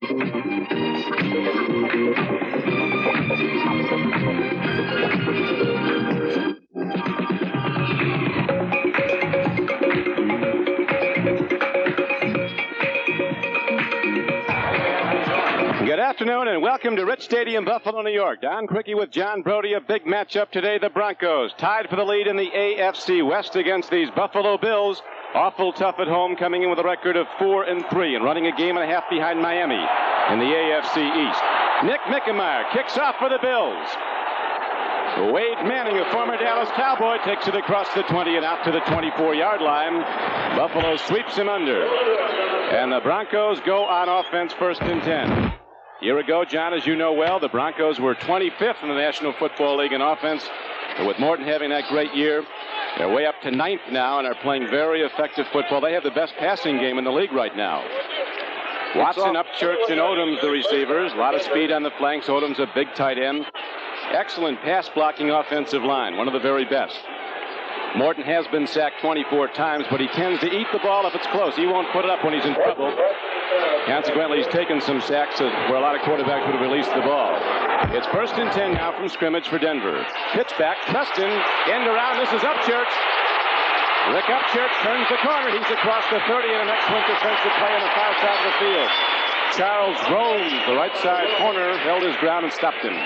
Good afternoon and welcome to Rich Stadium, Buffalo, New York. Don Quickie with John Brody. A big matchup today. The Broncos tied for the lead in the AFC West against these Buffalo Bills. Awful tough at home, coming in with a record of 4-3 and running a game and a half behind Miami in the AFC East. Nick Mickemeyer kicks off for the Bills. Wade Manning, a former Dallas Cowboy, takes it across the 20 and out to the 24-yard line. Buffalo sweeps him under. And the Broncos go on offense, 1st and 10. A year ago, John, as you know well, the Broncos were 25th in the National Football League in offense. But with Morton having that great year, they're way up to 9th now and are playing very effective football. They have the best passing game in the league right now. Watson, Upchurch, and Odom's the receivers. A lot of speed on the flanks. Odom's a big tight end. Excellent pass-blocking offensive line, one of the very best. Morton has been sacked 24 times, but he tends to eat the ball if it's close. He won't put it up when he's in trouble. Consequently, he's taken some sacks where a lot of quarterbacks would have released the ball. It's 1st and 10 now from scrimmage for Denver. Pitch back, Preston, end around. This is Upchurch. Rick Upchurch turns the corner. He's across the 30 and an excellent defensive play on the far side of the field. Charles Rome, the right side corner, held his ground and stopped him.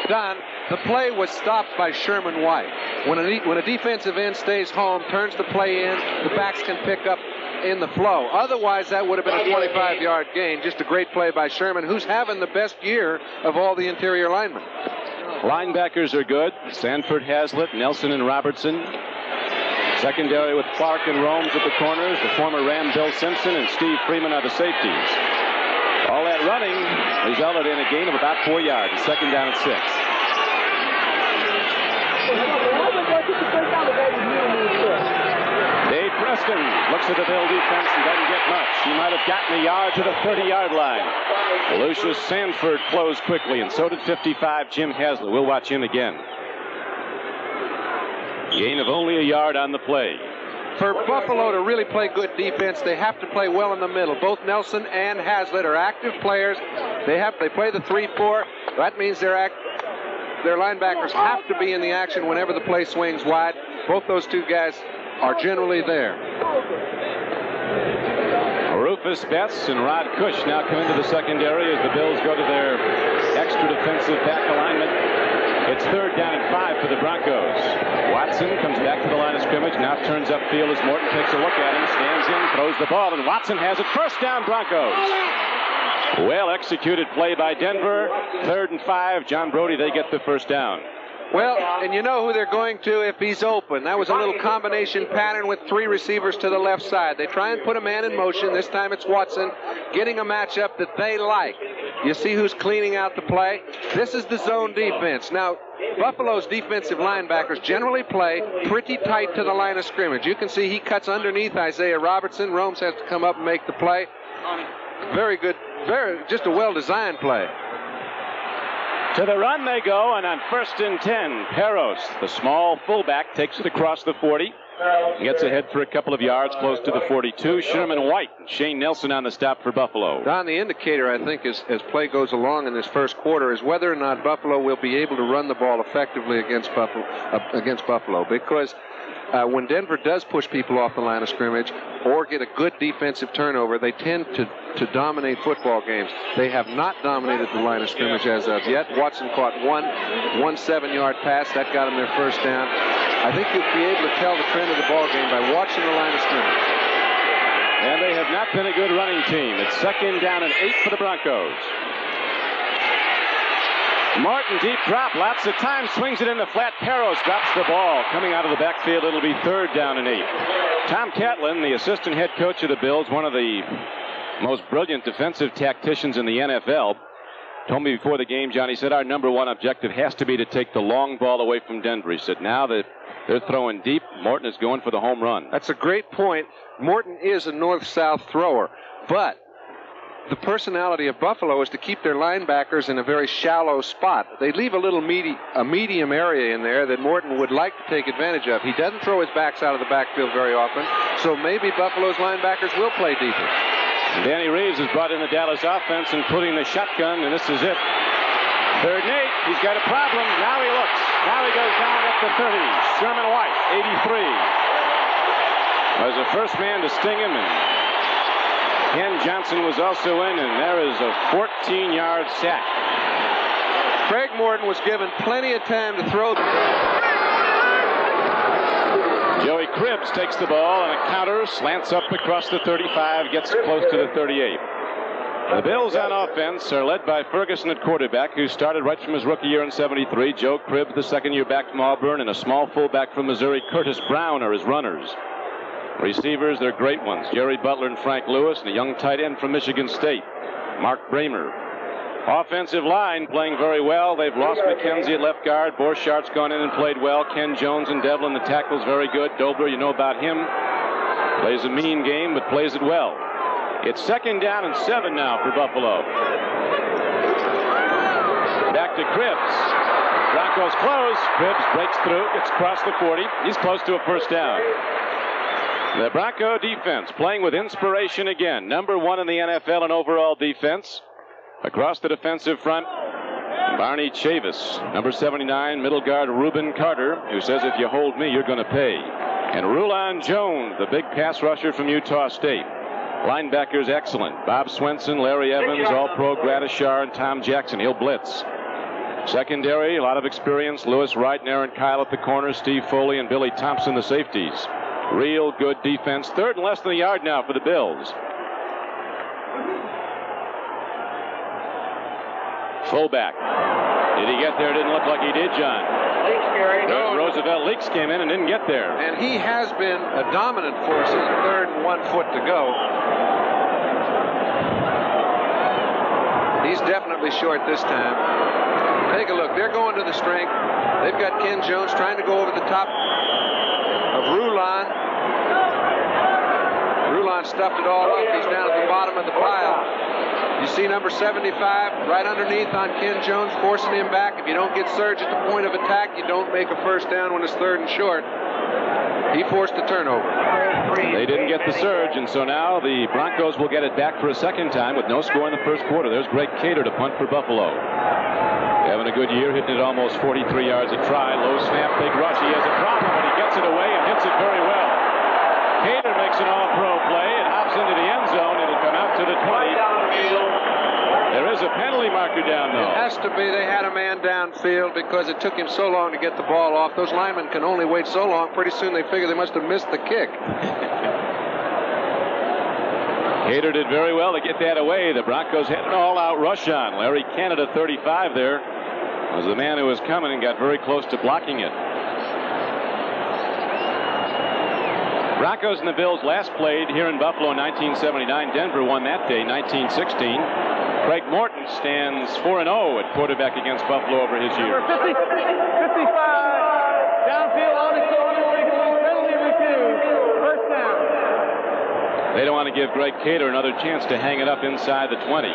Don, the play was stopped by Sherman White. When a defensive end stays home, turns the play in, the backs can pick up in the flow. Otherwise, that would have been a 25-yard gain. Just a great play by Sherman, who's having the best year of all the interior linemen. Linebackers are good. Sanford, Haslett, Nelson, and Robertson. Secondary with Clark and Romes at the corners. The former Ram Bill Simpson and Steve Freeman are the safeties. All that running resulted in a gain of about 4 yards. 2nd down at 6. Dave Preston looks at the Bill defense and doesn't get much. He might have gotten a yard to the 30-yard line. Lucius Sanford closed quickly, and so did 55 Jim Haslett. We'll watch him again. Gain of only a yard on the play. For Buffalo to really play good defense, they have to play well in the middle. Both Nelson and Haslett are active players. They play the 3-4. That means their linebackers have to be in the action whenever the play swings wide. Both those two guys are generally there. Rufus Betts and Rod Cush now come into the secondary as the Bills go to their extra defensive back alignment. It's 3rd down and 5 for the Broncos. Watson comes back to the line of scrimmage, now turns upfield as Morton takes a look at him, stands in, throws the ball, and Watson has it. 1st down, Broncos. Well executed play by Denver. 3rd and 5. John Brody, they get the 1st down. Well, and you know who they're going to if he's open. That was a little combination pattern with 3 receivers to the left side. They try and put a man in motion. This time it's Watson getting a matchup that they like. You see who's cleaning out the play? This is the zone defense. Now, Buffalo's defensive linebackers generally play pretty tight to the line of scrimmage. You can see he cuts underneath Isaiah Robertson. Romes has to come up and make the play. Very good. Just a well-designed play. To the run they go, and on 1st and 10, Peros, the small fullback, takes it across the 40. Gets ahead for a couple of yards close to the 42. Sherman White and Shane Nelson on the stop for Buffalo. Don, the indicator, I think, as play goes along in this first quarter is whether or not Buffalo will be able to run the ball effectively against Buffalo. Because when Denver does push people off the line of scrimmage or get a good defensive turnover, they tend to dominate football games. They have not dominated the line of scrimmage as of yet. Watson caught one 7-yard pass. That got him their 1st down. I think you'll be able to tell the trend of the ball game by watching the line of scrimmage. And they have not been a good running team. It's 2nd down and 8 for the Broncos. Martin, deep drop, lots of time, swings it in the flat. Peros drops the ball. Coming out of the backfield, it'll be 3rd down and 8. Tom Catlin, the assistant head coach of the Bills, one of the most brilliant defensive tacticians in the NFL, told me before the game, John, he said, our number one objective has to be to take the long ball away from Denver. He said, now that they're throwing deep, Morton is going for the home run. That's a great point. Morton is a north-south thrower, but the personality of Buffalo is to keep their linebackers in a very shallow spot. They leave a little medium area in there that Morton would like to take advantage of. He doesn't throw his backs out of the backfield very often, so maybe Buffalo's linebackers will play deeper. Danny Reeves has brought in the Dallas offense, including the shotgun, and this is it. 3rd and 8. He's got a problem. Now he looks. Now he goes down at the 30. Sherman White, 83. Was the first man to sting him, and Ken Johnson was also in, and there is a 14-yard sack. Craig Morton was given plenty of time to throw the ball. Joey Cribbs takes the ball and a counter, slants up across the 35, gets close to the 38. The Bills on offense are led by Ferguson at quarterback, who started right from his rookie year in '73. Joe Cribbs, the second-year back from Auburn, and a small fullback from Missouri, Curtis Brown, are his runners. Receivers, they're great ones. Jerry Butler and Frank Lewis, and a young tight end from Michigan State, Mark Bramer. Offensive line playing very well. They've lost McKenzie at left guard. Borchart's gone in and played well. Ken Jones and Devlin, the tackle's very good. Dobler, you know about him. Plays a mean game, but plays it well. It's 2nd down and 7 now for Buffalo. Back to Cribbs. Broncos close. Cribbs breaks through, gets across the 40. He's close to a 1st down. The Bronco defense playing with inspiration again. Number 1 in the NFL in overall defense. Across the defensive front, Barney Chavis. Number 79, middle guard Reuben Carter, who says, if you hold me, you're going to pay. And Rulon Jones, the big pass rusher from Utah State. Linebackers excellent. Bob Swenson, Larry Evans, All-Pro Gradishar, and Tom Jackson. He'll blitz. Secondary, a lot of experience. Lewis Wright and Aaron Kyle at the corner. Steve Foley and Billy Thompson, the safeties. Real good defense. 3rd and less than a yard now for the Bills. Fullback. Did he get there? Didn't look like he did, John. No. Roosevelt Leaks came in and didn't get there. And he has been a dominant force in 3rd and 1 foot to go. He's definitely short this time. Take a look. They're going to the strength. They've got Ken Jones trying to go over the top of Rulon. Rulon stuffed it all up. He's down at the bottom of the pile. You see number 75 right underneath on Ken Jones, forcing him back. If you don't get Surge at the point of attack, you don't make a 1st down when it's 3rd and short. He forced a turnover. They didn't get the Surge, and so now the Broncos will get it back for a 2nd time with no score in the 1st quarter. There's Greg Cater to punt for Buffalo. Having a good year, hitting it almost 43 yards a try. Low snap, big rush. He has a problem, but he gets it away and hits it very well. Cater makes an all-pro play and hops into the end zone. It'll come out to the 20. There is a penalty marker down, though. It has to be. They had a man downfield because it took him so long to get the ball off. Those linemen can only wait so long. Pretty soon they figure they must have missed the kick. Cater did very well to get that away. The Broncos had an all-out rush on. Larry Canada, 35 there, was the man who was coming and got very close to blocking it. Broncos and the Bills last played here in Buffalo in 1979. Denver won that day, 1916. Craig Morton stands 4-0 at quarterback against Buffalo over his year. Number 55, downfield on the penalty refused. 1st down. They don't want to give Greg Cater another chance to hang it up inside the 20.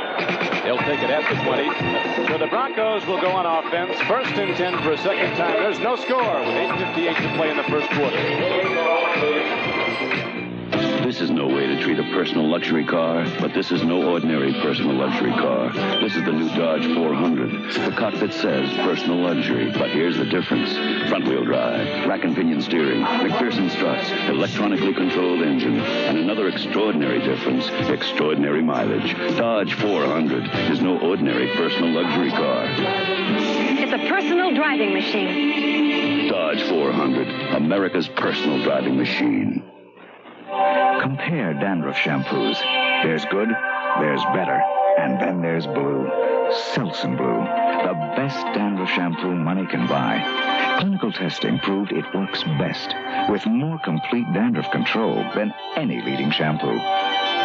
They'll take it at the 20. So the Broncos will go on offense. 1st and 10 for a 2nd time. There's no score with 8:58 to play in the 1st quarter. This is no way to treat a personal luxury car, but this is no ordinary personal luxury car. This is the new Dodge 400. The cockpit says personal luxury, but here's the difference. Front-wheel drive, rack and pinion steering, McPherson struts, electronically controlled engine, and another extraordinary difference, extraordinary mileage. Dodge 400 is no ordinary personal luxury car. It's a personal driving machine. Dodge 400, America's personal driving machine. Compare dandruff shampoos. There's good, there's better, and then there's Blue. Selsun Blue, the best dandruff shampoo money can buy. Clinical testing proved it works best, with more complete dandruff control than any leading shampoo.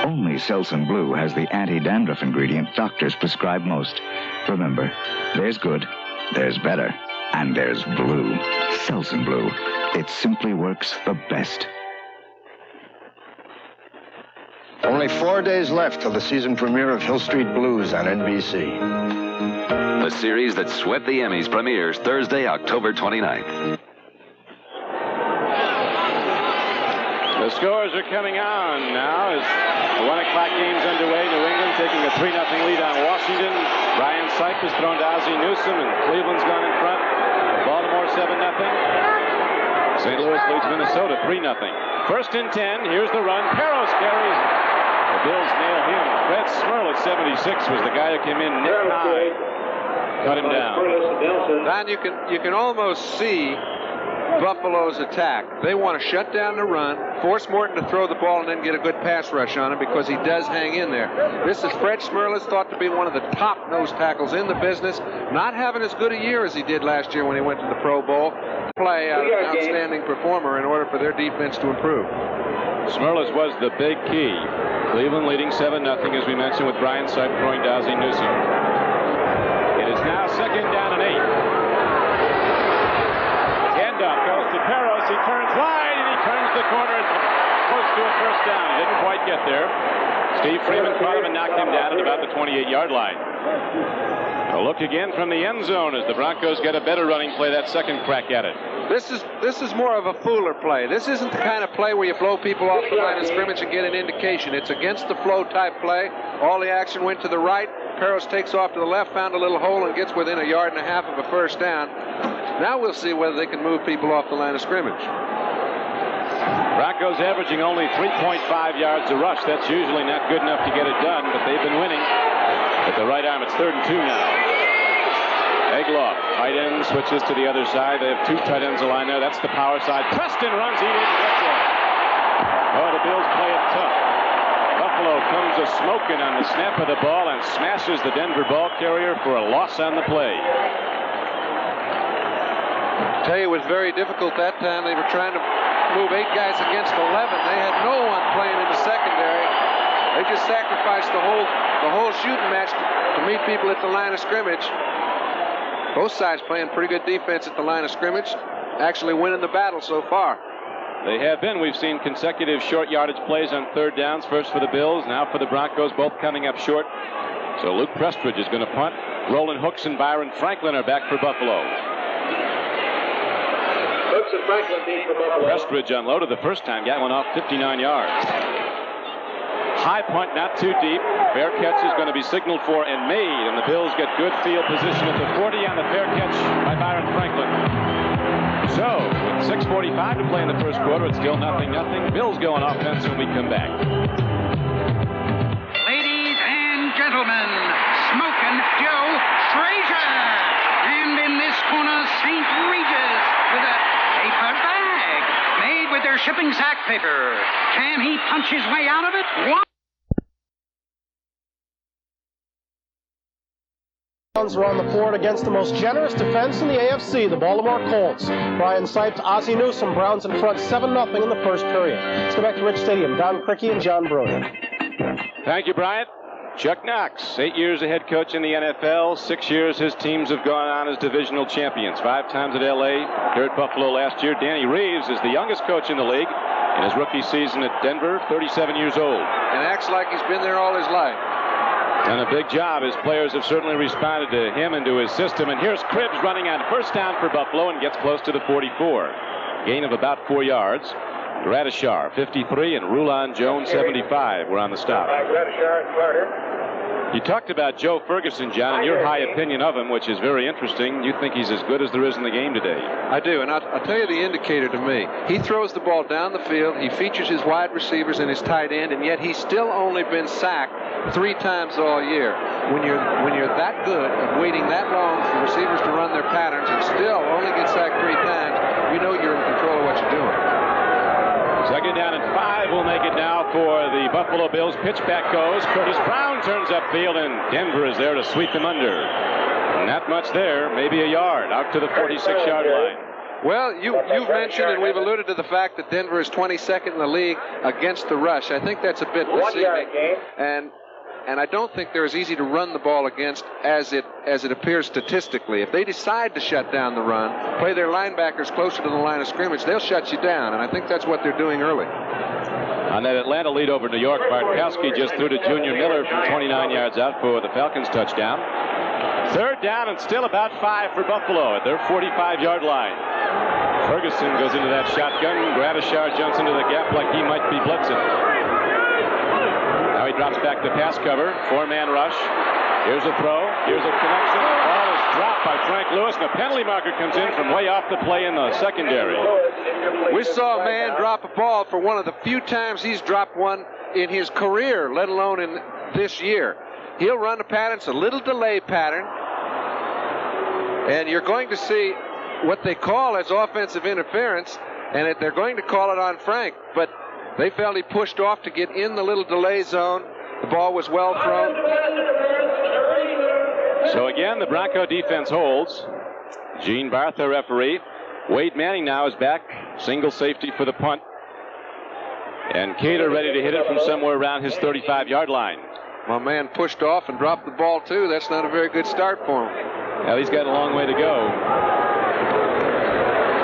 Only Selsun Blue has the anti-dandruff ingredient doctors prescribe most. Remember, there's good, there's better, and there's Blue. Selsun Blue. It simply works the best. Only 4 days left till the season premiere of Hill Street Blues on NBC. The series that swept the Emmys premieres Thursday, October 29th. The scores are coming on now as the 1 o'clock game's underway. New England taking a 3-0 lead on Washington. Brian Sipe has thrown to Ozzie Newsome, and Cleveland's gone in front. Baltimore 7-0. St. Louis leads Minnesota 3-0. First and 10. Here's the run. Peros carries. The Bills nail him. Fred Smurl at 76 was the guy who came in net high. Cut him down. Don, you can almost see Buffalo's attack. They want to shut down the run, force Morton to throw the ball, and then get a good pass rush on him because he does hang in there. This is Fred Smurl, is thought to be one of the top nose tackles in the business. Not having as good a year as he did last year when he went to the Pro Bowl. Play an outstanding performer in order for their defense to improve. Smurl was the big key. Cleveland leading 7-0, as we mentioned, with Brian Sipe throwing to Ozzie Newsome. It is now 2nd down and 8. Handoff goes to Peros. He turns wide, and he turns the corner close to a first down. He didn't quite get there. Steve Freeman caught him and knocked him down at about the 28-yard line. A look again from the end zone as the Broncos get a better running play that second crack at it. This is more of a fooler play. This isn't the kind of play where you blow people off the line of scrimmage and get an indication. It's against the flow type play. All the action went to the right. Peros takes off to the left, found a little hole, and gets within 1.5 yards of a first down. Now we'll see whether they can move people off the line of scrimmage. Broncos averaging only 3.5 yards a rush. That's usually not good enough to get it done, but they've been winning. At the right arm, it's 3rd and 2 now. Egloff, tight end, switches to the other side. They have 2 tight ends aligned there. That's the power side. Preston runs. He didn't get there. Oh, the Bills play it tough. Buffalo comes a-smoking on the snap of the ball and smashes the Denver ball carrier for a loss on the play. I tell you, it was very difficult that time. They were trying to move 8 guys against 11. They had no one playing in the secondary. They just sacrificed the whole shooting match to meet people at the line of scrimmage. Both sides playing pretty good defense at the line of scrimmage, actually winning the battle so far. They have been. We've seen consecutive short yardage plays on 3rd downs, first for the Bills, now for the Broncos, both coming up short. So Luke Prestridge is going to punt. Roland Hooks and Byron Franklin are back for Buffalo. Hooks and Franklin beat for Buffalo. Prestridge unloaded the first time, got one off 59 yards. High punt, not too deep. Fair catch is going to be signaled for and made, and the Bills get good field position at the 40 on the fair catch by Byron Franklin. So, with 6:45 to play in the first quarter, it's still 0-0. Bills go on offense when we come back. Ladies and gentlemen, Smokin' Joe Frazier. And in this corner, St. Regis with a paper bag made with their shipping sack paper. Can he punch his way out of it? What? Are on the board against the most generous defense in the AFC, the Baltimore Colts. Brian Sipe to Ozzie Newsome. Browns in front 7-0 in the first period. Let's go back to Rich Stadium. Don Criqui and John Brody. Thank you, Bryant. Chuck Knox, 8 years a head coach in the NFL. 6 years his teams have gone on as divisional champions. 5 times at L.A., here at Buffalo last year. Danny Reeves is the youngest coach in the league in his rookie season at Denver, 37 years old. And acts like he's been there all his life. Done a big job. His players have certainly responded to him and to his system. And here's Cribbs running on first down for Buffalo and gets close to the 44. Gain of about 4 yards. Gradishar, 53, and Rulon Jones, 75, were on the stop. You talked about Joe Ferguson, John, and your high opinion of him, which is very interesting. You think he's as good as there is in the game today. I do, and I'll tell you the indicator to me. He throws the ball down the field. He features his wide receivers and his tight end, and yet he's still only been sacked 3 times all year. When you're that good at waiting that long for receivers to run their patterns and still only get sacked 3 times, you know you're in control of what you're doing. 2nd down and 5 will make it now for the Buffalo Bills. Pitch back goes. Curtis Brown turns upfield, and Denver is there to sweep them under. Not much there, maybe a yard, out to the 46-yard line. Well, you've mentioned, and we've alluded to the fact that Denver is 22nd in the league against the rush. I think that's a bit deceiving. And I don't think they're as easy to run the ball against as it appears statistically. If they decide to shut down the run, play their linebackers closer to the line of scrimmage, they'll shut you down. And I think that's what they're doing early. On that Atlanta lead over New York, Bartkowski just threw to Junior Miller from 29 yards out for the Falcons touchdown. Third down and still about 5 for Buffalo at their 45-yard line. Ferguson goes into that shotgun. Gradishar jumps into the gap like he might be blitzing. Now he drops back to pass cover. 4-man rush. Here's a throw. Here's a connection. The ball is dropped by Frank Lewis, and a penalty marker comes in from way off the play in the secondary. We saw a man drop a ball for one of the few times he's dropped one in his career, let alone in this year. He'll run a pattern. It's a little delay pattern. And you're going to see what they call as offensive interference, and they're going to call it on Frank. But they felt he pushed off to get in the little delay zone. The ball was well thrown. So again, the Bronco defense holds. Gene Barth, the referee. Wade Manning now is back. Single safety for the punt. And Cater ready to hit it from somewhere around his 35-yard line. My man pushed off and dropped the ball, too. That's not a very good start for him. Well, he's got a long way to go.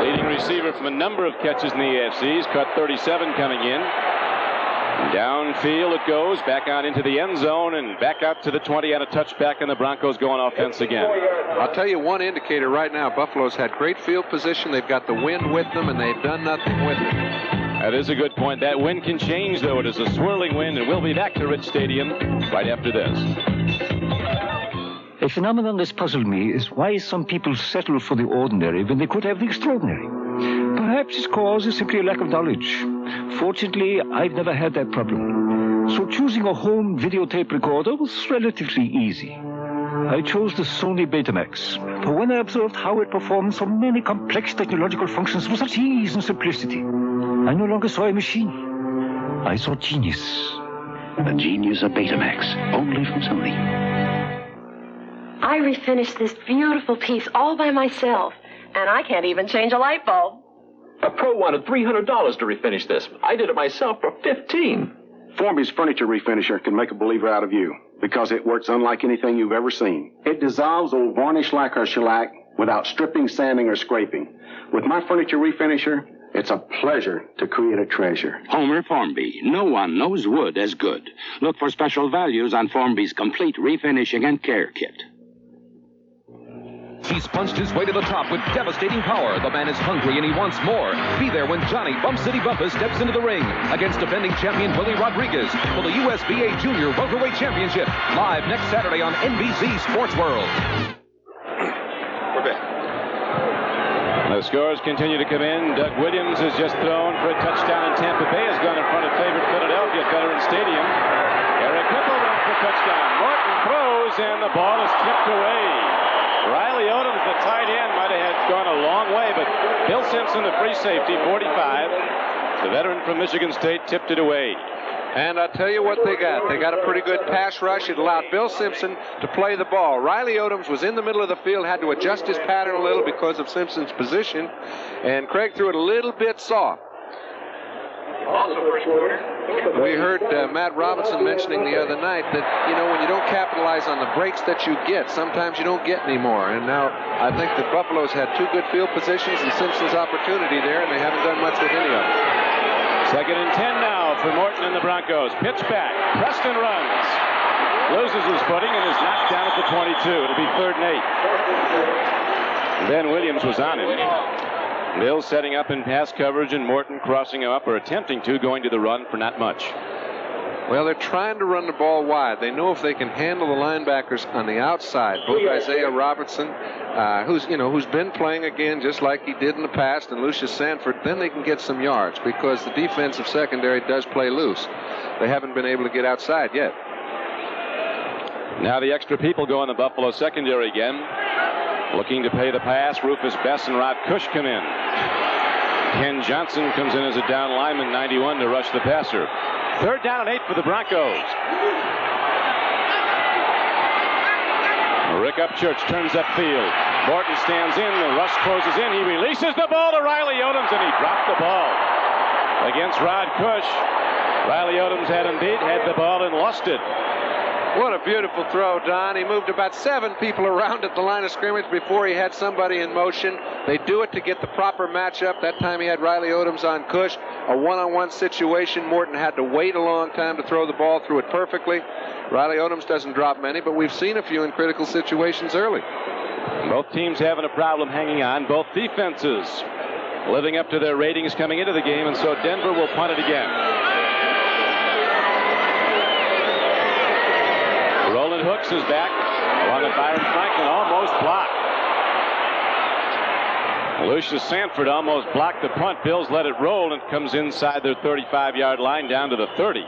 Leading receiver from a number of catches in the AFC. He's caught 37 coming in. Downfield it goes, back out into the end zone, and back out to the 20 on a touchback, and the Broncos go on offense again. I'll tell you one indicator right now. Buffalo's had great field position. They've got the wind with them, and they've done nothing with it. That is a good point. That wind can change, though. It is a swirling wind, and we'll be back to Rich Stadium right after this. A phenomenon that's puzzled me is why some people settle for the ordinary when they could have the extraordinary. Perhaps its cause is simply a lack of knowledge. Fortunately, I've never had that problem. So choosing a home videotape recorder was relatively easy. I chose the Sony Betamax, for when I observed how it performed so many complex technological functions with such ease and simplicity, I no longer saw a machine. I saw genius. The genius of Betamax, only from Sony. I refinished this beautiful piece all by myself, and I can't even change a light bulb. A pro wanted $300 to refinish this. I did it myself for $15. Formby's furniture refinisher can make a believer out of you because it works unlike anything you've ever seen. It dissolves old varnish lacquer shellac without stripping, sanding, or scraping. With my furniture refinisher, it's a pleasure to create a treasure. Homer Formby. No one knows wood as good. Look for special values on Formby's complete refinishing and care kit. He's punched his way to the top with devastating power. The man is hungry and he wants more. Be there when Johnny Bump City Bumpus steps into the ring against defending champion Willie Rodriguez for the USBA Junior Welterweight Championship. Live next Saturday on NBC Sports World. We're back. The scores continue to come in. Doug Williams has just thrown for a touchdown, and Tampa Bay has gone in front of favored Philadelphia at Veterans Stadium. Eric Hipple ran for a touchdown. Morton throws, and the ball is tipped away. Riley Odoms, the tight end, might have gone a long way, but Bill Simpson, the free safety, 45, the veteran from Michigan State, tipped it away. And I'll tell you what they got. They got a pretty good pass rush. It allowed Bill Simpson to play the ball. Riley Odoms was in the middle of the field, had to adjust his pattern a little because of Simpson's position, and Craig threw it a little bit soft. We heard Matt Robinson mentioning the other night that, you know, when you don't capitalize on the breaks that you get, sometimes you don't get any more. And now I think that Buffalo's had two good field positions and Simpson's opportunity there, and they haven't done much with any of them. 2nd and 10 now for Morton and the Broncos. Pitch back. Preston runs. Loses his footing and is knocked down at the 22. It'll be 3rd and 8. Ben Williams was on him. Bill setting up in pass coverage and Morton crossing him up or attempting to, going to the run for not much. Well, they're trying to run the ball wide. They know if they can handle the linebackers on the outside, both Isaiah Robertson, who's been playing again just like he did in the past, and Lucius Sanford, then they can get some yards because the defensive secondary does play loose. They haven't been able to get outside yet. Now the extra people go in the Buffalo secondary again. Looking to pay the pass, Rufus Bess and Rod Cush come in. Ken Johnson comes in as a down lineman, 91, to rush the passer. 3rd down and 8 for the Broncos. Rick Upchurch turns upfield. Morton stands in, the rush closes in. He releases the ball to Riley Odoms, and he dropped the ball against Rod Cush. Riley Odoms had him beat, had the ball, and lost it. What a beautiful throw, Don. He moved about 7 people around at the line of scrimmage before he had somebody in motion. They do it to get the proper matchup. That time he had Riley Odoms on Cush. A one-on-one situation. Morton had to wait a long time to throw the ball, threw it perfectly. Riley Odoms doesn't drop many, but we've seen a few in critical situations early. Both teams having a problem hanging on. Both defenses living up to their ratings coming into the game, and so Denver will punt it again. Roland Hooks is back. One to Byron Franklin, almost blocked. Lucius Sanford almost blocked the punt. Bills let it roll and comes inside their 35-yard line down to the 30.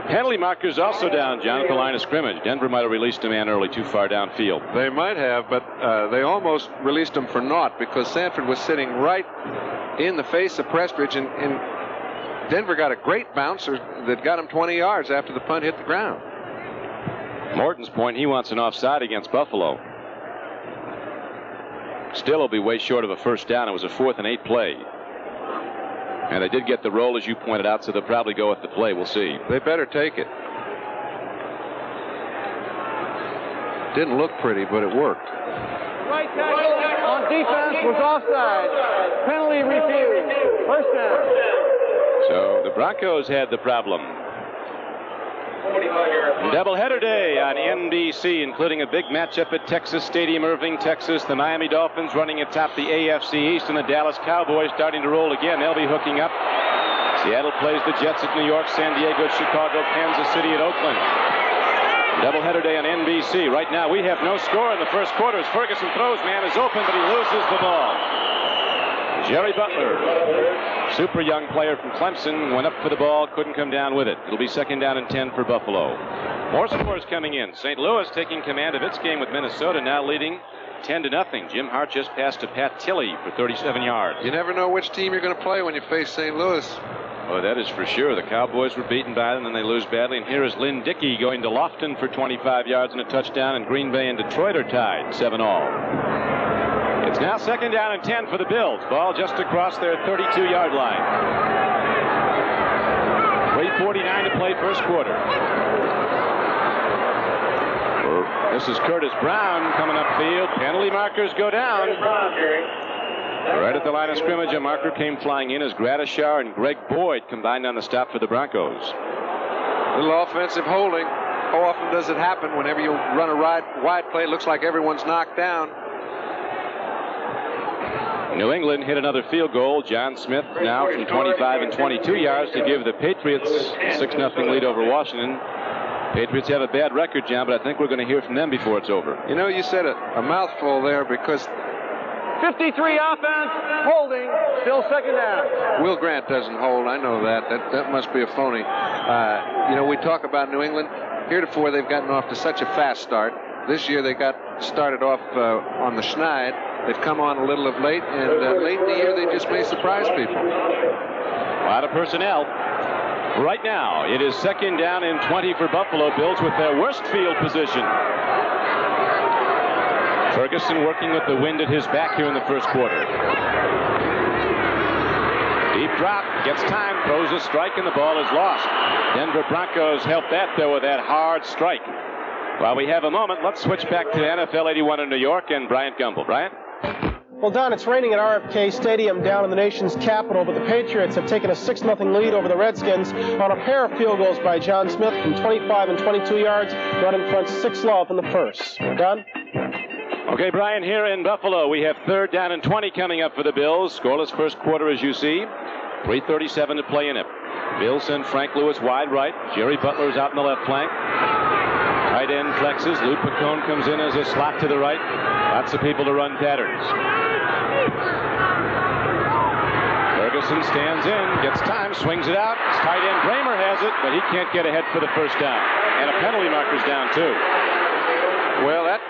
Penalty markers also down, John, at the line of scrimmage. Denver might have released a man early too far downfield. They might have, but they almost released him for naught because Sanford was sitting right in the face of Prestridge, and Denver got a great bouncer that got him 20 yards after the punt hit the ground. Morton's point, he wants an offside against Buffalo. Still will be way short of a first down. It was a 4th and 8 play. And they did get the roll, as you pointed out, so they'll probably go with the play. We'll see. They better take it. Didn't look pretty, but it worked. Right tackle on defense was offside. Penalty refused. First down. So the Broncos had the problem. Doubleheader day on NBC, including a big matchup at Texas Stadium, Irving, Texas. The Miami Dolphins running atop the AFC East, and the Dallas Cowboys starting to roll again. They'll be hooking up. Seattle plays the Jets at New York, San Diego, Chicago, Kansas City at Oakland. Doubleheader day on NBC. Right now we have no score in the first quarter as Ferguson throws. Man is open, but he loses the ball. Jerry Butler, super young player from Clemson, went up for the ball, couldn't come down with it. It'll be 2nd down and 10 for Buffalo. More scores coming in. St. Louis taking command of its game with Minnesota, now leading 10-0. Jim Hart just passed to Pat Tilley for 37 yards. You never know which team you're going to play when you face St. Louis. Oh, that is for sure. The Cowboys were beaten by them, and they lose badly. And here is Lynn Dickey going to Lofton for 25 yards and a touchdown, and Green Bay and Detroit are tied 7-all. It's now 2nd down and 10 for the Bills. Ball just across their 32-yard line. 3:49 to play first quarter. This is Curtis Brown coming upfield. Penalty markers go down. Right at the line of scrimmage, a marker came flying in as Gradishar and Greg Boyd combined on the stop for the Broncos. Little offensive holding. How often does it happen whenever you run a wide play? It looks like everyone's knocked down. New England hit another field goal. John Smith now from 25 and 22 yards to give the Patriots a 6-0 lead over Washington. Patriots have a bad record, John, but I think we're going to hear from them before it's over. You know, you said a mouthful there because 53 offense, holding, still 2nd down. Will Grant doesn't hold. I know that. That must be a phony. You know, we talk about New England. Heretofore, they've gotten off to such a fast start. This year, they got started off on the schneid. They've come on a little of late, and late in the year, they just may surprise people. A lot of personnel. Right now, it is 2nd down and 20 for Buffalo Bills with their worst field position. Ferguson working with the wind at his back here in the first quarter. Deep drop, gets time, throws a strike, and the ball is lost. Denver Broncos help that, though, with that hard strike. While we have a moment, let's switch back to NFL 81 in New York and Bryant Gumbel. Bryant? Well, Don, it's raining at RFK Stadium down in the nation's capital, but the Patriots have taken a 6-0 lead over the Redskins on a pair of field goals by John Smith from 25 and 22 yards, running front 6-0 in the first. Don? Okay, Brian, here in Buffalo, we have 3rd down and 20 coming up for the Bills. Scoreless first quarter, as you see. 3:37 to play in it. Bills send Frank Lewis wide right. Jerry Butler's out in the left flank. Tight end flexes. Lou Picone comes in as a slot to the right. Lots of people to run patterns. Ferguson stands in, gets time, swings it out. His tight end Bramer has it, but he can't get ahead for the first down. And a penalty marker's down, too. Well, that...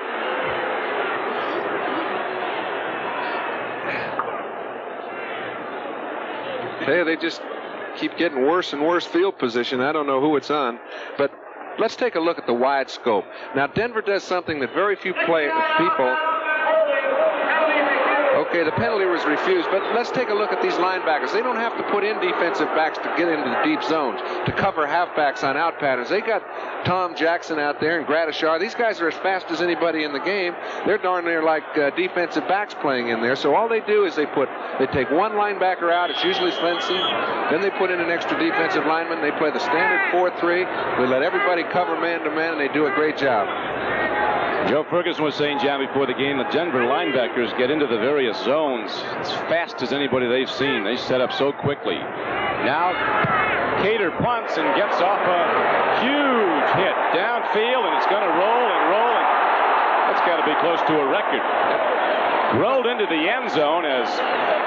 Hey, they just keep getting worse and worse field position. I don't know who it's on, but let's take a look at the wide scope. Now, Denver does something that very few people... Okay, the penalty was refused, but let's take a look at these linebackers. They don't have to put in defensive backs to get into the deep zones, to cover halfbacks on out patterns. They got Tom Jackson out there and Gradishar. These guys are as fast as anybody in the game. They're darn near like defensive backs playing in there. So all they do is they take one linebacker out. It's usually Svensson. Then they put in an extra defensive lineman. They play the standard 4-3. They let everybody cover man-to-man, and they do a great job. Joe Ferguson was saying, John, before the game, the Denver linebackers get into the various zones as fast as anybody they've seen. They set up so quickly. Now, Cater punts and gets off a huge hit downfield, and it's going to roll and roll, and that's got to be close to a record. Rolled into the end zone as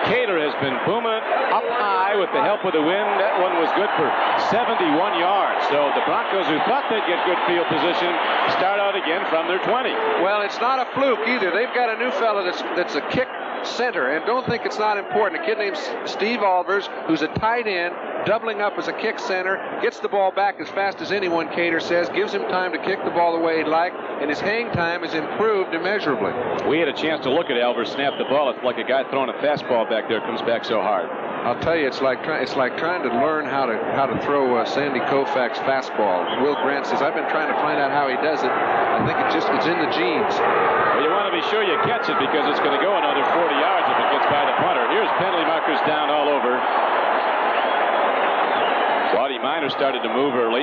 Cater has been booming up high with the help of the wind. That one was good for 71 yards. So the Broncos, who thought they'd get good field position, start out again from their 20. Well, it's not a fluke either. They've got a new fella that's a kick center, and don't think it's not important. A kid named Steve Alvers, who's a tight end, doubling up as a kick center, gets the ball back as fast as anyone, Cater says, gives him time to kick the ball the way he'd like, and his hang time has improved immeasurably. We had a chance to look at Alvers snap the ball. It's like a guy throwing a fastball back there, comes back so hard. I'll tell you, it's like trying to learn how to throw Sandy Koufax's fastball. Will Grant says, I've been trying to find out how he does it. I think it's in the genes. Well, you want to be sure you catch it because it's going to go another 40 yards if it gets by the punter. Here's penalty markers down all over. Waddy Minor started to move early.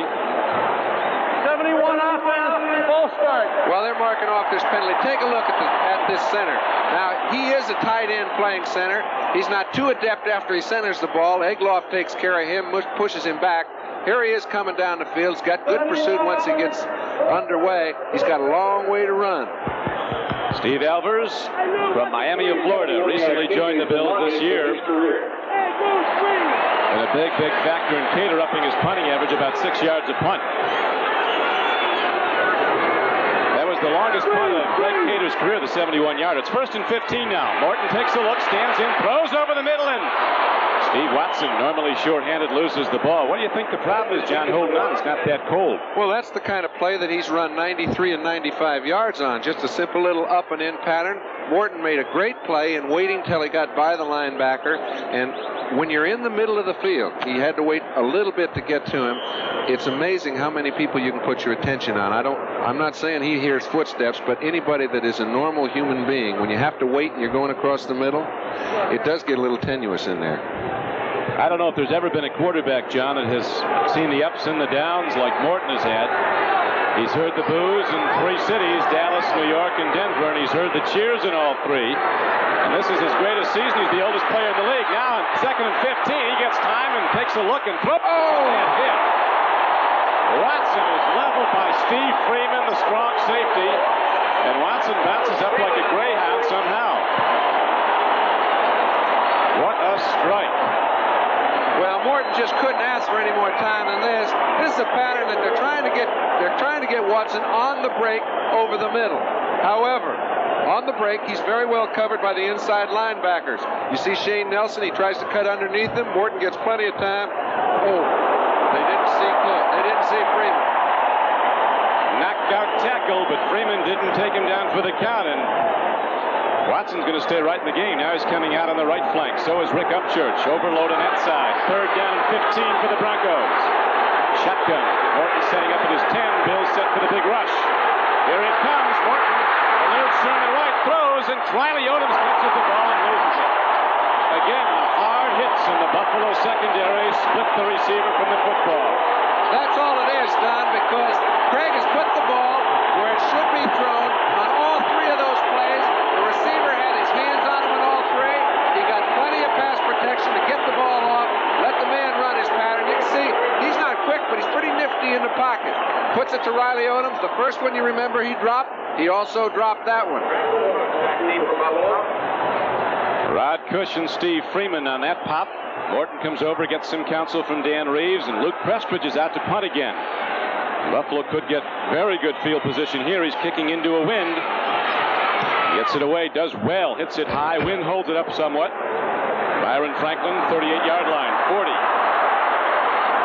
71 offense, full start. Well, they're marking off this penalty. Take a look at this center. Now, he is a tight end playing center. He's not too adept after he centers the ball. Egloff takes care of him, pushes him back. Here he is coming down the field. He's got good pursuit once he gets underway. He's got a long way to run. Steve Alvers from Miami of Florida recently joined the Bills this year. And a big factor in Cater upping his punting average, about 6 yards a punt. That was the longest punt of Greg Cater's career, the 71-yarder. It's 1st and 15 now. Morton takes a look, stands in, throws over the middle, and Steve Watson, normally short-handed, loses the ball. What do you think the problem is, John, holding on? It's not that cold. Well, that's the kind of play that he's run 93 and 95 yards on. Just a simple little up and in pattern. Morton made a great play in waiting till he got by the linebacker. And when you're in the middle of the field, he had to wait a little bit to get to him. It's amazing how many people you can put your attention on. I'm not saying he hears footsteps, but anybody that is a normal human being, when you have to wait and you're going across the middle, it does get a little tenuous in there. I don't know if there's ever been a quarterback, John, that has seen the ups and the downs like Morton has had. He's heard the boos in 3 cities, Dallas, New York, and Denver, and he's heard the cheers in all 3. And this is his greatest season. He's the oldest player in the league. Now, on 2nd and 15, he gets time and takes a look and throws. And hit. Watson is leveled by Steve Freeman, the strong safety. And Watson bounces up like a greyhound somehow. What a strike. Well, Morton just couldn't ask for any more time than this. This is a pattern that they're trying to get Watson on the break over the middle. However, on the break, he's very well covered by the inside linebackers. You see Shane Nelson, he tries to cut underneath him. Morton gets plenty of time. Oh, they didn't see Freeman. Knockout tackle, but Freeman didn't take him down for the count, and Watson's going to stay right in the game. Now he's coming out on the right flank. So is Rick Upchurch. Overload on that side. 3rd down and 15 for the Broncos. Shotgun. Morton setting up at his 10. Bill set for the big rush. Here it comes. Morton eludes Sherman White. Throws, and Riley Odoms catches the ball and loses it. Again, hard hits in the Buffalo secondary. Split the receiver from the football. That's all it is, Don, because Craig has put the ball where it should be thrown on all 3 of those plays. The receiver had his hands on him on all 3. He got plenty of pass protection to get the ball off, let the man run his pattern. You can see he's not quick, but he's pretty nifty in the pocket. Puts it to Riley Odoms. The first one you remember he dropped, he also dropped that one. Rod Cush and Steve Freeman on that pop. Morton comes over, gets some counsel from Dan Reeves, and Luke Prestridge is out to punt again. Buffalo could get very good field position here. He's kicking into a wind. Gets it away, does well, hits it high. Wind holds it up somewhat. Byron Franklin, 38-yard line, 40.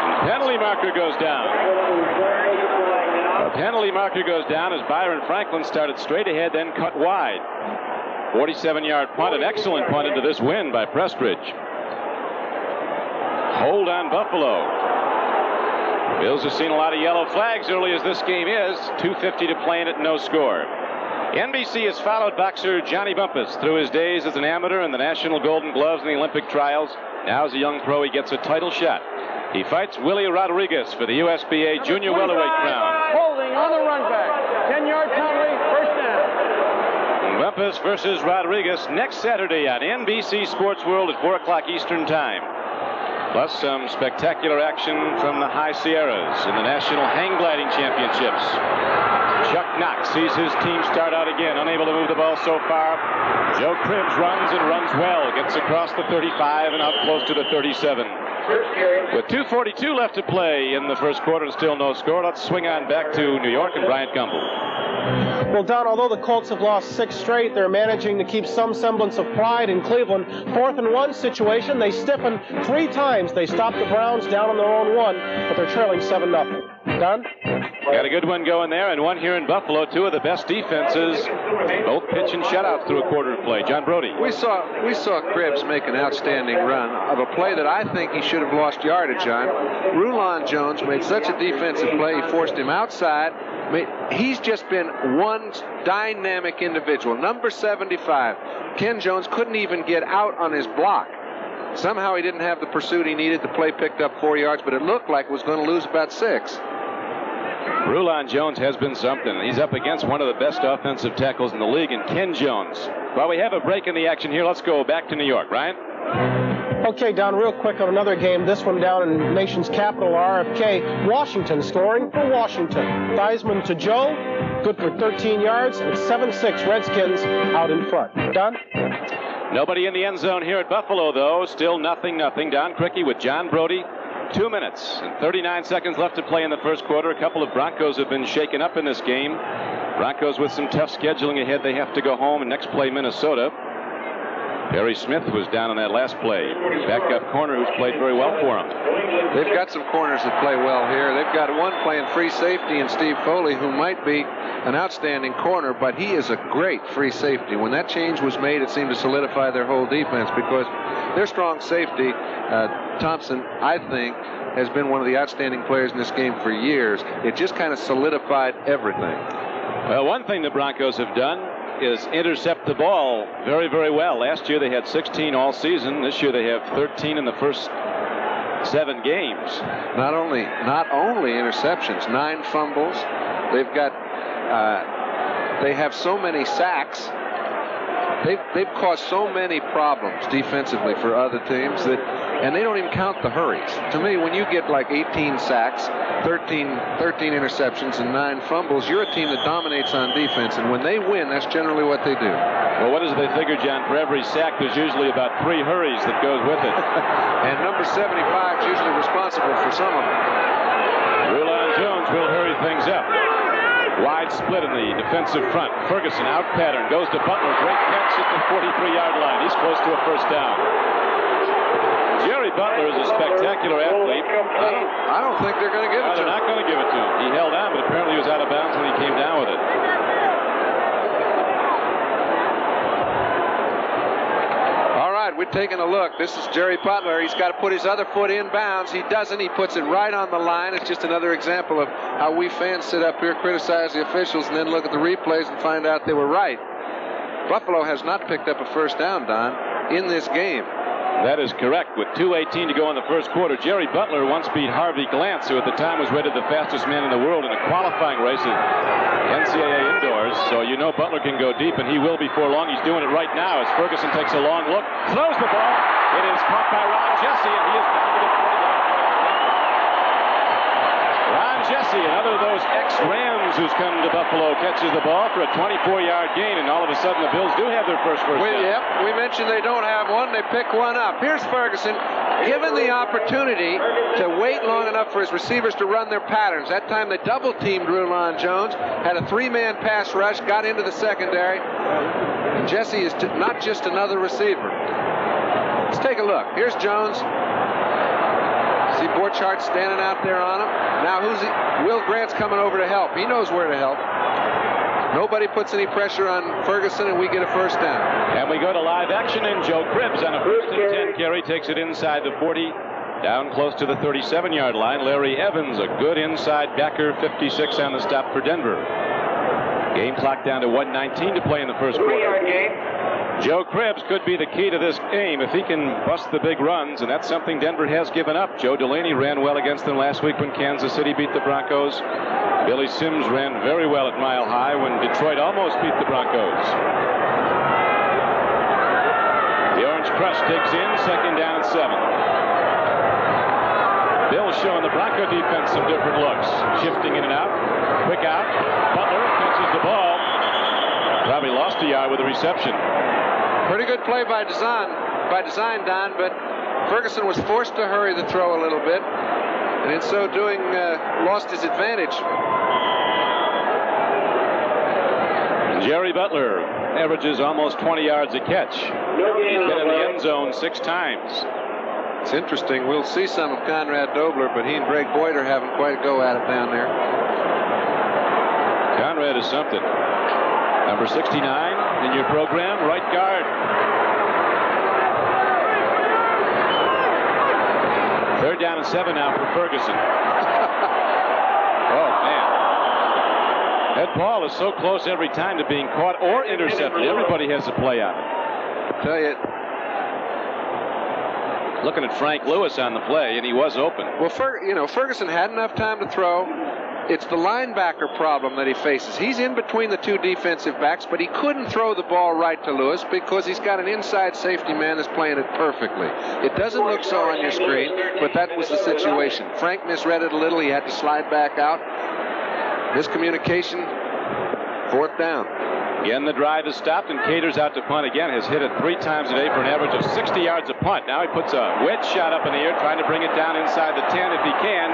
And penalty marker goes down. A penalty marker goes down as Byron Franklin started straight ahead, then cut wide. 47-yard punt, an excellent punt into this win by Prestridge. Hold on Buffalo. Bills have seen a lot of yellow flags early as this game is. 2:50 to play in it, no score. NBC has followed boxer Johnny Bumpus through his days as an amateur and the National Golden Gloves in the Olympic trials. Now as a young pro, he gets a title shot. He fights Willie Rodriguez for the USBA Junior Welterweight crown. Holding on the run back. 10-yard penalty, first down. Bumpus versus Rodriguez next Saturday on NBC Sports World at 4 o'clock Eastern Time. Plus some spectacular action from the High Sierras in the National Hang Gliding Championships. Chuck Knox sees his team start out again, unable to move the ball so far. Joe Cribbs runs and runs well, gets across the 35 and out close to the 37. With 2:42 left to play in the first quarter and still no score, let's swing on back to New York and Bryant Gumbel. Well, Don, although the Colts have lost 6 straight, they're managing to keep some semblance of pride in Cleveland. 4th and 1 situation, they stiffen 3 times. They stop the Browns down on their own 1, but they're trailing 7-0. Don? Got a good one going there, and one here in Buffalo. 2 of the best defenses, both pitching shutouts through a quarter of play. John Brody. We saw Cribbs make an outstanding run of a play that I think he should have lost yardage on. Rulon Jones made such a defensive play, he forced him outside. He's just been one dynamic individual. Number 75, Ken Jones couldn't even get out on his block. Somehow he didn't have the pursuit he needed. The play picked up 4 yards, but it looked like it was going to lose about 6. Rulon Jones has been something. He's up against one of the best offensive tackles in the league, and Ken Jones. While we have a break in the action here, let's go back to New York. Ryan? Okay, Don, real quick on another game. This one down in the nation's capital, RFK. Washington scoring for Washington. Theismann to Joe, good for 13 yards, and 7-6 Redskins out in front. Don? Nobody in the end zone here at Buffalo, though. Still 0-0. Don Criqui with John Brody. 2 minutes and 39 seconds left to play in the first quarter. A couple of Broncos have been shaken up in this game. Broncos with some tough scheduling ahead. They have to go home and next play Minnesota. Barry Smith was down on that last play. Backup corner who's played very well for them. They've got some corners that play well here. They've got one playing free safety in Steve Foley, who might be an outstanding corner, but he is a great free safety. When that change was made, it seemed to solidify their whole defense because their strong safety, Thompson, I think, has been one of the outstanding players in this game for years. It just kind of solidified everything. Well, one thing the Broncos have done is intercept the ball very, very well. Last year they had 16 all season. This year they have 13 in the first 7 games. Not only interceptions, 9 fumbles. They've got they have so many sacks. They've caused so many problems defensively for other teams and they don't even count the hurries. To me, when you get like 18 sacks, 13 interceptions, and 9 fumbles, you're a team that dominates on defense. And when they win, that's generally what they do. Well, what is it they figure, John? For every sack, there's usually about 3 hurries that goes with it. And number 75 is usually responsible for some of them. Rulon Jones will hurry things up. Wide split in the defensive front. Ferguson out pattern. Goes to Butler. Great catch at the 43-yard line. He's close to a first down. Jerry Butler is a spectacular athlete. I don't think they're going to give it to him. They're not going to give it to him. He held on, but apparently he was out of bounds when he came down with it. All right, we're taking a look. This is Jerry Butler. He's got to put his other foot in bounds. He doesn't. He puts it right on the line. It's just another example of how we fans sit up here, criticize the officials, and then look at the replays and find out they were right. Buffalo has not picked up a first down, Don, in this game. That is correct. With 2:18 to go in the first quarter, Jerry Butler once beat Harvey Glantz, who at the time was rated the fastest man in the world in a qualifying race at NCAA indoors. So you know Butler can go deep, and he will before long. He's doing it right now as Ferguson takes a long look, throws the ball. It is caught by Ron Jesse, and he is down to the 40-yard line. Ron Jesse, another of those ex-Rams who's come to Buffalo, catches the ball for a 24-yard gain, and all of a sudden the Bills do have their first down. Yep, we mentioned they don't have one. They pick one up. Here's Ferguson, given the opportunity to wait long enough for his receivers to run their patterns. That time they double-teamed Rulon Jones, had a 3-man pass rush, got into the secondary. And Jesse is not just another receiver. Let's take a look. Here's Jones. See Borchardt standing out there on him. Now Will Grant's coming over to help. He knows where to help. Nobody puts any pressure on Ferguson, and we get a first down. And we go to live action, and Joe Cribbs on a 1st and 10 carry takes it inside the 40, down close to the 37-yard line. Larry Evans, a good inside backer, 56 on the stop for Denver. Game clock down to 1:19 to play in the first quarter. Joe Cribbs could be the key to this game if he can bust the big runs, and that's something Denver has given up. Joe Delaney ran well against them last week when Kansas City beat the Broncos. Billy Sims ran very well at Mile High when Detroit almost beat the Broncos. The Orange Crush takes in 2nd down and 7. Bill's showing the Bronco defense some different looks. Shifting in and out. Quick out. Butler catches the ball. Probably lost a yard with the reception. Pretty good play by design, Don, but Ferguson was forced to hurry the throw a little bit, and in so doing lost his advantage. Jerry Butler averages almost 20 yards a catch. He's been in the end zone 6 times. It's interesting. We'll see some of Conrad Dobler, but he and Greg Boyd are having quite a go at it down there. Conrad is something. Number 69 in your program, right guard. 3rd down and 7 now for Ferguson. Oh, man. That ball is so close every time to being caught or intercepted. Everybody has a play on it. I tell you. Looking at Frank Lewis on the play, and he was open. Well, Ferguson had enough time to throw. It's the linebacker problem that he faces. He's in between the 2 defensive backs, but he couldn't throw the ball right to Lewis because he's got an inside safety man that's playing it perfectly. It doesn't look so on your screen, but that was the situation. Frank misread it a little. He had to slide back out. Miscommunication. 4th down. Again, the drive is stopped, and Caters out to punt again. Has hit it 3 times a day for an average of 60 yards a punt. Now he puts a wedge shot up in the air, trying to bring it down inside the 10 if he can.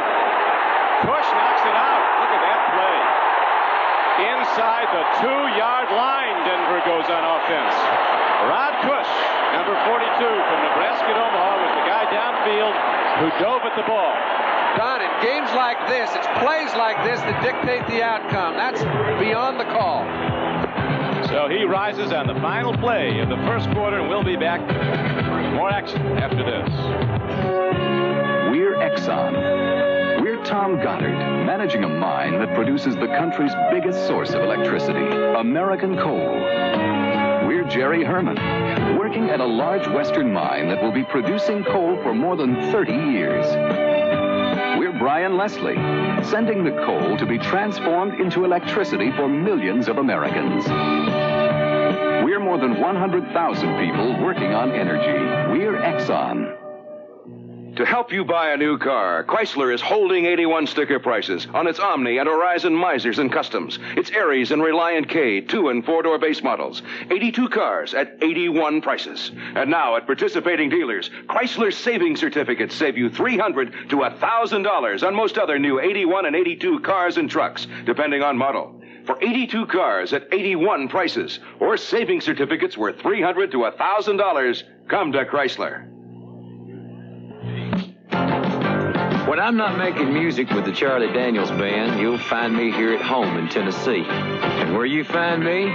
Cush knocks it out. Look at that play. Inside the 2-yard line, Denver goes on offense. Rod Cush, number 42 from Nebraska at Omaha, was the guy downfield who dove at the ball. Don, in games like this, it's plays like this that dictate the outcome. That's beyond the call. So he rises on the final play of the first quarter, and we'll be back with more action after this. We're Exxon. We're Tom Goddard, managing a mine that produces the country's biggest source of electricity, American coal. We're Jerry Herman, working at a large western mine that will be producing coal for more than 30 years. We're Brian Leslie, sending the coal to be transformed into electricity for millions of Americans. We're more than 100,000 people working on energy. We're Exxon. To help you buy a new car, Chrysler is holding 81 sticker prices on its Omni and Horizon Misers and Customs, its Aries and Reliant K 2- and 4-door base models. 82 cars at 81 prices. And now at participating dealers, Chrysler savings certificates save you $300 to $1,000 on most other new 81 and 82 cars and trucks, depending on model. For 82 cars at 81 prices, or savings certificates worth $300 to $1,000, come to Chrysler. When I'm not making music with the Charlie Daniels Band, you'll find me here at home in Tennessee. And where you find me,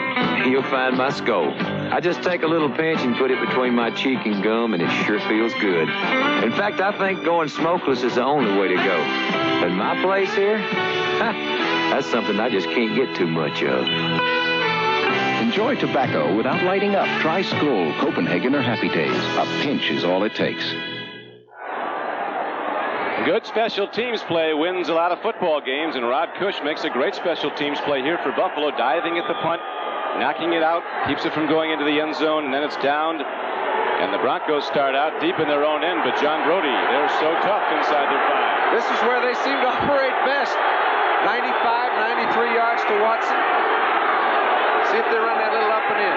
you'll find my skull. I just take a little pinch and put it between my cheek and gum, and it sure feels good. In fact, I think going smokeless is the only way to go. But my place here, that's something I just can't get too much of. Enjoy tobacco without lighting up. Try Skoal, Copenhagen, or Happy Days. A pinch is all it takes. Good special teams play wins a lot of football games, and Rod Cush makes a great special teams play here for Buffalo, diving at the punt, knocking it out, keeps it from going into the end zone, and then it's downed. And the Broncos start out deep in their own end, but John Brody, they're so tough inside their 5. This is where they seem to operate best. 95, 93 yards to Watson. See if they run that little up and in.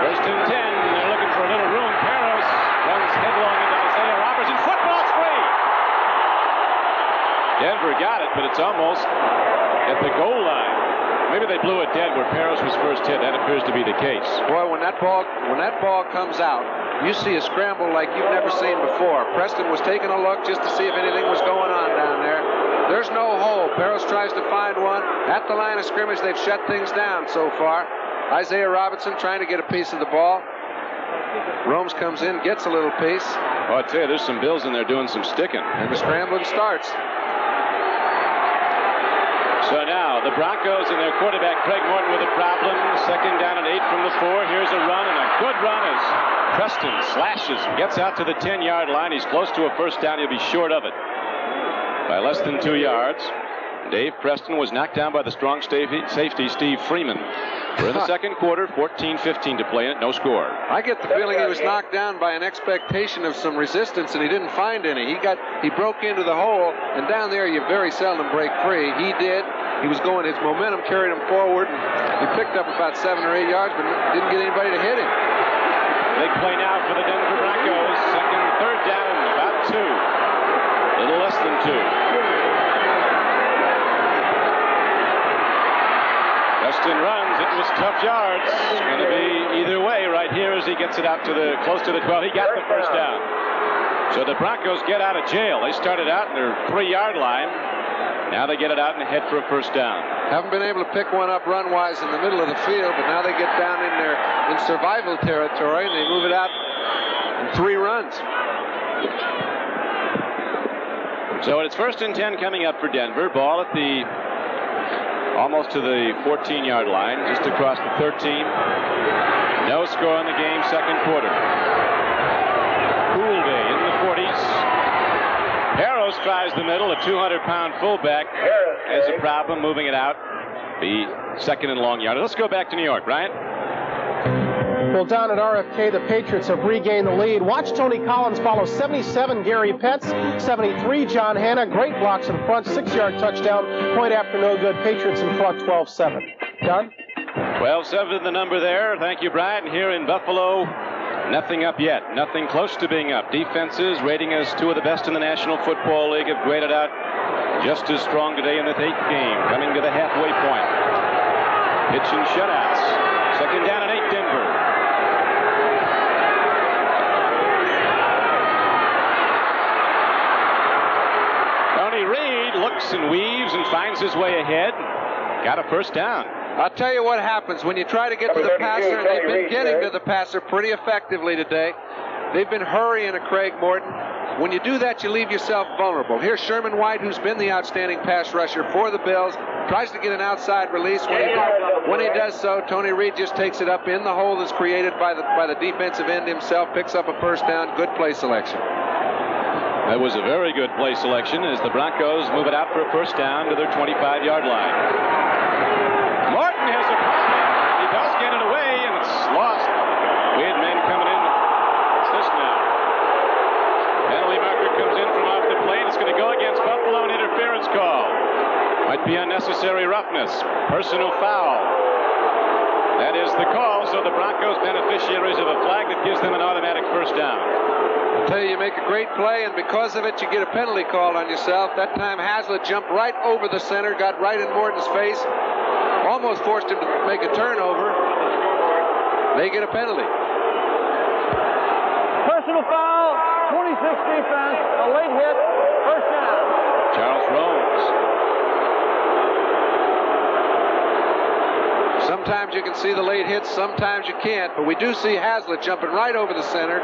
1st and 10, they're looking for a little room. Peros runs headlong into Isaiah Roberts, and football's free. Denver got it, but it's almost at the goal line. Maybe they blew it dead where Parris was first hit. That appears to be the case. Boy, when that ball comes out, you see a scramble like you've never seen before. Preston was taking a look just to see if anything was going on down there. There's no hole. Parris tries to find one. At the line of scrimmage, they've shut things down so far. Isaiah Robinson trying to get a piece of the ball. Romes comes in, gets a little piece. Oh, I tell you, there's some Bills in there doing some sticking. And the scrambling starts. So now the Broncos and their quarterback Craig Morton with a problem. Second down and 8 from the 4. Here's a run, and a good run as Preston slashes and gets out to the 10-yard line. He's close to a first down. He'll be short of it by less than 2 yards. Dave Preston was knocked down by the strong safety Steve Freeman. We're in the second quarter, 14-15 to play in it, no score. I get the feeling he was knocked down by an expectation of some resistance, and he didn't find any. He broke into the hole, and down there you very seldom break free. He did. He was going, his momentum carried him forward, and he picked up about 7 or 8 yards, but didn't get anybody to hit him. Big play now for the Denver Broncos. Third down, about 2. A little less than 2. Preston runs. It was tough yards. It's going to be either way right here as he gets it out to close to the 12. He got the first down. So the Broncos get out of jail. They started out in their 3-yard line. Now they get it out and head for a first down. Haven't been able to pick one up run-wise in the middle of the field, but now they get down in survival territory, and they move it out in 3 runs. So it's 1st and 10 coming up for Denver. Ball at almost to the 14-yard line, just across the 13. No score in the game, second quarter. Cool day in the 40s. Harrows tries the middle. A 200-pound fullback has a problem moving it out. Be second and long yard. Let's go back to New York, Brian. Well, down at RFK, the Patriots have regained the lead. Watch Tony Collins follow 77, Gary Petts, 73, John Hanna. Great blocks in front, 6-yard touchdown. Point after no good. Patriots in front, 12-7. Don? 12-7 the number there. Thank you, Brian. Here in Buffalo, nothing up yet. Nothing close to being up. Defenses rating as 2 of the best in the National Football League have graded out just as strong today in the 8th game. Coming to the halfway point. Pitch and shutouts. Second down and 8, Denver. Tony Reed looks and weaves and finds his way ahead. Got a first down. I'll tell you what happens when you try to get to the passer, and they've been getting to the passer pretty effectively today. They've been hurrying to Craig Morton. When you do that, you leave yourself vulnerable. Here's Sherman White, who's been the outstanding pass rusher for the Bills, tries to get an outside release. When he does so, Tony Reed just takes it up in the hole that's created by the defensive end himself, picks up a first down. Good play selection. That was a very good play selection as the Broncos move it out for a first down to their 25-yard line. Morton has a problem. He does get it away, and it's lost. We had men coming in. What's this now? Penalty marker comes in from off the plane. It's going to go against Buffalo, an interference call. Might be unnecessary roughness. Personal foul. That is the call, so the Broncos beneficiaries of a flag that gives them an automatic first down. I tell you, you make a great play, and because of it, you get a penalty call on yourself. That time, Hazlitt jumped right over the center, got right in Morton's face, almost forced him to make a turnover. They get a penalty. Personal foul, 26 defense, a late hit, first down. Charles Rose. Sometimes you can see the late hits, sometimes you can't, but we do see Hazlitt jumping right over the center.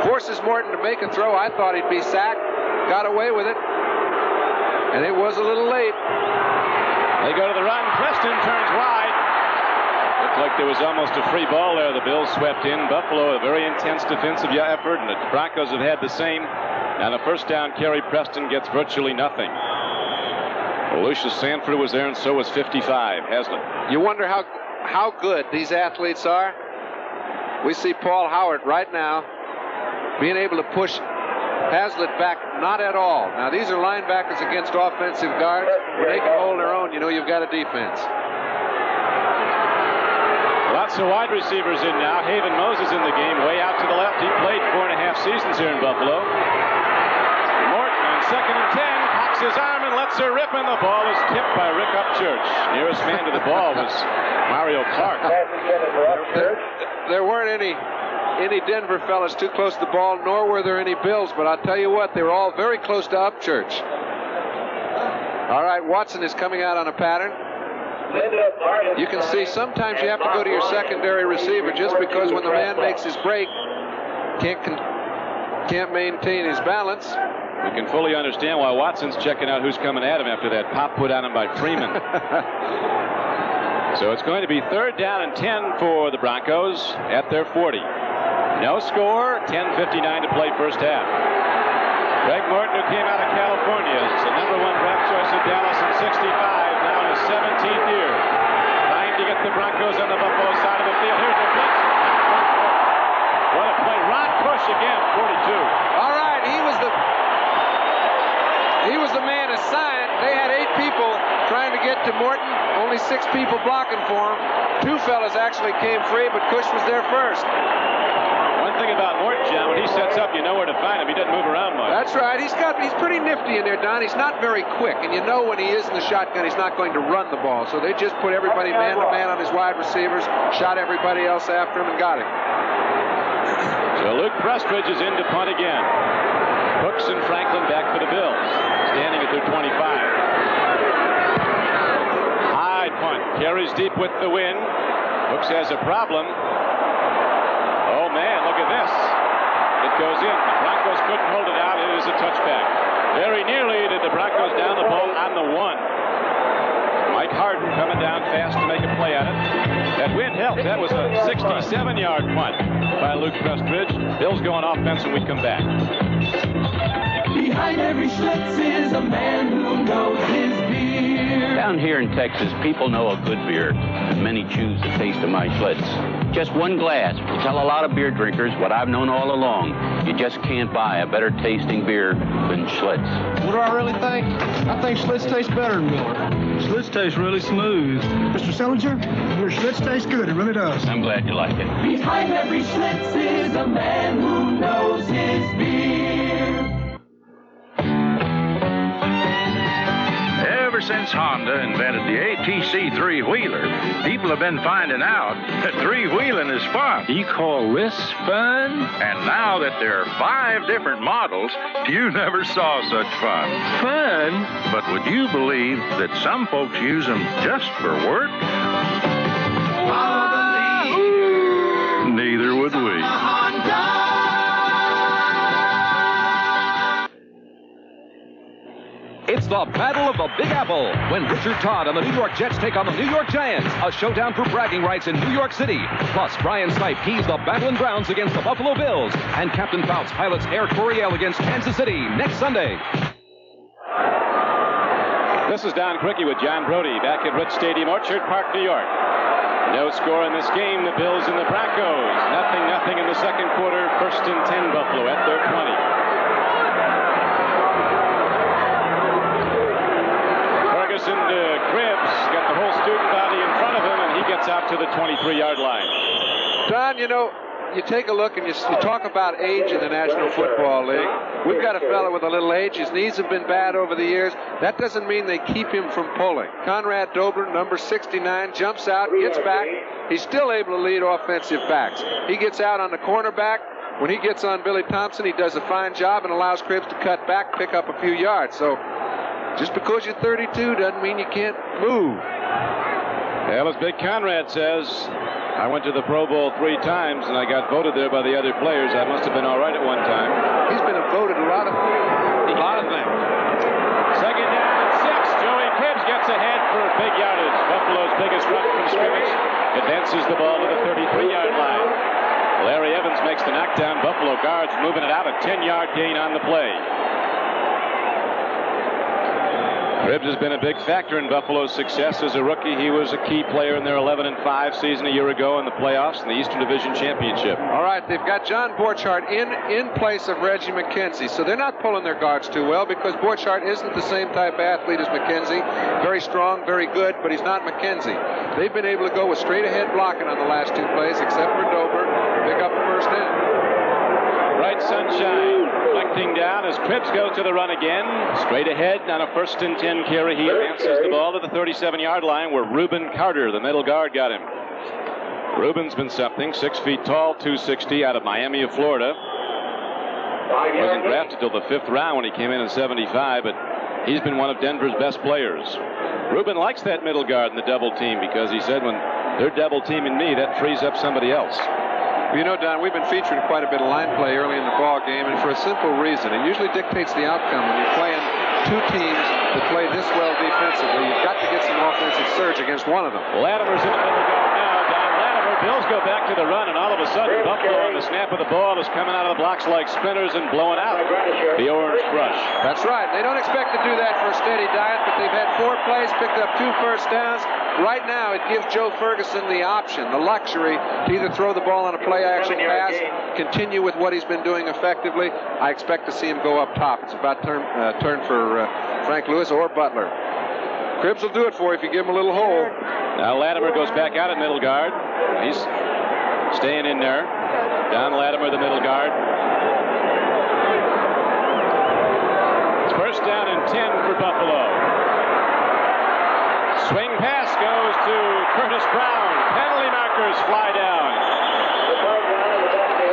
Forces Morton to make a throw. I thought he'd be sacked. Got away with it. And it was a little late. They go to the run. Preston turns wide. Looked like there was almost a free ball there. The Bills swept in. Buffalo, a very intense defensive effort, and the Broncos have had the same. And the first down carry, Preston gets virtually nothing. Well, Lucius Sanford was there, and so was 55, Hazlitt. You wonder how good these athletes are. We see Paul Howard right now being able to push Hazlitt back, not at all. Now, these are linebackers against offensive guards. When they can hold their own, you know you've got a defense. Lots of wide receivers in now. Haven Moses in the game, way out to the left. He played 4.5 seasons here in Buffalo. Morton on second and 10. Cocks his arm and lets her rip, and the ball is tipped by Rick Upchurch. Nearest man to the ball was Mario Clark. There weren't any Denver fellas too close to the ball, nor were there any Bills, but I'll tell you what, they were all very close to Upchurch. All right, Watson is coming out on a pattern. You can see sometimes you have to go to your secondary receiver just because when the man makes his break, can't maintain his balance. We can fully understand why Watson's checking out who's coming at him after that pop put on him by Freeman. So it's going to be 3rd down and 10 for the Broncos at their 40. No score, 10:59 to play first half. Greg Morton, who came out of California, is the #1 draft choice of Dallas in 65, now in his 17th year. Trying to get the Broncos on the Buffalo side of the field. Here's a blitz. What a play. Ron Push again, 42. All right, he was the man assigned. They had 8 people trying to get to Morton, only 6 people blocking for him. 2 fellas actually came free, but Cush was there first. One thing about Morton, John, when he sets up, you know where to find him. He doesn't move around much. That's right. He's pretty nifty in there, Don. He's not very quick, and you know when he is in the shotgun, he's not going to run the ball. So they just put everybody man-to-man on his wide receivers, shot everybody else after him, and got him. So Luke Prestridge is in to punt again. Hooks and Franklin back for the Bills, standing at their 25. High punt, carries deep with the wind. Hooks has a problem. Oh, man, look at this. It goes in. The Broncos couldn't hold it out. It is a touchback. Very nearly did the Broncos down the ball on the 1. Mike Harden coming down fast to make a play at it. That wind helped. That was a 67-yard punt by Luke Prestridge. Bills going offense when we come back. Behind every Schlitz is a man who knows his beer. Down here in Texas, people know a good beer, and many choose the taste of my Schlitz. Just one glass will tell a lot of beer drinkers what I've known all along. You just can't buy a better tasting beer than Schlitz. What do I really think? I think Schlitz tastes better than Miller. Schlitz tastes really smooth. Mr. Sellinger, your Schlitz tastes good. It really does. I'm glad you like it. Behind every Schlitz is a man who knows his beer. Ever since Honda invented the ATC three-wheeler, people have been finding out that three-wheeling is fun. You call this fun? And now that there are 5 different models, you never saw such fun. Fun? But would you believe that some folks use them just for work? Neither would we. It's the Battle of the Big Apple when Richard Todd and the New York Jets take on the New York Giants. A showdown for bragging rights in New York City. Plus, Brian Stipe keys the battling Browns against the Buffalo Bills. And Captain Fouts pilots Air Coryell against Kansas City next Sunday. This is Don Criqui with John Brody back at Rich Stadium, Orchard Park, New York. No score in this game. The Bills and the Broncos. 0-0 in the second quarter. 1st and 10 Buffalo at their 20. Cribbs got the whole student body in front of him, and he gets out to the 23-yard line. Don, you know, you take a look and you talk about age in the National Football League. We've got a fella with a little age. His knees have been bad over the years. That doesn't mean they keep him from pulling. Conrad Dobler, number 69, jumps out, gets back. He's still able to lead offensive backs. He gets out on the cornerback. When he gets on Billy Thompson, he does a fine job and allows Cribbs to cut back, pick up a few yards. So just because you're 32 doesn't mean you can't move. Well, as Big Conrad says, I went to the Pro Bowl 3 times, and I got voted there by the other players. I must have been all right at one time. He's been voted a lot of things. Second down and 6. Joey Cribbs gets ahead for big yardage. Buffalo's biggest run from scrimmage advances the ball to the 33-yard line. Larry Evans makes the knockdown. Buffalo guards moving it out. A 10-yard gain on the play. Cribbs has been a big factor in Buffalo's success as a rookie. He was a key player in their 11-5 season a year ago in the playoffs and the Eastern Division Championship. All right, they've got John Borchardt in place of Reggie McKenzie, so they're not pulling their guards too well because Borchardt isn't the same type of athlete as McKenzie. Very strong, very good, but he's not McKenzie. They've been able to go with straight-ahead blocking on the last 2 plays, except for Dober, to pick up a first down. Bright sunshine reflecting down as Cribbs goes to the run again. Straight ahead on a 1st and 10 carry. He advances the ball to the 37-yard line where Reuben Carter, the middle guard, got him. Reuben's been something, 6 feet tall, 260, out of Miami of Florida. Wasn't drafted till the 5th round when he came in 75, but he's been one of Denver's best players. Reuben likes that middle guard in the double team because he said when they're double teaming me, that frees up somebody else. Well, you know, Don, we've been featuring quite a bit of line play early in the ball game, and for a simple reason. It usually dictates the outcome when you're playing two teams that play this well defensively. You've got to get some offensive surge against one of them. Latimer's in the middle guard now. Don Latimer. Bills go back to the run, and all of a sudden, Buffalo on the snap of the ball is coming out of the blocks like spinners and blowing out the orange crush. That's right. They don't expect to do that for a steady diet, but they've had 4 plays, picked up 2 first downs. Right now, it gives Joe Ferguson the option, the luxury, to either throw the ball on a play-action pass, continue with what he's been doing effectively. I expect to see him go up top. It's about turn for Frank Lewis or Butler. Cribbs will do it for you if you give him a little hole. Now Latimer goes back out at middle guard. He's staying in there. Don Latimer, the middle guard. It's 1st down and 10 for Buffalo. Swing pass goes to Curtis Brown. Penalty markers fly down.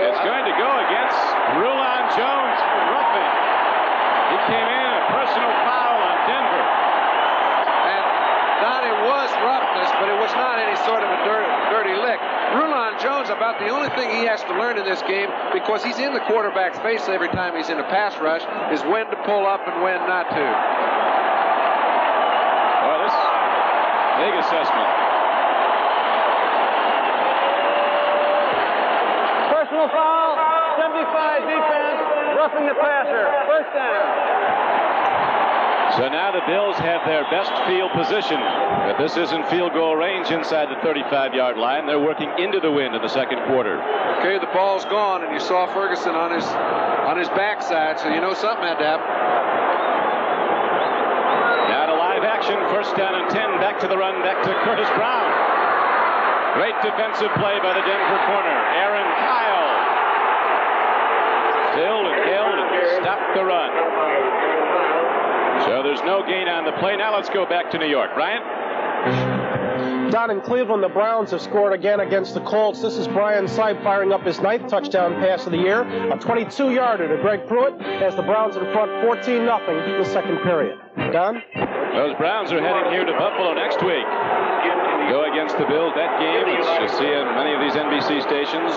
It's going to go against Rulon Jones for roughing. He came in a personal foul on Denver. And Don, it was roughness, but it was not any sort of a dirty lick. Rulon Jones, about the only thing he has to learn in this game, because he's in the quarterback's face every time he's in a pass rush, is when to pull up and when not to. Well, this big assessment. Personal foul, 75 defense, roughing the passer, 1st down. So now the Bills have their best field position. But this isn't field goal range inside the 35-yard line. They're working into the wind in the 2nd quarter. Okay, the ball's gone, and you saw Ferguson on his backside, so you know something had to happen. Now to live action, 1st down and 10. Back to the run, back to Curtis Brown. Great defensive play by the Denver corner. Aaron Kyle filled and held and stopped the run. So there's no gain on the play. Now let's go back to New York. Brian? Down in Cleveland, the Browns have scored again against the Colts. This is Brian Seib firing up his 9th touchdown pass of the year. A 22-yarder to Greg Pruitt as the Browns in front 14-0 in the 2nd period. Don? Those Browns are heading here to Buffalo next week. Go against the Bills. That game, as you see in many of these NBC stations,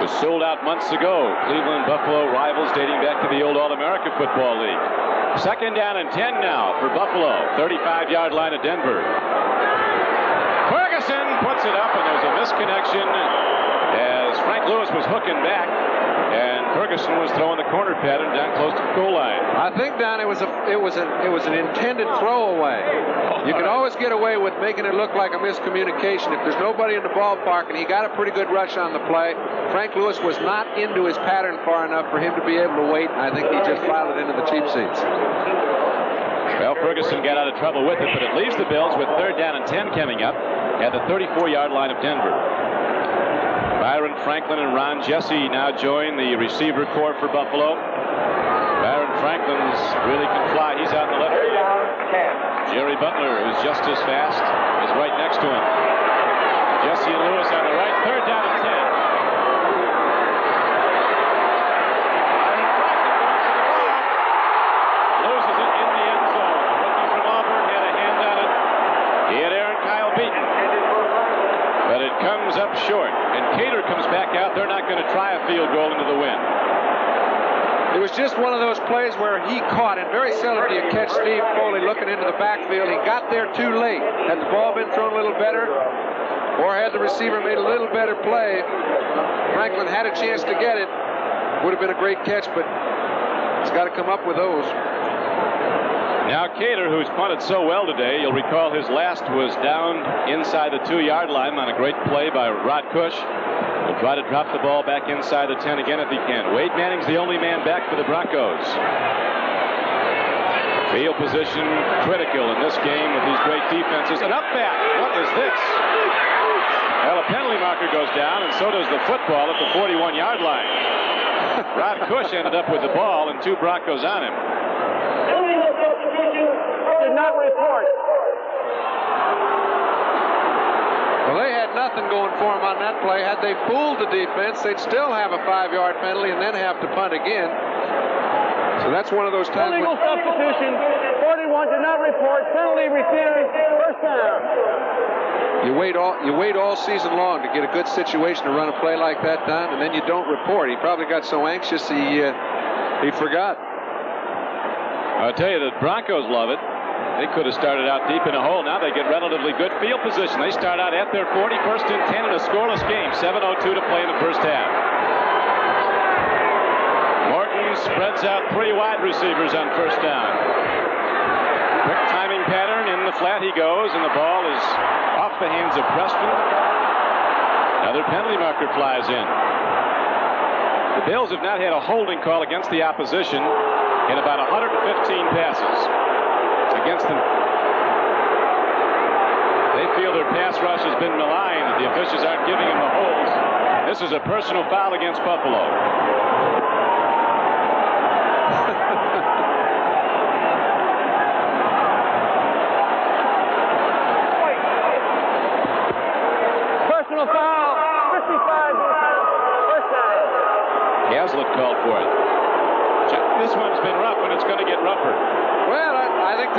was sold out months ago. Cleveland Buffalo rivals dating back to the old All-America Football League. 2nd down and 10 now for Buffalo. 35-yard line of Denver. Ferguson puts it up, and there's a misconnection as Frank Lewis was hooking back, and Ferguson was throwing the corner pattern down close to the goal line. I think, Don, it was an intended throwaway. You can always get away with making it look like a miscommunication if there's nobody in the ballpark, and he got a pretty good rush on the play. Frank Lewis was not into his pattern far enough for him to be able to wait. I think he just filed it into the cheap seats. Well, Ferguson got out of trouble with it, but it leaves the Bills with 3rd down and 10 coming up at the 34-yard line of Denver. Byron Franklin and Ron Jesse now join the receiver corps for Buffalo. Byron Franklin's really can fly. He's out in the left field. Jerry Butler, who's just as fast, is right next to him. Jesse and Lewis on the right. 3rd down and 10. Comes up short, and Cater comes back out. They're not going to try a field goal into the wind. It was just one of those plays where he caught, and very seldom do you catch Steve Foley looking into the backfield. He got there too late. Had the ball been thrown a little better, or had the receiver made a little better play, Franklin had a chance to get it. Would have been a great catch, but he's got to come up with those. Now Cater, who's punted so well today, you'll recall his last was down inside the 2-yard line on a great play by Rod Cush. Will try to drop the ball back inside the 10 again if he can. Wade Manning's the only man back for the Broncos. Field position critical in this game with these great defenses. And up back. What is this? Well, a penalty mark marker goes down, and so does the football at the 41-yard line. Rod Cush ended up with the ball, and 2 Broncos on him. Did not report. Well, they had nothing going for them on that play. Had they fooled the defense, they'd still have a 5-yard penalty and then have to punt again. So that's one of those times. Illegal substitution. 41 did not report. Penalty refused. First down. You wait all season long to get a good situation to run a play like that, Don, and then you don't report. He probably got so anxious he forgot. I'll tell you, the Broncos love it. They could have started out deep in a hole. Now they get relatively good field position. They start out at their 40, first and 10 in a scoreless game. 7:02 to play in the first half. Morton spreads out 3 wide receivers on first down. Quick timing pattern. In the flat he goes, and the ball is off the hands of Preston. Another penalty marker flies in. The Bills have not had a holding call against the opposition in about 115 passes. Against them. They feel their pass rush has been maligned. The officials aren't giving them the holds. This is a personal foul against Buffalo. Personal foul. 55. First down. Hazlitt called for it. This one's been rough, and it's going to get rougher. Well, I think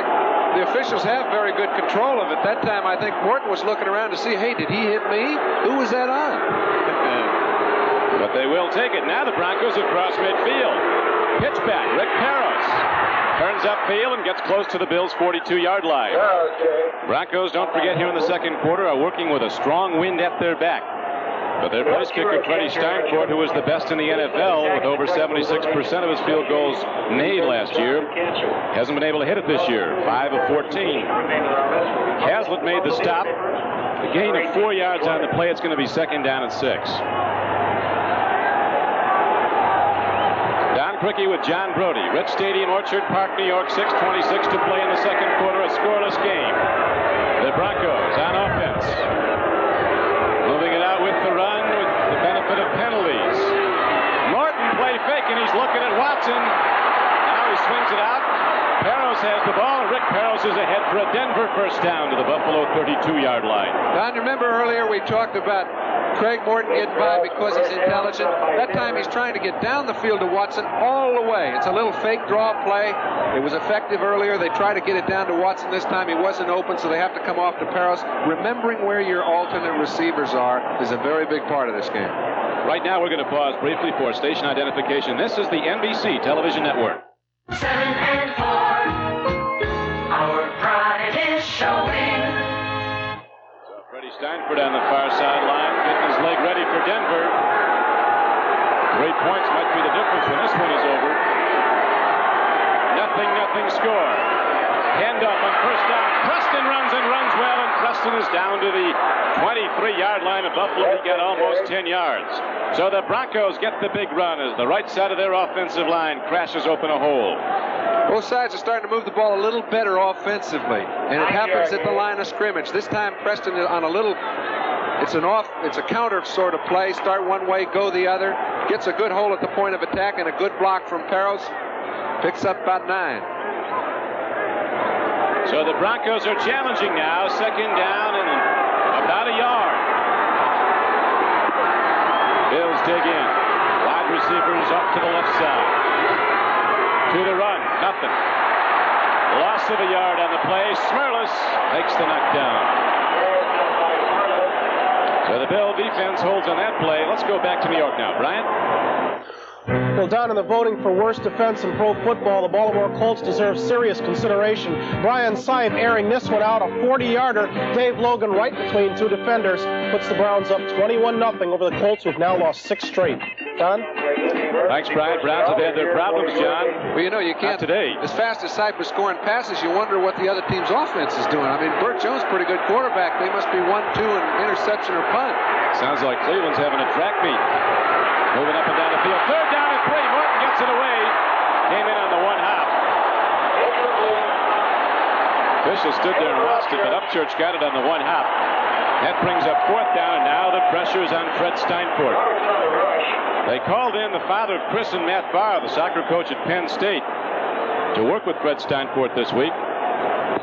the officials have very good control of it. That time, I think Morton was looking around to see, hey, did he hit me? Who was that on? But they will take it. Now the Broncos have crossed midfield. Pitch back. Rick Peros turns upfield and gets close to the Bills' 42-yard line. Broncos, don't forget, here in the second quarter, are working with a strong wind at their back. But their place kicker, Freddie Steinfort, who was the best in the NFL with over 76% of his field goals made last year, hasn't been able to hit it this year. 5 of 14. Hazlitt made the stop. A gain of 4 yards on the play. It's going to be second down and 6. Don Criqui with John Brody. Rich Stadium, Orchard Park, New York. 6:26 to play in the second quarter. A scoreless game. The Broncos on offense. Moving it out with the run with the benefit of penalties. Morton play fake, and he's looking at Watson. Now he swings it out. Peros has the ball, and Rick Peros is ahead for a Denver first down to the Buffalo 32-yard line. Don, remember earlier we talked about Craig Morton getting by because he's intelligent. That time he's trying to get down the field to Watson all the way. It's a little fake draw play. It was effective earlier. They tried to get it down to Watson this time. He wasn't open, so they have to come off to Peros. Remembering where your alternate receivers are is a very big part of this game. Right now we're going to pause briefly for station identification. This is the NBC television network. 7 and 4. Our pride is showing. Freddie Steinfort on the far sideline, getting his leg ready for Denver. 3 points might be the difference when this one is over. Nothing score. Handoff on first down. Preston runs well, and Preston is down to the 23-yard line of Buffalo. He got almost 10 yards. So the Broncos get the big run as the right side of their offensive line crashes open a hole. Both sides are starting to move the ball a little better offensively, and it happens at the line of scrimmage. This time Preston is on a little, it's a counter sort of play. Start one way, go the other. Gets a good hole at the point of attack and a good block from Peros. Picks up about 9. So the Broncos are challenging now. Second down and about a yard. Bills dig in. Wide receivers up to the left side. To the run. Nothing. Loss of a yard on the play. Smirlis makes the knockdown. So the Bill defense holds on that play. Let's go back to New York now. Brian? Well, Don, in the voting for worst defense in pro football, the Baltimore Colts deserve serious consideration. Brian Sipe airing this one out, a 40-yarder. Dave Logan right between 2 defenders puts the Browns up 21-0 over the Colts, who've now lost 6 straight. Don? Thanks, Brian. Browns have had their problems, John. Well, you know, you can't. Not today. As fast as Sipe is scoring passes, you wonder what the other team's offense is doing. I mean, Burt Jones, pretty good quarterback. They must be 1-2 in interception or punt. Sounds like Cleveland's having a track meet. Moving up and down the field. Third down and 3. Morton gets it away. Came in on the 1 hop. Official stood there and watched it, but Upchurch got it on the one hop. That brings up 4th down, and now the pressure is on Fred Steinfort. They called in the father of Chris and Matt Barr, the soccer coach at Penn State, to work with Fred Steinfort this week.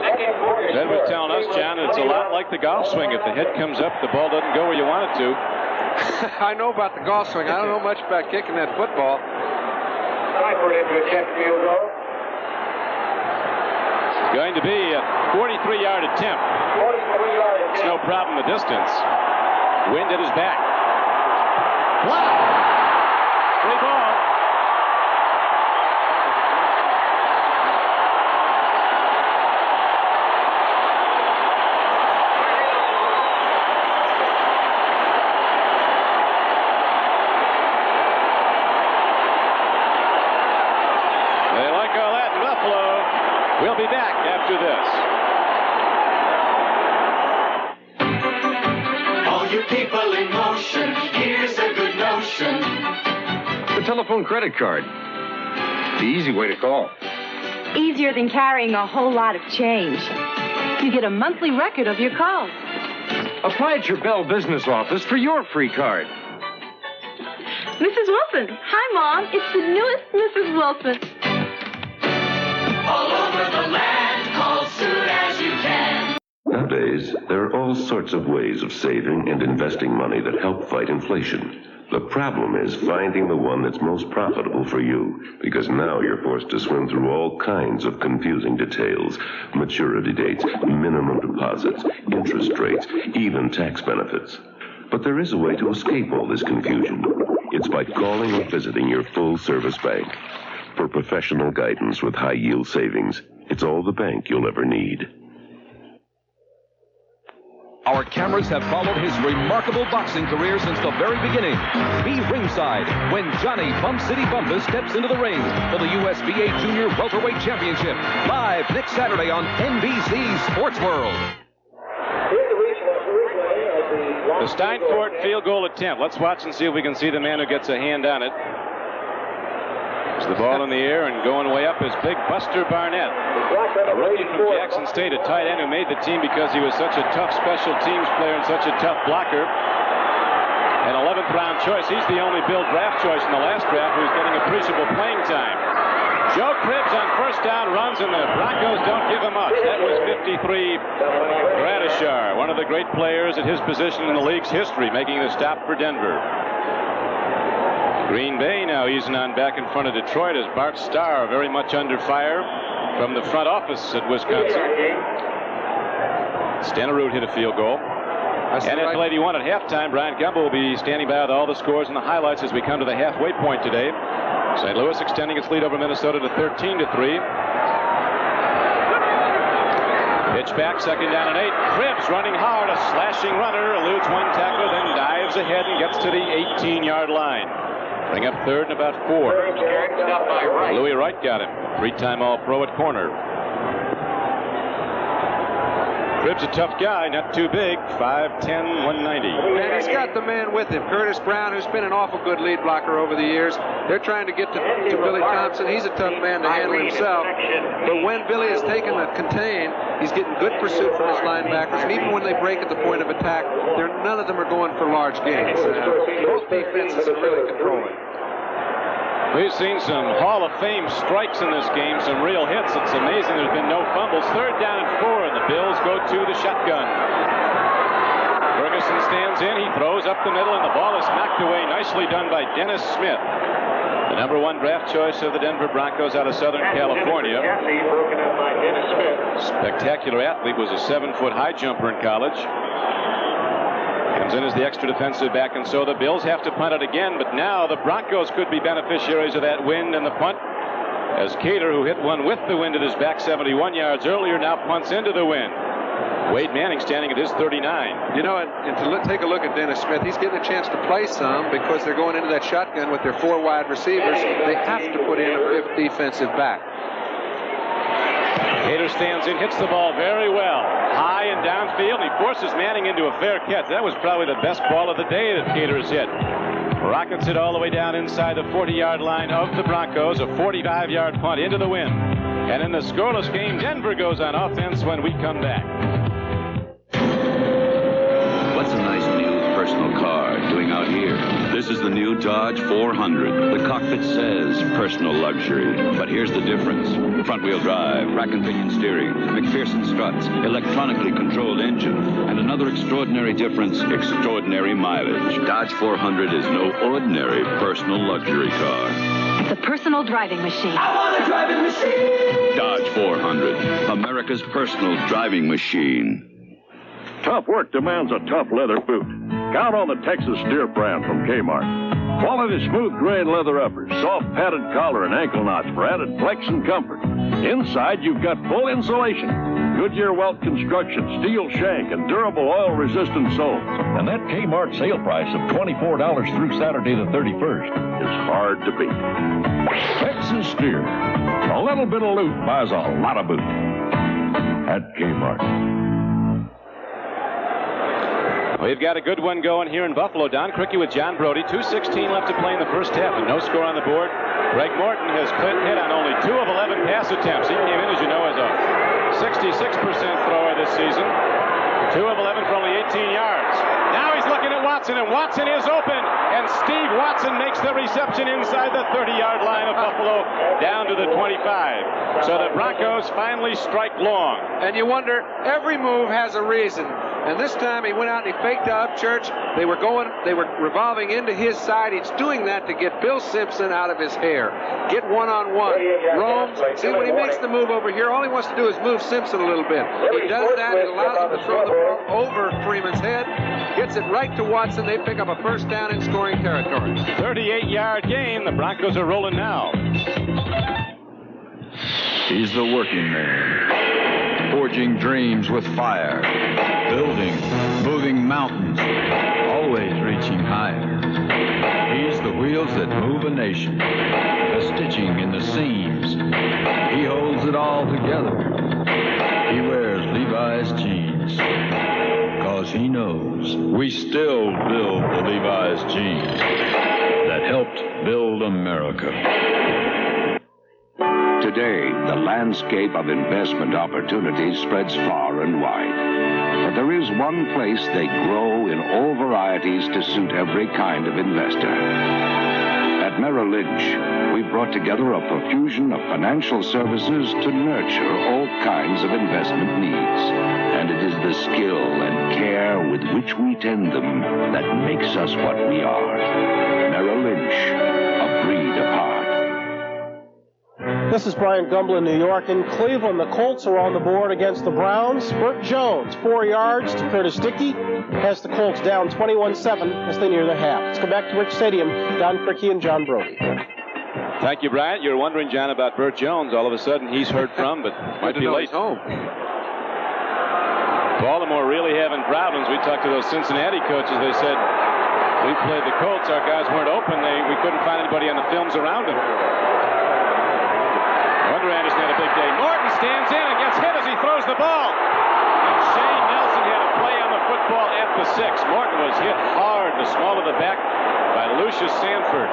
Fred was telling us, John, it's a lot like the golf swing. If the head comes up, the ball doesn't go where you want it to. I know about the golf swing. I don't know much about kicking that football. Steinfort into a check field goal. It's going to be a 43-yard attempt. It's no problem the distance. Wind at his back. Blocked. Free ball. They like all that in Buffalo. We'll be back after this. All you people in motion, here's a good notion. The telephone credit card. The easy way to call. Easier than carrying a whole lot of change. You get a monthly record of your calls. Apply at your Bell business office for your free card. Mrs. Wilson. Hi, Mom. It's the newest Mrs. Wilson. All over the land, call soon as you can. Nowadays, there are all sorts of ways of saving and investing money that help fight inflation. The problem is finding the one that's most profitable for you, because now you're forced to swim through all kinds of confusing details: maturity dates, minimum deposits, interest rates, even tax benefits. But there is a way to escape all this confusion. It's by calling or visiting your full-service bank. For professional guidance with high-yield savings, it's all the bank you'll ever need. Our cameras have followed his remarkable boxing career since the very beginning. Be ringside when Johnny Bump City Bumpus steps into the ring for the USBA Junior Welterweight Championship. Live next Saturday on NBC Sports World. The Steinfort field goal attempt. Let's watch and see if we can see the man who gets a hand on it. There's the ball in the air, and going way up is big Buster Barnett, a rookie from Jackson State, a tight end who made the team because he was such a tough special teams player and such a tough blocker. An 11th round choice. He's the only Bill draft choice in the last draft who's getting appreciable playing time. Joe Cribbs on first down runs, and the Broncos don't give him much. That was 53 Gradishar, one of the great players at his position in the league's history, making the stop for Denver. Green Bay now easing on back in front of Detroit as Bart Starr very much under fire from the front office at Wisconsin. Stenerud hit a field goal. NFL 81 at halftime. Brian Gumble will be standing by with all the scores and the highlights as we come to the halfway point today. St. Louis extending its lead over Minnesota to 13-3. Pitch back, second down and 8. Cribbs running hard, a slashing runner, eludes one tackler, then dives ahead and gets to the 18-yard line. Bring up third and about 4. Louis Wright got him. 3-time All-Pro at corner. Cribbs a tough guy, not too big, 5'10", 190. And he's got the man with him, Curtis Brown, who's been an awful good lead blocker over the years. They're trying to get to Billy Thompson. He's a tough man to handle himself. But when Billy is taken to contain, he's getting good pursuit from his linebackers. And even when they break at the point of attack, none of them are going for large gains. Both defenses are really controlling. We've seen some Hall of Fame strikes in this game, some real hits. It's amazing there's been no fumbles. Third down and 4, and the Bills go to the shotgun. Ferguson stands in, he throws up the middle, and the ball is knocked away. Nicely done by Dennis Smith, the number 1 draft choice of the Denver Broncos out of Southern California. Spectacular athlete, was a 7-foot high jumper in college. Comes in as the extra defensive back, and so the Bills have to punt it again, but now the Broncos could be beneficiaries of that wind and the punt, as Cater, who hit one with the wind at his back 71 yards earlier, now punts into the wind. Wade Manning standing at his 39. You know, and to take a look at Dennis Smith, he's getting a chance to play some because they're going into that shotgun with their 4 wide receivers. They have to put in a 5th defensive back. Cater stands in, hits the ball very well, high and downfield. He forces Manning into a fair catch. That was probably the best ball of the day that Cater's hit. Rockets it all the way down inside the 40-yard line of the Broncos. A 45-yard punt into the wind. And in the scoreless game, Denver goes on offense when we come back. What's a nice new personal car doing out here? This is the new Dodge 400. The cockpit says personal luxury, but here's the difference. Front-wheel drive, rack and pinion steering, McPherson struts, electronically controlled engine, and another extraordinary difference, extraordinary mileage. Dodge 400 is no ordinary personal luxury car. It's a personal driving machine. I want a driving machine. Dodge 400, America's personal driving machine. Tough work demands a tough leather boot. Count on the Texas Steer brand from Kmart. Quality smooth grain leather uppers, soft padded collar and ankle knots for added flex and comfort. Inside, you've got full insulation, Goodyear welt construction, steel shank, and durable oil-resistant soles. And that Kmart sale price of $24 through Saturday the 31st is hard to beat. Texas Steer. A little bit of loot buys a lot of boot. At Kmart. We've got a good one going here in Buffalo. Don Criqui with John Brody. 2:16 left to play in the first half, and no score on the board. Greg Morton has hit on only 2 of 11 pass attempts. He came in, as you know, as a 66% thrower this season. 2 of 11 for only 18 yards. Now he's looking at Watson, and Watson is open. And Steve Watson makes the reception inside the 30-yard line of Buffalo, down to the 25. So the Broncos finally strike long. And you wonder, every move has a reason. And this time he went out and he faked out Church. They were revolving into his side. He's doing that to get Bill Simpson out of his hair. Get one-on-one. Roams. See, when he makes the move over here, all he wants to do is move Simpson a little bit. He does that. It allows him to throw the ball over Freeman's head. Gets it right to Watson. They pick up a first down in scoring territory. 38-yard gain. The Broncos are rolling now. He's the working man, forging dreams with fire, building, moving mountains, always reaching higher. He's the wheels that move a nation, the stitching in the seams. He holds it all together. He wears Levi's jeans, 'cause he knows we still build the Levi's jeans that helped build America. Today, the landscape of investment opportunities spreads far and wide. But there is one place they grow in all varieties to suit every kind of investor. At Merrill Lynch, we brought together a profusion of financial services to nurture all kinds of investment needs. And it is the skill and care with which we tend them that makes us what we are. Merrill Lynch, a breed apart. This is Brian Gumble in New York. In Cleveland, the Colts are on the board against the Browns. Burt Jones, 4 yards to Curtis Dickey, has the Colts down 21-7 as they near the half. Let's go back to Rich Stadium. Don Criqui and John Brody. Thank you, Bryant. You're wondering, John, about Burt Jones. All of a sudden, he's heard from, but might be late. Home. Baltimore really having problems. We talked to those Cincinnati coaches. They said, we played the Colts. Our guys weren't open. We couldn't find anybody on the films around them. Wonder Anderson had a big day. Morton stands in and gets hit as he throws the ball. And Shane Nelson had a play on the football at the 6. Morton was hit hard in the small of the back by Lucius Sanford.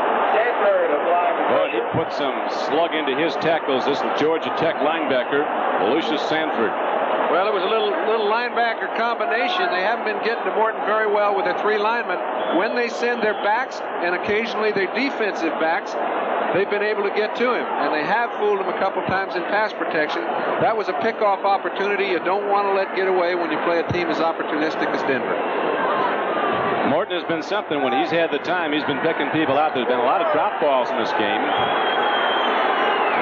Boy, he put some slug into his tackles. This Georgia Tech linebacker, Lucius Sanford. Well, it was a little linebacker combination. They haven't been getting to Morton very well with their 3 linemen. When they send their backs and occasionally their defensive backs, they've been able to get to him, and they have fooled him a couple times in pass protection. That was a pickoff opportunity you don't want to let get away when you play a team as opportunistic as Denver. Morton has been something. When he's had the time, he's been picking people out. There's been a lot of drop balls in this game.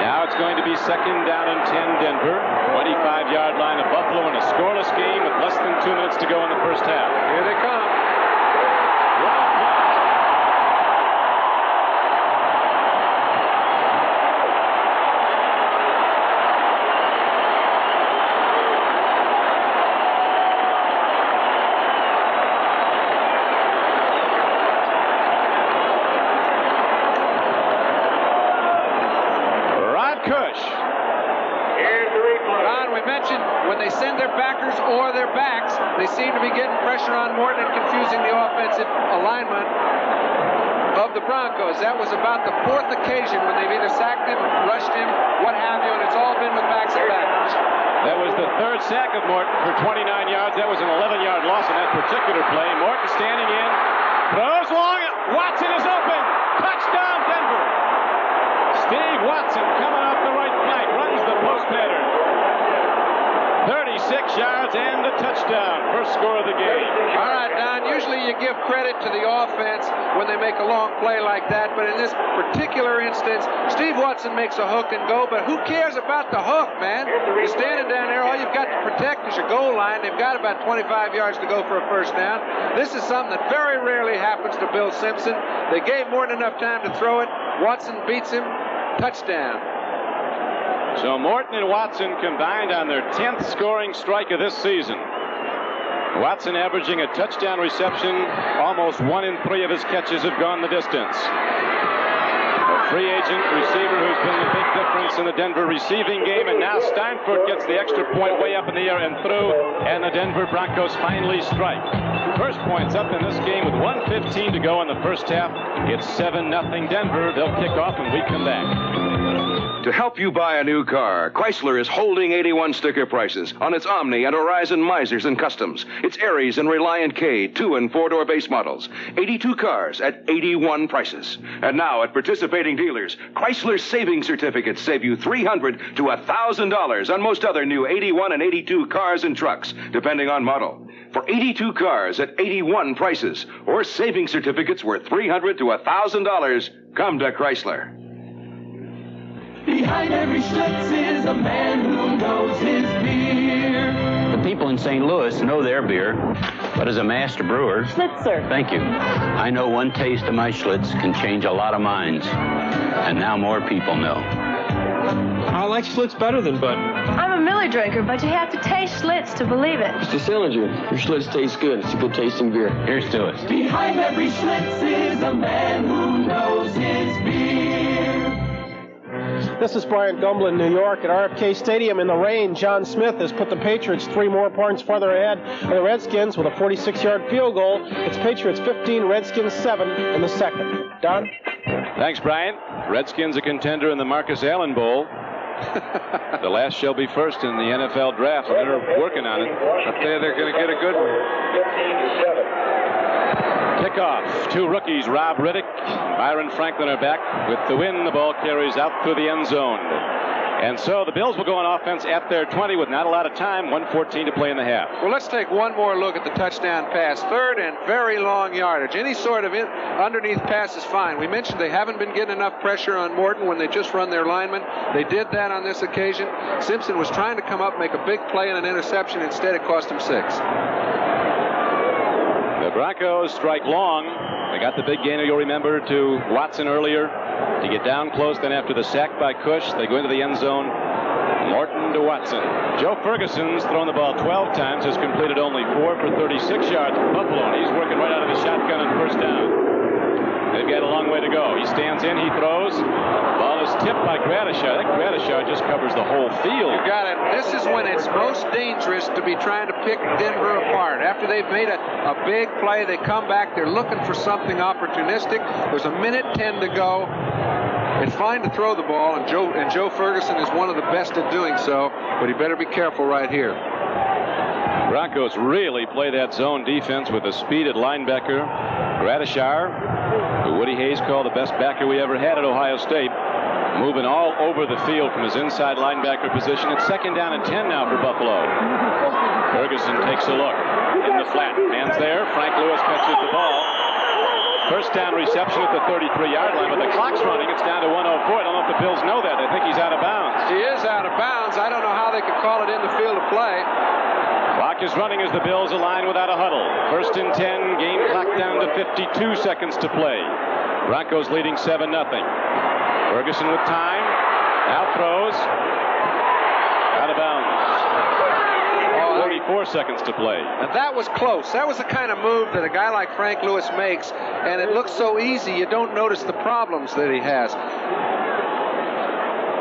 Now it's going to be 2nd down and 10 Denver. 25-yard line of Buffalo in a scoreless game with less than 2 minutes to go in the first half. Here they come. They seem to be getting pressure on Morton and confusing the offensive alignment. of the Broncos. That was about the fourth occasion when they've either sacked him, rushed him, what have you, and it's all been with backs and backers. That was the third sack of Morton for 29 yards. That was an 11-yard loss in that particular play. Morton standing in, throws long. Watson is open. Touchdown, Denver. Steve Watson coming off the right flank, runs the post pattern. 36 yards and a touchdown. First score of the game. All right, Don, usually you give credit to the offense when they make a long play like that, but in this particular instance, Steve Watson makes a hook and go, but who cares about the hook, man? You're standing down there, all you've got to protect is your goal line. They've got about 25 yards to go for a first down. This is something that very rarely happens to Bill Simpson. They gave more than enough time to throw it. Watson beats him. Touchdown. So Morton and Watson combined on their 10th scoring strike of this season. Watson averaging a touchdown reception. Almost 1 in 3 of his catches have gone the distance. A free agent receiver who's been the big difference in the Denver receiving game. And now Steinfurt gets the extra point way up in the air and through. And the Denver Broncos finally strike. First points up in this game with 1:15 to go in the first half. It's 7-0 Denver. They'll kick off when we come back. To help you buy a new car, Chrysler is holding 81 sticker prices on its Omni and Horizon Misers and Customs, its Aries and Reliant K 2- and 4-door base models. 82 cars at 81 prices. And now at participating dealers, Chrysler savings certificates save you $300 to $1,000 on most other new 81 and 82 cars and trucks, depending on model. For 82 cars at 81 prices, or savings certificates worth $300 to $1,000, come to Chrysler. Behind every Schlitz is a man who knows his beer. The people in St. Louis know their beer, but as a master brewer... Schlitzer. Thank you. I know one taste of my Schlitz can change a lot of minds, and now more people know. I like Schlitz better than Bud. I'm a Miller drinker, but you have to taste Schlitz to believe it. Mr. Sillinger, your Schlitz tastes good. It's a good tasting beer. Here's to it. Behind every Schlitz is a man who knows his beer. This is Brian Gumblin, New York, at RFK Stadium in the rain. John Smith has put the Patriots 3 more points farther ahead of the Redskins with a 46-yard field goal. It's Patriots 15, Redskins 7 in the second. Don? Thanks, Brian. Redskins a contender in the Marcus Allen Bowl. The last shall be first in the NFL draft, and they're working on it. Up there, they're going to get a good one. Kickoff. 2 rookies, Rob Riddick, Byron Franklin are back. With the win, the ball carries out through the end zone. And so the Bills will go on offense at their 20 with not a lot of time, 1:14 to play in the half. Well, let's take one more look at the touchdown pass. Third and very long yardage. Any sort of underneath pass is fine. We mentioned they haven't been getting enough pressure on Morton when they just run their linemen. They did that on this occasion. Simpson was trying to come up, make a big play and an interception. Instead, it cost him 6. The Broncos strike long. They got the big gainer, you'll remember, to Watson earlier to get down close. Then after the sack by Cush, they go into the end zone. Morton to Watson. Joe Ferguson's thrown the ball 12 times, has completed only 4 for 36 yards for Buffalo, and he's working right out of the shotgun on first down. They've got a long way to go. He stands in, he throws. Ball is tipped by Gradishar. That Gradishar just covers the whole field. You got it. This is when it's most dangerous to be trying to pick Denver apart. After they've made a big play, they come back. They're looking for something opportunistic. There's 1:10 to go. It's fine to throw the ball, and Joe Ferguson is one of the best at doing so, but he better be careful right here. Broncos really play that zone defense with the speed at linebacker. Gradishar, who Woody Hayes called the best backer we ever had at Ohio State, moving all over the field from his inside linebacker position. It's 2nd down and 10 now for Buffalo. Ferguson takes a look in the flat. Man's there. Frank Lewis catches the ball. First down reception at the 33-yard line, but the clock's running. It's down to 1:04. I don't know if the Bills know that. They think he's out of bounds. He is out of bounds. I don't know how they could call it in the field of play. Clock is running as the Bills align without a huddle. 1st and 10. Game clock down to 52 seconds to play. Broncos leading 7-0. Ferguson with time. Now throws. Out of bounds. 44 seconds to play. And that was close. That was the kind of move that a guy like Frank Lewis makes, and it looks so easy you don't notice the problems that he has.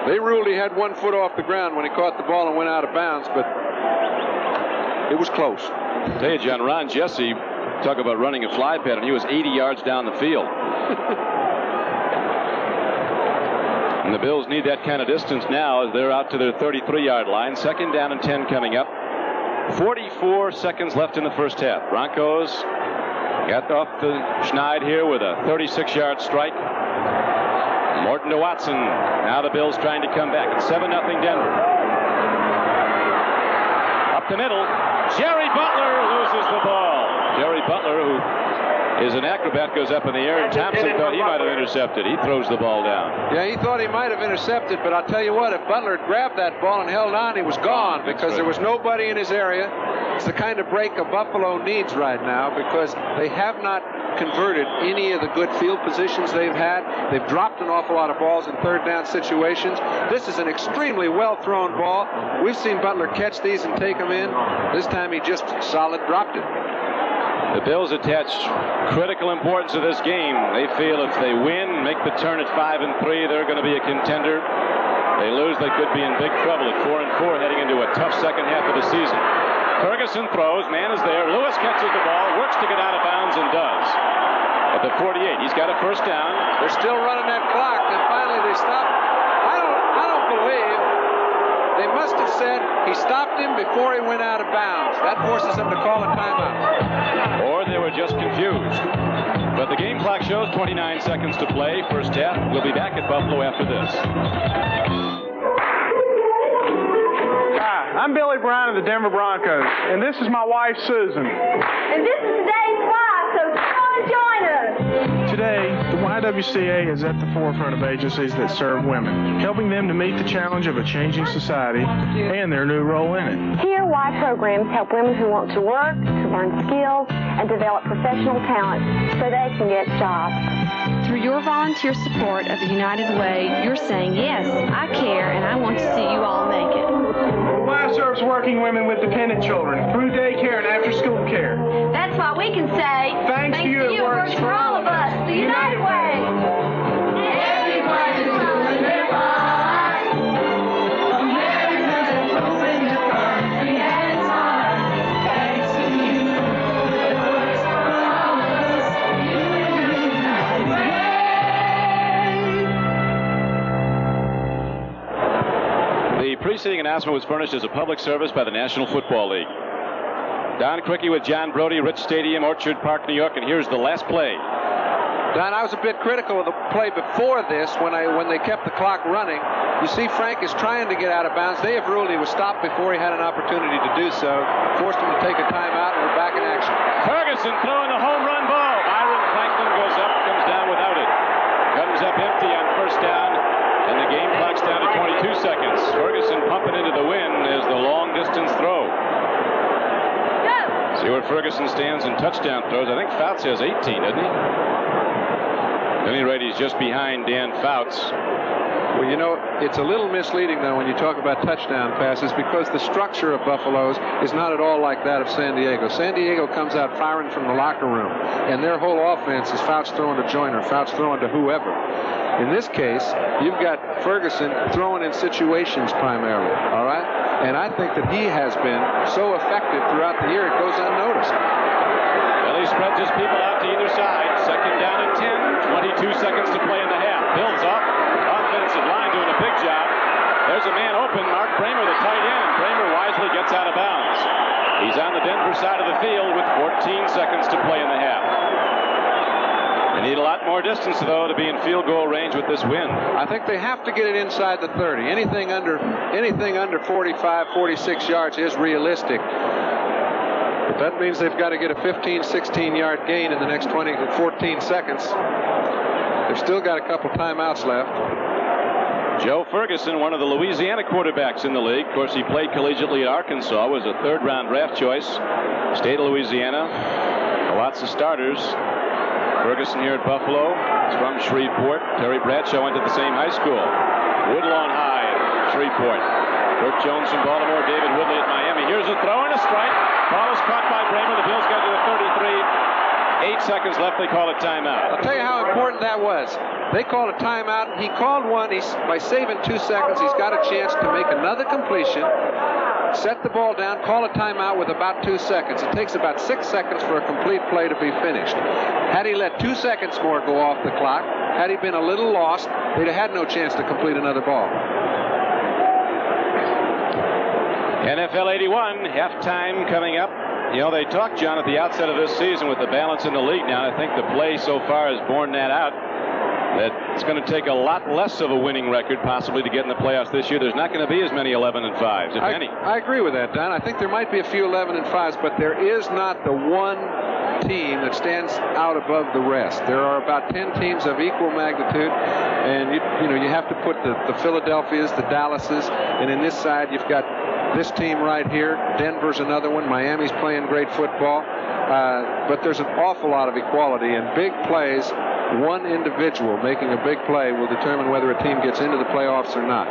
They ruled he had 1 foot off the ground when he caught the ball and went out of bounds, but it was close. I tell you, John, Ron Jesse Talk about running a fly pattern. He was 80 yards down the field. And the Bills need that kind of distance now as they're out to their 33-yard line. 2nd down and 10 coming up. 44 seconds left in the first half. Broncos got off the schneid here with a 36-yard strike. Morton to Watson. Now the Bills trying to come back. It's 7-0 Denver. Up the middle. Jerry Butler loses the ball. Jerry Butler, who is an acrobat, goes up in the air, and Thompson thought he might have intercepted. He throws the ball down. Yeah, he thought he might have intercepted, but I'll tell you what, if Butler had grabbed that ball and held on, he was gone because there was nobody in his area. It's the kind of break of Buffalo needs right now because they have not converted any of the good field positions they've had. They've dropped an awful lot of balls in 3rd down situations. This is an extremely well-thrown ball. We've seen Butler catch these and take them in. This time he just solid dropped it. The Bills attach critical importance to this game. They feel if they win, make the turn at 5-3, they're going to be a contender. They lose, they could be in big trouble at 4-4 heading into a tough second half of the season. Ferguson throws, man is there. Lewis catches the ball, works to get out of bounds and does. At the 48, he's got a 1st down. They're still running that clock, and finally they stop. I don't believe. They must have said he stopped him before he went out of bounds. That forces them to call a timeout. Or they were just confused. But the game clock shows 29 seconds to play. First half. We'll be back at Buffalo after this. Hi, I'm Billy Brown of the Denver Broncos, and this is my wife, Susan. And this is Dave's wife, so come on and join us. Today, the YWCA is at the forefront of agencies that serve women, helping them to meet the challenge of a changing society and their new role in it. Here, Y programs help women who want to work, to learn skills, and develop professional talent so they can get jobs. Through your volunteer support of the United Way, you're saying, yes, I care, and I want to see you all make it. Y serves working women with dependent children through daycare and after-school care. That's why we can say, thanks to you, it works for all of us, the United Way. Everyone is doing their part. America's improving the country and time. Thanks to you, it works for all of us, the United Way. The preceding announcement was furnished as a public service by the National Football League. Don Quickie with John Brody, Rich Stadium, Orchard Park, New York, and here's the last play. Don, I was a bit critical of the play before this when they kept the clock running. You see Frank is trying to get out of bounds. They have ruled he was stopped before he had an opportunity to do so. Forced him to take a timeout, and we're back in action. Ferguson throwing the home run ball. Byron Franklin goes up, comes down without it. Comes up empty on 1st down, and the game clock's down to 22 seconds. Ferguson pumping into the wind as the long-distance throw. See where Ferguson stands in touchdown throws. I think Fouts has 18, doesn't he? At any rate, he's just behind Dan Fouts. Well, you know, it's a little misleading, though, when you talk about touchdown passes because the structure of Buffalo's is not at all like that of San Diego. San Diego comes out firing from the locker room, and their whole offense is Fouts throwing to Joyner, Fouts throwing to whoever. In this case, you've got Ferguson throwing in situations primarily, all right? And I think that he has been so effective throughout the year, it goes unnoticed. Well, he spreads his people out to either side. 2nd down and 10, 22 seconds to play in the half. Bills off, offensive line doing a big job. There's a man open, Mark Bramer, the tight end. Bramer wisely gets out of bounds. He's on the Denver side of the field with 14 seconds to play in the half. They need a lot more distance, though, to be in field goal range with this win. I think they have to get it inside the 30. Anything under 45, 46 yards is realistic. But that means they've got to get a 15, 16-yard gain in the next 14 seconds. They've still got a couple timeouts left. Joe Ferguson, one of the Louisiana quarterbacks in the league. Of course, he played collegiately at Arkansas, was a 3rd-round draft choice. State of Louisiana. Lots of starters. Ferguson here at Buffalo. He's from Shreveport. Terry Bradshaw went to the same high school. Woodlawn High at Shreveport. Kirk Jones from Baltimore. David Woodley at Miami. Here's a throw and a strike. Ball is caught by Bramer. The Bills got to the 33. 8 seconds left. They call it timeout. I'll tell you how important that was. They called a timeout. He called one. By saving 2 seconds, he's got a chance to make another completion. set the ball down, call a timeout with about 2 seconds. It takes about 6 seconds for a complete play to be finished. Had he let 2 seconds more go off the clock, had he been a little lost, they'd have had no chance to complete another ball. NFL 81, halftime coming up. You know, they talked, John, at the outset of this season with the balance in the league now. I think the play so far has borne that out. That it's going to take a lot less of a winning record possibly to get in the playoffs this year. There's not going to be as many 11-5s, if any. I agree with that, Don. I think there might be a few 11-5s, but there is not the one team that stands out above the rest. There are about 10 teams of equal magnitude, and you have to put the Philadelphias, the Dallases, and in this side you've got this team right here. Denver's another one. Miami's playing great football, but there's an awful lot of equality, and big plays. One individual making a big play will determine whether a team gets into the playoffs or not.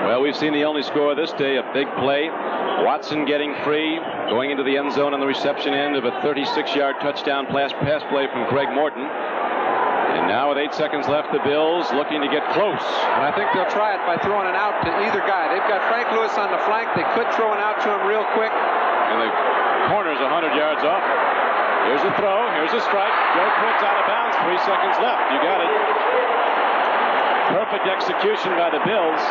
Well, we've seen the only score this day, a big play. Watson getting free, going into the end zone on the reception end of a 36-yard touchdown pass play from Greg Morton. And now with 8 seconds left, the Bills looking to get close. And I think they'll try it by throwing an out to either guy. They've got Frank Lewis on the flank. They could throw an out to him real quick. And the corner's 100 yards off. Here's a throw. Here's a strike. Joe Prince out of bounds. 3 seconds left. You got it. Perfect execution by the Bills.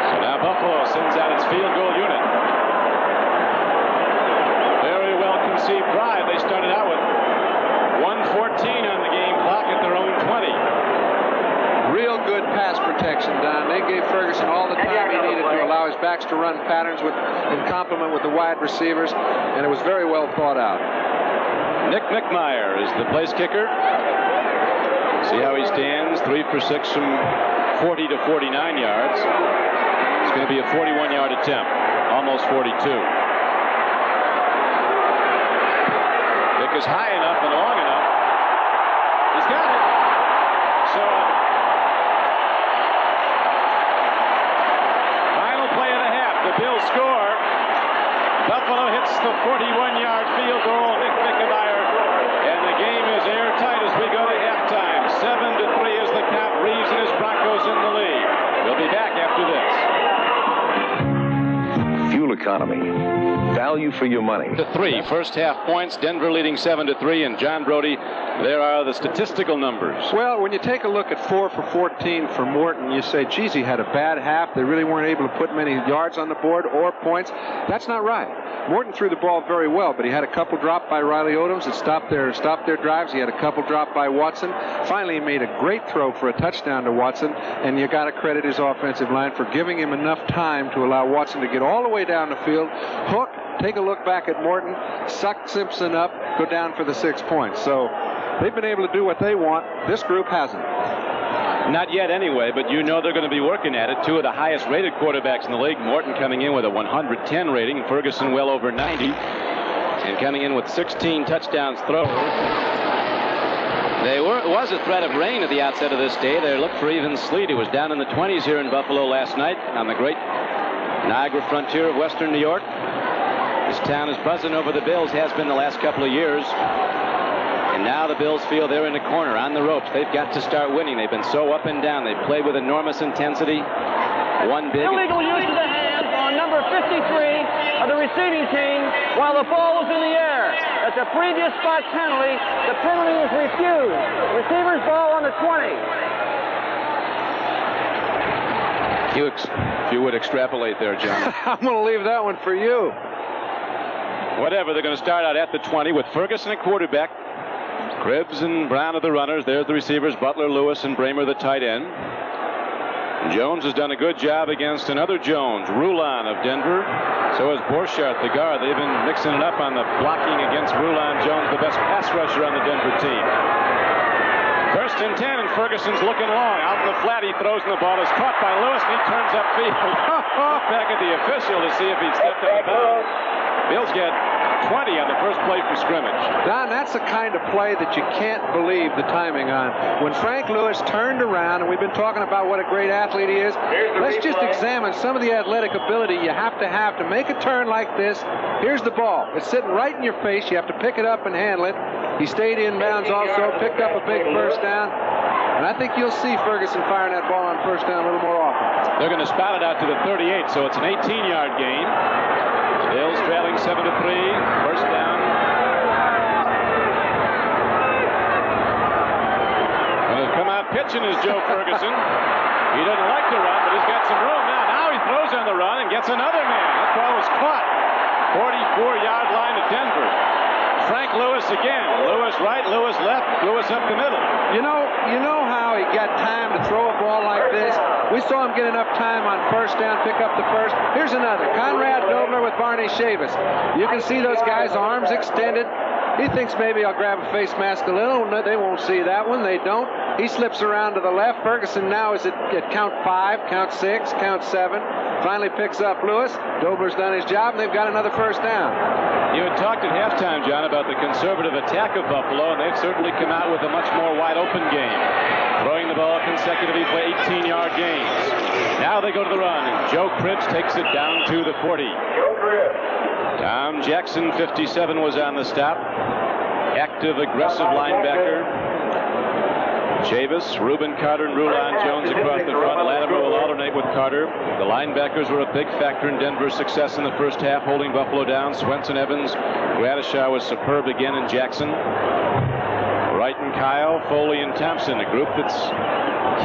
So now Buffalo sends out its field goal unit. Very well conceived drive. They started out with 1:14 on the game clock at their own 20. Real good pass protection, Don. They gave Ferguson all the time he needed to allow his backs to run patterns in complement with the wide receivers, and it was very well thought out. Nick McMyer is the place kicker. See how he stands, 3 for 6 from 40 to 49 yards. It's going to be a 41-yard attempt, almost 42. Kick is high enough and long enough. He's got it. So, final play of the half. The Bills score. Buffalo hits the 41-yard field goal. Nick McMyer. And the game is airtight as we go to halftime. 7-3 is the count. Reeves and his Broncos in the lead. We'll be back after this. Fuel economy. Value for your money. To 3, first half points. Denver leading 7-3. And John Brody, there are the statistical numbers. Well, when you take a look at 4 for 14 for Morton, you say, geez, he had a bad half. They really weren't able to put many yards on the board or points. That's not right. Morton threw the ball very well, but he had a couple dropped by Riley Odoms that stopped their drives. He had a couple dropped by Watson. Finally, he made a great throw for a touchdown to Watson, and you got to credit his offensive line for giving him enough time to allow Watson to get all the way down the field, hook, take a look back at Morton, suck Simpson up, go down for the 6 points. So they've been able to do what they want. This group hasn't. Not yet anyway, but you know they're going to be working at it. 2 of the highest rated quarterbacks in the league. Morton coming in with a 110 rating. Ferguson well over 90. And coming in with 16 touchdowns thrown. There was a threat of rain at the outset of this day. They looked for even sleet. It was down in the 20s here in Buffalo last night on the great Niagara frontier of western New York. This town is buzzing over the Bills, has been the last couple of years. And now the Bills feel they're in the corner, on the ropes. They've got to start winning. They've been so up and down. They've played with enormous intensity. One big... Illegal use of the hands on number 53 of the receiving team while the ball was in the air. That's a previous spot penalty. The penalty is refused. Receiver's ball on the 20. If you would extrapolate there, John. I'm going to leave that one for you. Whatever, they're going to start out at the 20 with Ferguson at quarterback. Cribbs and Brown are the runners. There's the receivers, Butler, Lewis, and Bramer the tight end. Jones has done a good job against another Jones, Rulon of Denver. So has Borchardt, the guard. They've been mixing it up on the blocking against Rulon. Jones, the best pass rusher on the Denver team. 1st and 10, and Ferguson's looking long. Out in the flat, he throws, and the ball is caught by Lewis, and he turns upfield. Back at the official to see if he stepped out of bounds. Bills get 20 on the first play from scrimmage. Don, that's the kind of play that you can't believe the timing on. When Frank Lewis turned around, and we've been talking about what a great athlete he is, let's just examine some of the athletic ability you have to make a turn like this. Here's the ball. It's sitting right in your face. You have to pick it up and handle it. He stayed inbounds also, picked up a big first down. And I think you'll see Ferguson firing that ball on first down a little more often. They're going to spout it out to the 38, so it's an 18-yard gain. Bills trailing 7-3. First down. Going to come out pitching is Joe Ferguson. He doesn't like to run, but he's got some room now. Now he throws on the run and gets another man. That ball was caught. 44-yard line to Denver. Frank Lewis again. Lewis right, Lewis left, Lewis up the middle. You know how he got time to throw a ball like this? We saw him get enough time on first down, pick up the first. Here's another. Conrad Dobler with Barney Chavis. You can see those guys' arms extended. He thinks maybe I'll grab a face mask a little. No, they won't see that one. They don't. He slips around to the left. Ferguson now is at count 5, count 6, count 7. Finally picks up Lewis. Dobler's done his job, and they've got another first down. You had talked at halftime, John, about the conservative attack of Buffalo, and they've certainly come out with a much more wide-open game. Throwing the ball consecutively for 18-yard gains. Now they go to the run, and Joe Cribbs takes it down to the 40. Tom Jackson, 57, was on the stop. Active, aggressive linebacker. Chavis, Reuben Carter, and Rulon Jones across the front. Latimer will alternate with Carter. The linebackers were a big factor in Denver's success in the first half, holding Buffalo down. Swenson, Evans, Gradishaw was superb again, in Jackson. Wright and Kyle, Foley and Thompson, a group that's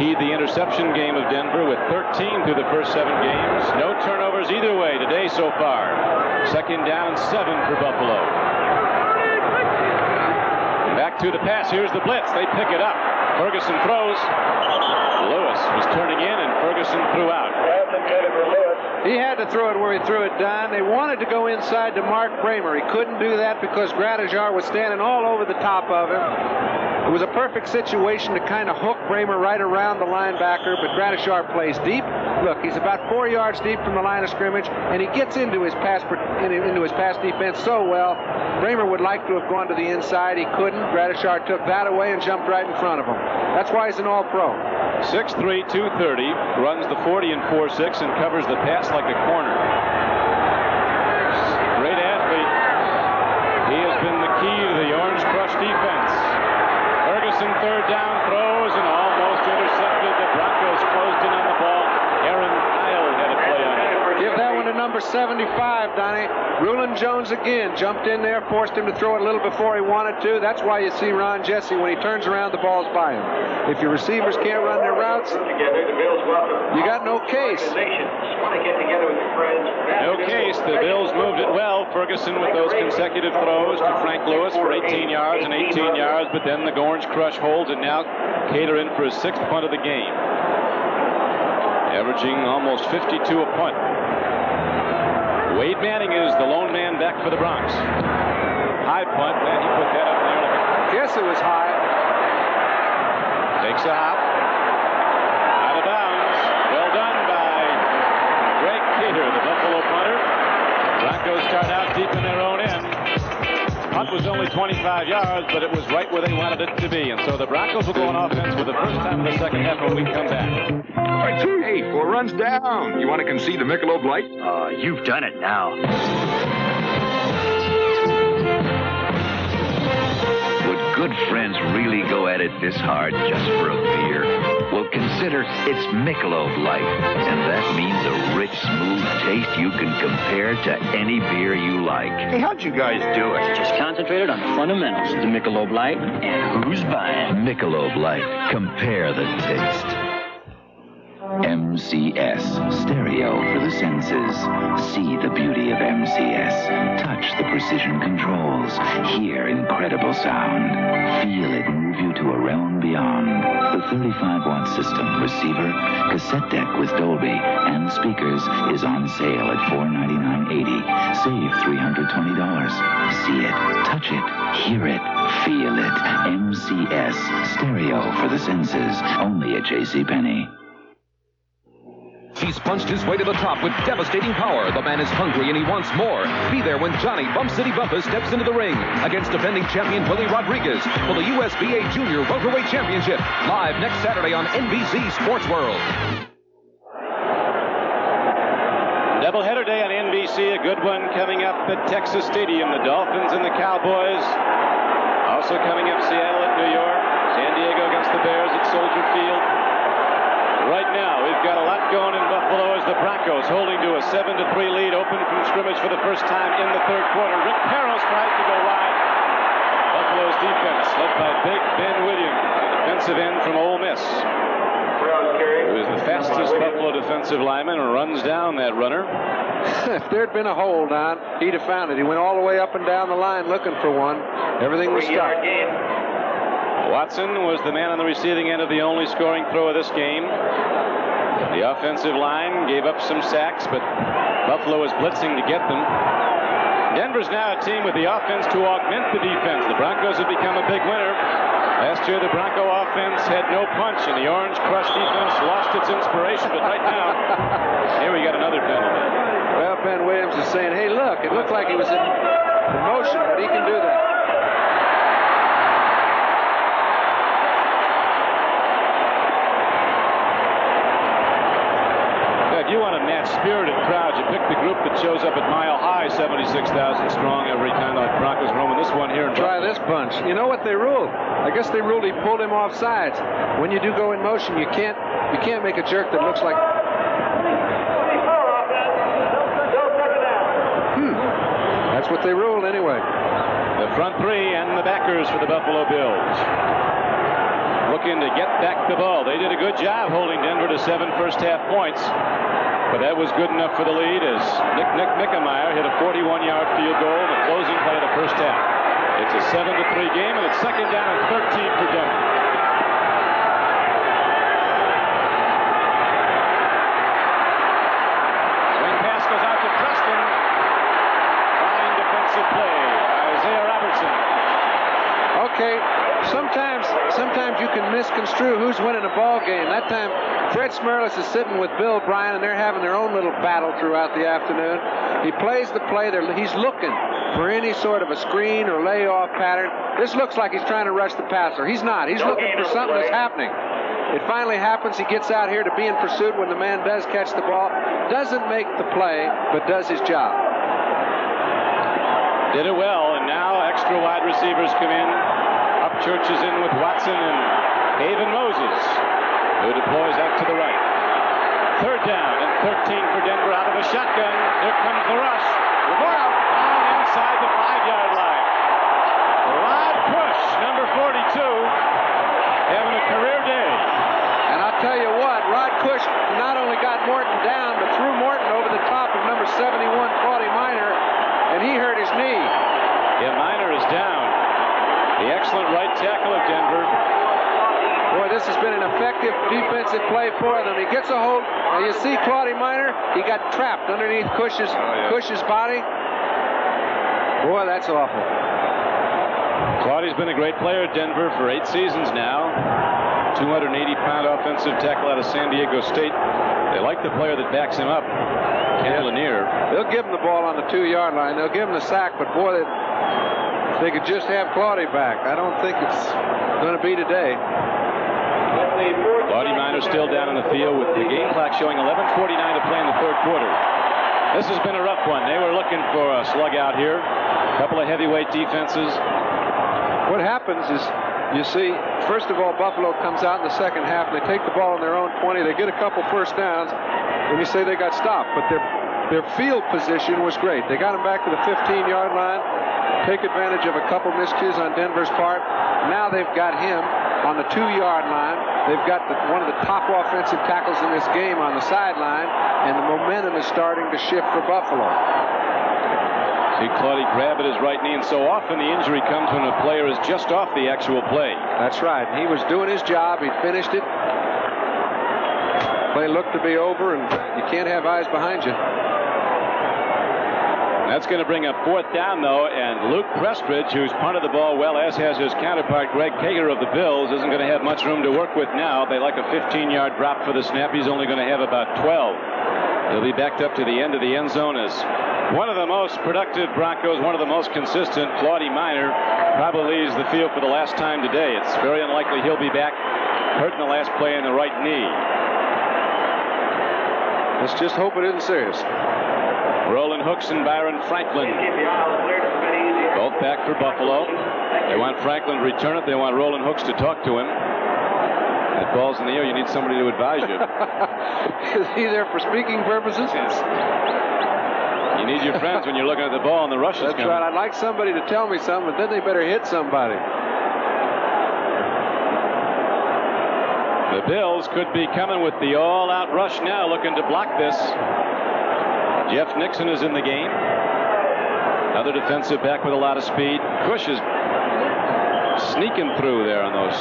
keyed the interception game of Denver with 13 through the first 7 games. No turnovers either way today so far. Second down, 7 for Buffalo. Back to the pass. Here's the blitz. They pick it up. Ferguson throws. Lewis was turning in, and Ferguson threw out. He had to throw it where he threw it, Don. They wanted to go inside to Mark Bramer. He couldn't do that because Gradijar was standing all over the top of him. It was a perfect situation to kind of hook Bramer right around the linebacker, but Gradijar plays deep. Look, he's about 4 yards deep from the line of scrimmage, and he gets into his pass defense so well. Bramer would like to have gone to the inside. He couldn't. Gradijar took that away and jumped right in front of him. That's why he's an all-pro. 6'3", 230, runs the 40 and 4.6 and covers the pass like a corner. Great athlete. He has been the key to the Orange Crush defense. Ferguson, third down, throws and almost intercepted. The Broncos closed in on the ball. Aaron Kyle had a play on it. Give that one to number 75, Donnie. Rulon Jones again jumped in there, forced him to throw it a little before he wanted to. That's why you see Ron Jesse, when he turns around, the ball's by him. If your receivers can't run their routes, you got no case. No case. The Bills moved it well. Ferguson with those consecutive throws to Frank Lewis for 18 yards and 18 yards, but then the Orange Crush holds, and now Cater in for his 6th punt of the game. Averaging almost 52 a punt. Wade Manning is the lone man back for the Bronx. High punt, and he put that up there. Guess it was high. Takes a hop. Out of bounds. Well done by Greg Cater, the Buffalo punter. Broncos start out deep in their own end. Punt was only 25 yards, but it was right where they wanted it to be. And so the Broncos will go on offense for the first time in the second half when we come back. Hey, 4 runs down. You want to concede the Michelob Light? You've done it now. Would good friends really go at it this hard just for a beer? Well, consider it's Michelob Light, and that means a rich, smooth taste you can compare to any beer you like. Hey, how'd you guys do it? Just concentrated on the fundamentals. The Michelob Light, and who's buying? Michelob Light. Compare the taste. MCS, stereo for the senses. See the beauty of MCS. Touch the precision controls. Hear incredible sound. Feel it move you to a realm beyond. The 35-watt system, receiver, cassette deck with Dolby, and speakers is on sale at $499.80. Save $320. See it, touch it, hear it, feel it. MCS, stereo for the senses. Only at JCPenney. He's punched his way to the top with devastating power. The man is hungry and he wants more. Be there when Johnny Bump City Bumpus steps into the ring against defending champion Willie Rodriguez for the USBA Junior Welterweight Championship. Live next Saturday on NBC Sports World. Doubleheader day on NBC. A good one coming up at Texas Stadium. The Dolphins and the Cowboys Also coming up, Seattle at New York. San Diego against the Bears at Soldier Field. Right now, we've got a lot going in Buffalo as the Broncos holding to a 7-3 lead, open from scrimmage for the first time in the third quarter. Rick Peros tries to go wide. Buffalo's defense, led by Big Ben Williams, the defensive end from Ole Miss, who is the fastest Buffalo defensive lineman, and runs down that runner. If there'd been a hole, Don, he'd have found it. He went all the way up and down the line looking for one. Everything was stopped. Watson was the man on the receiving end of the only scoring throw of this game. The offensive line gave up some sacks, but Buffalo is blitzing to get them. Denver's now a team with the offense to augment the defense. The Broncos have become a big winner. Last year, the Bronco offense had no punch, and the Orange Crush defense lost its inspiration. But right now, here we got another penalty. Well, Ben Williams is saying, hey, look, it looked like he was in motion, but he can do that. If you want to match spirited crowds, you pick the group that shows up at Mile High, 76,000 strong every time the Broncos roam. And this one here in Try this bunch. You know what they ruled? I guess they ruled he pulled him off sides. When you do go in motion, you can't make a jerk that looks like. That's what they ruled anyway. The front three and the backers for the Buffalo Bills, looking to get back the ball. They did a good job holding Denver to 7 first-half points, but that was good enough for the lead as Nick Mickemeyer hit a 41-yard field goal in the closing play of the first half. It's a 7-3 game, and it's second down and 13 for Denver. Swing pass goes out to Preston. Fine defensive play by Isaiah Robertson. Okay, sometimes you can misconstrue who's winning a ball game. That time, Fred Smerlis is sitting with Bill Bryan, and they're having their own little battle throughout the afternoon. He plays the play. He's looking for any sort of a screen or layoff pattern. This looks like he's trying to rush the passer. He's not. He's looking for something that's happening. It finally happens. He gets out here to be in pursuit when the man does catch the ball. Doesn't make the play, but does his job. Did it well, and now extra wide receivers come in. Upchurch is in with Watson and Haven Moses, who deploys out to the right. Third down and 13 for Denver out of a shotgun. Here comes the rush. Down inside the 5-yard line. Rod Push, number 42, having a career day. And I'll tell you what, Rod Push not only got Morton down, but threw Morton over the top of number 71, Claudia Miner, and he hurt his knee. Yeah, Miner is down. The excellent right tackle of Denver. Boy, this has been an effective defensive play for them. He gets a hold. Now you see Claudia Miner, he got trapped underneath Cush's body. Boy, that's awful. Claudia's been a great player at Denver for 8 seasons now. 280-pound offensive tackle out of San Diego State. They like the player that backs him up, Ken Lanier. They'll give him the ball on the 2-yard line. They'll give him the sack, but boy, they could just have Claudia back. I don't think it's going to be today. Claudia Miner still down in the field with the game clock showing 11:49 to play in the third quarter. This has been a rough one. They were looking for a slug out here. A couple of heavyweight defenses. What happens is, you see, first of all, Buffalo comes out in the second half, and they take the ball in their own 20. They get a couple first downs, and you say they got stopped. But their field position was great. They got them back to the 15-yard line, take advantage of a couple miscues on Denver's part. Now they've got him on the 2-yard line. They've got one of the top offensive tackles in this game on the sideline, and the momentum is starting to shift for Buffalo. See Claudia grab at his right knee, and so often the injury comes when a player is just off the actual play. That's right. He was doing his job. He finished it. Play looked to be over, and you can't have eyes behind you. That's going to bring up fourth down, though, and Luke Prestridge, who's punted the ball well, as has his counterpart Greg Kager of the Bills, isn't going to have much room to work with now. They like a 15-yard drop for the snap. He's only going to have about 12. He'll be backed up to the end of the end zone as one of the most productive Broncos, one of the most consistent, Claudia Miner, probably leaves the field for the last time today. It's very unlikely he'll be back, hurt in the last play in the right knee. Let's just hope it isn't serious. Roland Hooks and Byron Franklin, both back for Buffalo. They want Franklin to return it. They want Roland Hooks to talk to him. That ball's in the air. You need somebody to advise you. Is he there for speaking purposes? Yes. You need your friends when you're looking at the ball and the rush is That's coming. right. I'd like somebody to tell me something, but then they better hit somebody. The Bills could be coming with the all-out rush now, looking to block this. Jeff Nixon is in the game. Another defensive back with a lot of speed. Cush is sneaking through there on those.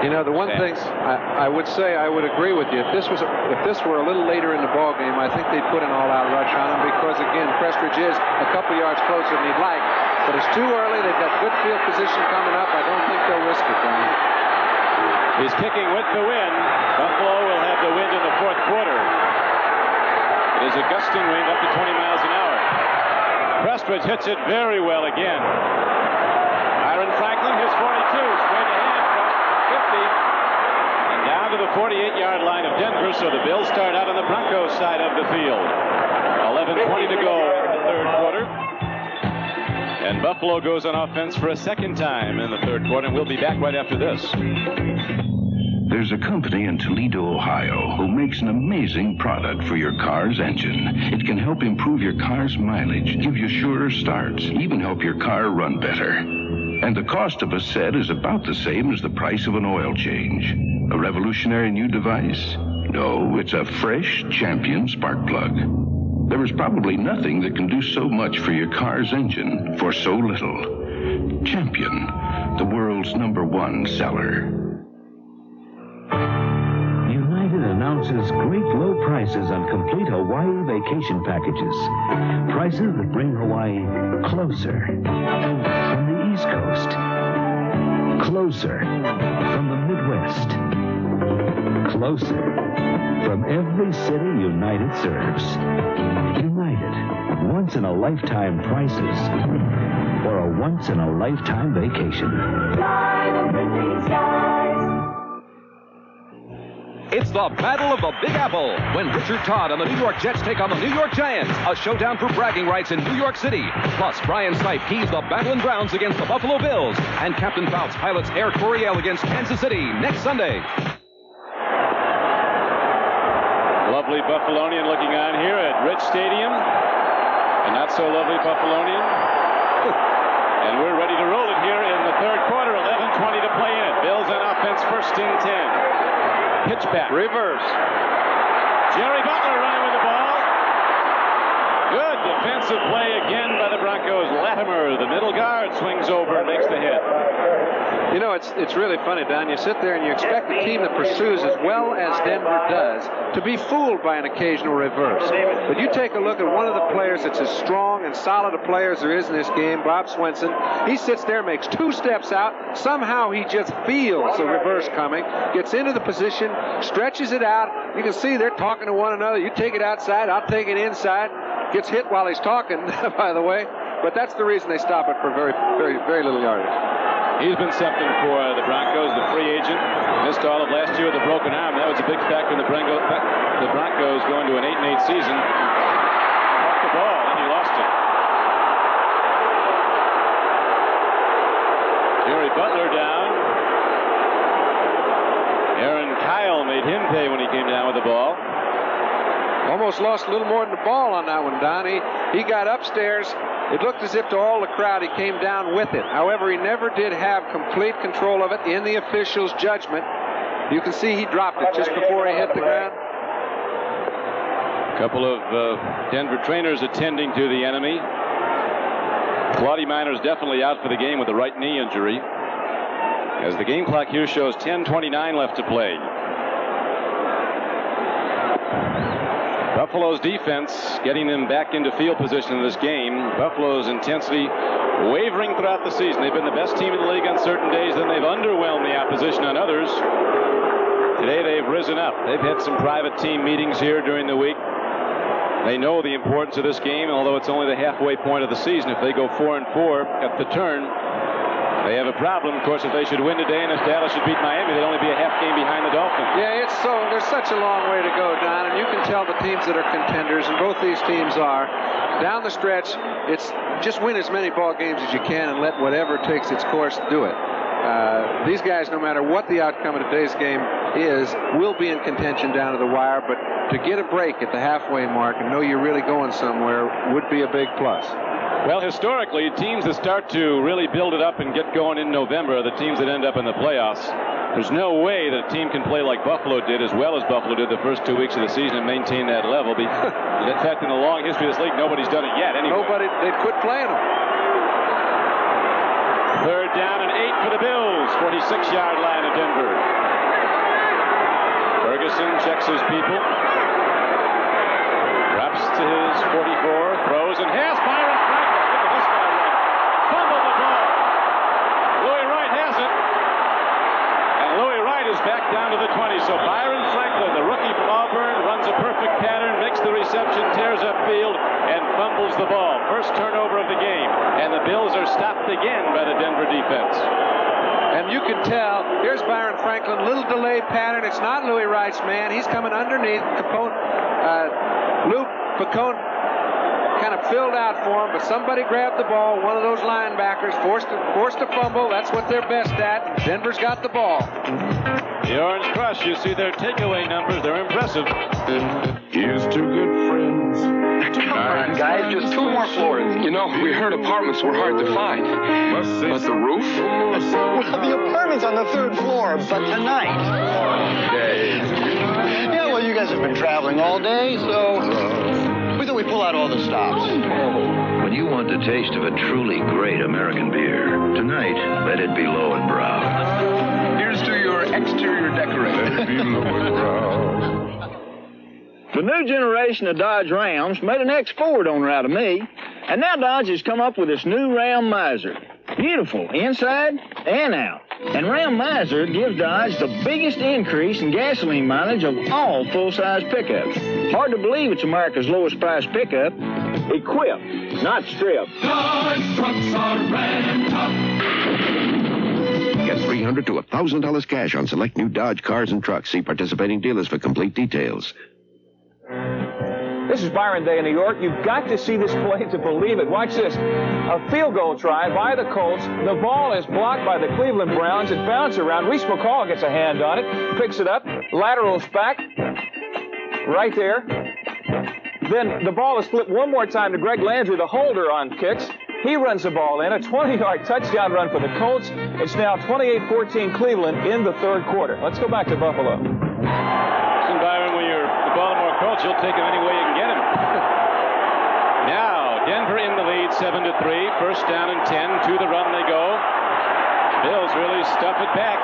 You know, the one thing I would say, I would agree with you. If this were a little later in the ball game, I think they'd put an all-out rush on him because, again, Prestridge is a couple yards closer than he'd like. But it's too early. They've got good field position coming up. I don't think they'll risk it, Don. He's kicking with the wind. Buffalo will have the wind in the fourth quarter. It is a gusting wind up to 20 miles an hour. Prestridge hits it very well again. Aaron Franklin, his 42, straight ahead, across 50, and down to the 48-yard line of Denver, so the Bills start out on the Broncos side of the field. 11:20 to go in the third quarter. And Buffalo goes on offense for a second time in the third quarter, and we'll be back right after this. There's a company in Toledo, Ohio, who makes an amazing product for your car's engine. It can help improve your car's mileage, give you surer starts, even help your car run better. And the cost of a set is about the same as the price of an oil change. A revolutionary new device? No, it's a fresh Champion spark plug. There is probably nothing that can do so much for your car's engine for so little. Champion, the world's #1 seller. United announces great low prices on complete Hawaii vacation packages. Prices that bring Hawaii closer from the East Coast, closer from the Midwest, closer from every city United serves. United, once-in-a-lifetime prices for a once-in-a-lifetime vacation. It's the Battle of the Big Apple when Richard Todd and the New York Jets take on the New York Giants. A showdown for bragging rights in New York City. Plus, Brian Stipe keys the battling Browns against the Buffalo Bills. And Captain Fouts pilots Air Coryell against Kansas City next Sunday. Lovely Buffalonian looking on here at Rich Stadium. And not so lovely Buffalonian. And we're ready to roll it here in the third quarter. 11:20 to play in it. Bills on offense, first and 10. Pitch back. Reverse. Jerry Butler running with the ball. Good defensive play again by the Broncos. Latimer, the middle guard, swings over and makes the hit. You know, it's really funny, Don. You sit there and you expect a team that pursues as well as Denver does to be fooled by an occasional reverse. But you take a look at one of the players that's as strong and solid a player as there is in this game, Bob Swenson. He sits there, makes 2 steps out. Somehow he just feels the reverse coming, gets into the position, stretches it out. You can see they're talking to one another. You take it outside, I'll take it inside. Gets hit while he's talking, by the way. But that's the reason they stop it for very, very, very little yardage. He's been something for the Broncos, the free agent. Missed all of last year with a broken arm. That was a big factor in the Broncos going to an 8-8 season. Off the ball, and he lost it. Jerry Butler down. Aaron Kyle made him pay when he came down with the ball. Almost lost a little more than the ball on that one, Don. He got upstairs. It looked as if to all the crowd he came down with it. However, he never did have complete control of it in the official's judgment. You can see he dropped it just before he hit the ground. A couple of Denver trainers attending to the enemy. Claudia Minor's definitely out for the game with a right knee injury. As the game clock here shows 10:29 left to play. Buffalo's defense getting them back into field position in this game. Buffalo's intensity wavering throughout the season. They've been the best team in the league on certain days, then they've underwhelmed the opposition on others. Today they've risen up. They've had some private team meetings here during the week. They know the importance of this game, although it's only the halfway point of the season. If they go 4-4 at the turn, They have a problem, of course, if they should win today and if Dallas should beat Miami, they'd only be a half game behind the Dolphins. Yeah, there's such a long way to go, Don, and you can tell the teams that are contenders, and both these teams are, down the stretch, it's just win as many ball games as you can and let whatever takes its course do it. These guys, no matter what the outcome of today's game is, will be in contention down to the wire, but to get a break at the halfway mark and know you're really going somewhere would be a big plus. Well, historically, teams that start to really build it up and get going in November are the teams that end up in the playoffs. There's no way that a team can play like Buffalo did, as well as Buffalo did the first 2 weeks of the season, and maintain that level. In fact, in the long history of this league, nobody's done it yet. Anyway. They quit playing them. Third down and 8 for the Bills, 46-yard line of Denver. Ferguson checks his people. Drops to his 44, throws, and has Byron Franklin. Look at this guy run. Fumble the ball. Louis Wright has it. And Louis Wright is back down to the 20. So Byron Franklin, the rookie from Auburn, runs a perfect pattern, makes the reception, tears up field, and fumbles the ball. First turnover of the game. And the Bills are stopped again by the Denver defense. And you can tell, here's Byron Franklin, little delay pattern. It's not Louis Wright's man. He's coming underneath. Luke Picone kind of filled out for him, but somebody grabbed the ball. One of those linebackers forced a fumble. That's what they're best at. Denver's got the ball. The Orange Crush, you see their takeaway numbers. They're impressive. Here's two good friends. Come on, guys, just 2 more floors. You know, we heard apartments were hard to find. But the roof? Well, the apartment's on the 3rd floor, but tonight. Yeah, well, you guys have been traveling all day, so we thought we'd pull out all the stops. When you want the taste of a truly great American beer, tonight, let it be Low and Brown. Here's to your exterior decorator. The new generation of Dodge Rams made an X-Ford owner out of me, and now Dodge has come up with this new Ram Miser. Beautiful inside and out. And Ram Miser gives Dodge the biggest increase in gasoline mileage of all full-size pickups. Hard to believe it's America's lowest priced pickup. Equipped, not stripped. Dodge trucks are ramped up. Get $300 to $1,000 cash on select new Dodge cars and trucks. See participating dealers for complete details. This is Byron Day in New York. You've got to see this play to believe it. Watch this. A field goal try by the Colts. The ball is blocked by the Cleveland Browns. It bounces around. Reese McCall gets a hand on it, picks it up, laterals back, right there. Then the ball is flipped one more time to Greg Landry, the holder on kicks. He runs the ball in, a 20-yard touchdown run for the Colts. It's now 28-14 Cleveland in the 3rd quarter. Let's go back to Buffalo. Listen, Byron, when you're the Baltimore Colts, you'll take him any way you can get him. Now, Denver in the lead, 7-3. First down and 10. To the run they go. Bills really stuff it back.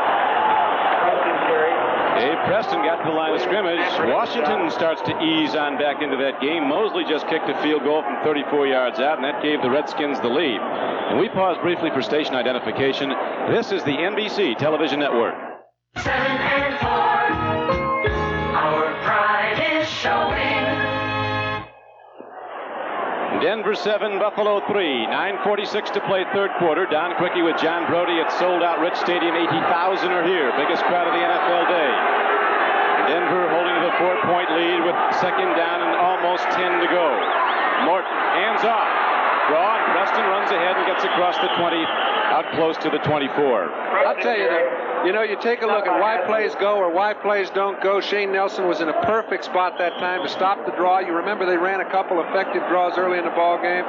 Dave Preston got to the line of scrimmage. Washington starts to ease on back into that game. Mosley just kicked a field goal from 34 yards out, and that gave the Redskins the lead. And we pause briefly for station identification. This is the NBC television network. 7 and 4. Our pride is showing. Denver 7, Buffalo 3. 9:46 to play 3rd quarter. Don Quickie with John Brody at sold-out Rich Stadium. 80,000 are here. Biggest crowd of the NFL day. Denver holding the 4-point lead with 2nd down and almost 10 to go. Morton, hands off. Draw, and Preston runs ahead and gets across the 20, out close to the 24. I'll tell you that. You know, you take a look at why plays go or why plays don't go. Shane Nelson was in a perfect spot that time to stop the draw. You remember they ran a couple effective draws early in the ball game.